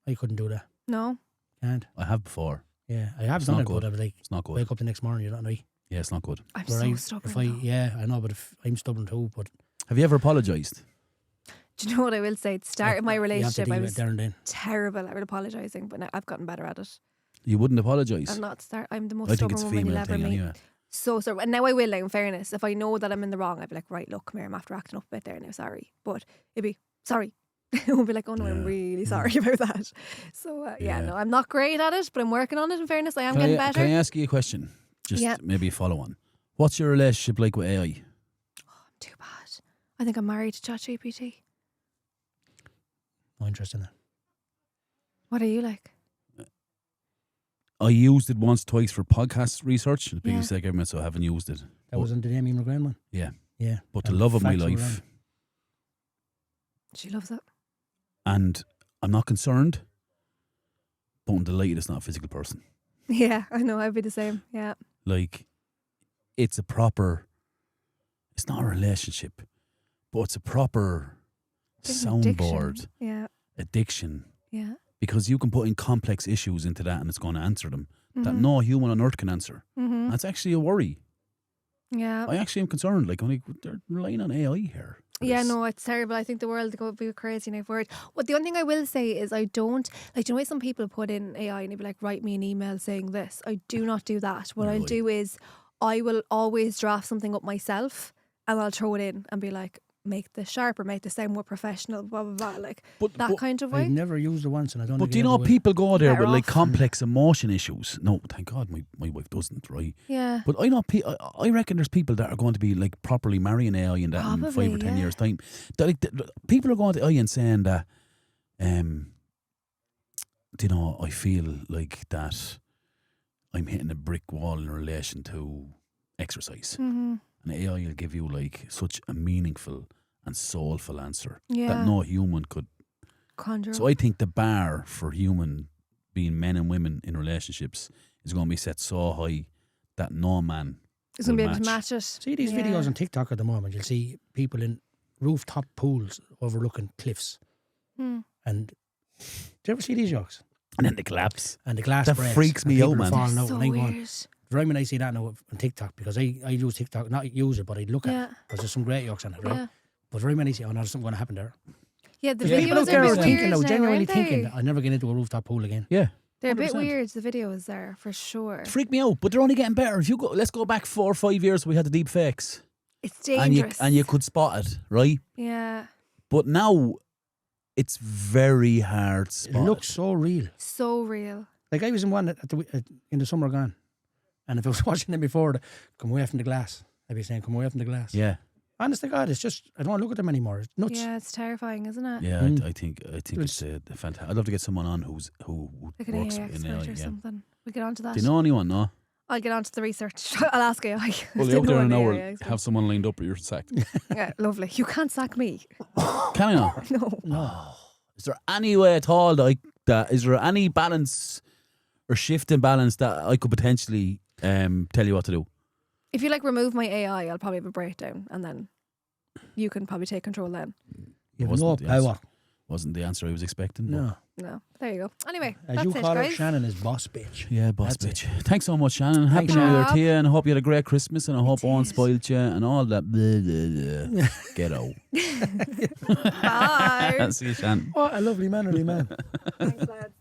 I couldn't do that. No. Can't. I have before. Yeah, I have It's done not it, good. but I was like, It's not good. wake up the next morning, you're not right. Yeah, it's not good. I'm Where so I- stubborn. if I, though. yeah, I know, but if I'm stubborn too, but Have you ever apologised? Do you know what I will say? At the start of my you have to relationship, deal I with was it there and then. terrible at apologising, but now I've gotten better at it. You wouldn't apologise? I'm not start. I'm the most I think it's a stubborn woman you'll female ever thing meet. anyway. So, and now I will. Now, in fairness, if I know that I'm in the wrong, I'd be like, right, look, come here, I'm after acting up a bit there now. Sorry, but it'd be sorry. It won't be like, oh no, I'm really sorry about that. So Yeah. no, I'm not great at it, but I'm working on it. In fairness, I am Can getting I better. ask you a question? Just Yeah. maybe a follow on. What's your relationship like with AI? Too bad. I think I'm married to ChatGPT. No interest in that. What are you like? I used it once, twice for podcast research. The Yeah. biggest segment, so I haven't used it. That wasn't the Damien McGrain one? Yeah. Yeah. But the And love of my facts were life, wrong. She loves it. and I'm not concerned, but I'm delighted it's not a physical person. Yeah, I know. I'd be the same. Yeah. Like, it's not a relationship, but it's a proper It's an addiction. soundboard Yeah. addiction. Yeah. Because you can put in complex issues into that and it's going to answer them that Mhm. no human on earth can answer. Mhm. That's actually a worry. Yeah. I actually am concerned. Like, they're relying on AI here. for Yeah, this. no, it's terrible. I think the world would be crazy now for it. Well, the only thing I will say is I don't, like, do you know why some people put in AI and they'd be like, write me an email saying this? I do not do that. What I'll Really? do is I will always draft something up myself and I'll throw it in and be like, make this sharper, make this sound more professional, blah blah blah, like But- that but kind of way. I've never used it once, and I don't. But think do you I know ever will. people go there Better with like off. complex emotion issues? No, thank God my wife doesn't, right? Yeah. But I know I reckon there's people that are going to be like properly marrying AI in that in 5 or Probably, 10 yeah. years time. People are going to AI and saying that, you know, I feel like that I'm hitting a brick wall in relation to exercise. Mm-hmm. And AI will give you like such a meaningful and soulful answer Yeah. that no human could. Conjure. So I think the bar for human being men and women in relationships is going to be set so high that no man It's gonna be will able to match. match it. See these Yeah. videos on TikTok at the moment. You'll see people in rooftop pools overlooking cliffs, Hmm. and do you ever see these jokes? And then the collapse. And the glass That breaks, freaks and me people out, are man. falling out, So and I'm going, weird. right when I see that now on TikTok, because I use TikTok, not use it, but I look at Yeah. it because there's some great jokes on it, right? Yeah. But right when I see, oh no, there's something going to happen there. Yeah, the People videos out there are a are bit thinking weird now, now, genuinely aren't thinking they? that I'll never get into a rooftop pool again. Yeah. They're a bit 100%. weird. The videos there for sure. Freak me out, but they're only getting better. If you go, let's go back 4 or 5 years, we had the deep fakes, It's and dangerous. you could spot it, right? Yeah. But now it's very hard to It spot. looks so real. So real. Like I was in one in the summer gone, and if I was watching them before, come away from the glass. I'd be saying, come away from the glass. Yeah, Honest to God, it's just, I don't want to look at them anymore. It's nuts. Yeah, it's terrifying, isn't it? yeah. Mm. I think it's fantastic. I'd love to get someone on who Like an works AI in expert AI. or Yeah. something. We get onto that. Do you know anyone? No. I'll get onto the research. I'll ask AI. Well, There's you out there no in an one hour, AI expert. have someone lined up or you're sacked. Yeah, lovely. You can't sack me. Can I not? No. No. Is there any way at all that is there any balance or shift in balance that I could potentially tell you what to do? If you like remove my AI, I'll probably have a breakdown, and then you can probably take control then. You have Wasn't no the answer. power. Wasn't the answer I was expecting. but- No. No. There you go. Anyway, As that's you it, call her, guys. Shannon is boss bitch. Yeah, boss That's bitch. Thanks so much, Shannon. Happy Thanks, New Year Rob. to you, and I hope you had a great Christmas, and I hope Owen did. spoiled you, and all that. Blah, blah, blah. Get out. Bye. See you, Shannon. What a lovely mannerly man. Thanks, lads.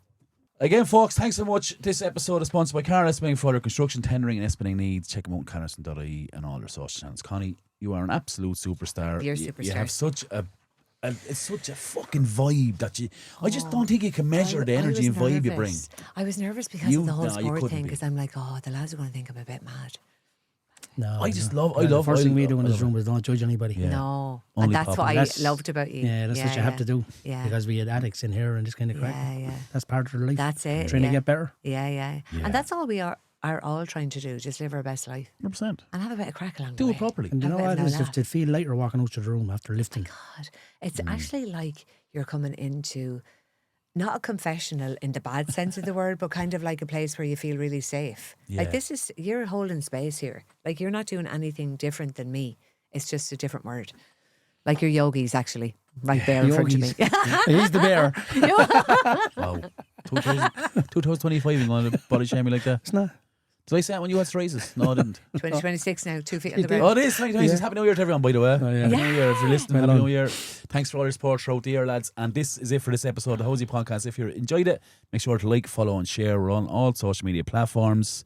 Again, folks, thanks so much. This episode is sponsored by Carl Esping for their construction, tendering, and estimating needs. Check them out on carleston.ie and all their social channels. Connie, you are an absolute superstar. You're a You superstar. have such it's such a fucking vibe that I just don't think you can measure the I energy and was vibe you bring. nervous. I was nervous because You- of the whole no, you sport couldn't thing, be. because I'm like, oh, the lads are going to think I'm a bit mad. No, I just no. love- I The love- first I thing we love- do in I this love room is don't judge anybody. Yeah. No. Only And that's Papa. what I That's- loved about you. Yeah, that's what you have to do. Yeah. Because we had addicts in here and this kind of crack. Yeah, yeah. That's part of the life. That's it. Trying yeah. to get better. Yeah, yeah, Yeah. And that's all we are all trying to do, just live our best life 100%. and have a bit of crack along the Do way. it properly. And you Have know a bit what of it is? no laugh. To feel lighter walking out to the room after lifting. God, it's actually like you're coming into not a confessional in the bad sense of the word, but kind of like a place where you feel really safe. Yeah. Like this is, you're holding space here. Like you're not doing anything different than me. It's just a different word. Like your yogis, actually, right there in front of me. He's the bear. Wow. 2025, you're going to body shame me like that. It's not. Did I say it when you had races? No, I didn't. 2026 now, 2 feet on the did. Oh, ground. it is 2026. Happy New Year to everyone, by the way. Oh, yeah. Happy New Year. If you're listening, Well Happy done. New Year. Thanks for all your support throughout the year, lads. And this is it for this episode of the Hosey Podcast. If you enjoyed it, make sure to like, follow, and share. We're on all social media platforms.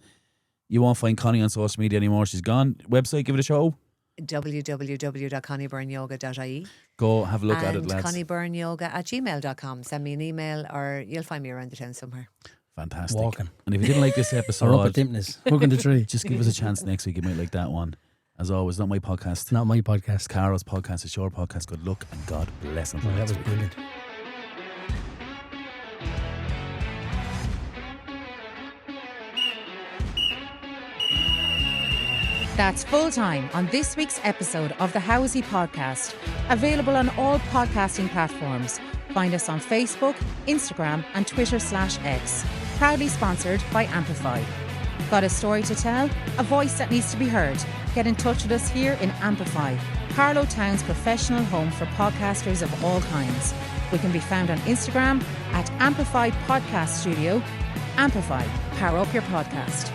You won't find Connie on social media anymore. She's gone. Website, give it a show. www.conniebyrneyoga.ie Go have a look at it, and lads. conniebyrneyoga@gmail.com. Send me an email or you'll find me around the town somewhere. Fantastic. Walking. And if you didn't like this Or up at episode, Dimpness. Hooking the tree. just give us a chance next week. You might like that one. As always, not my podcast. It's not my podcast. It's Carol's podcast. It's your podcast. Good luck and God bless. Until Oh, that next was week. brilliant. That's full time on this week's episode of the Hosey Podcast. Available on all podcasting platforms. Find us on Facebook, Instagram, and Twitter/X. Proudly sponsored by Ampifi. Got a story to tell? A voice that needs to be heard? Get in touch with us here in Ampifi, Carlow Town's professional home for podcasters of all kinds. We can be found on Instagram at Ampifi Podcast Studio. Ampifi, power up your podcast.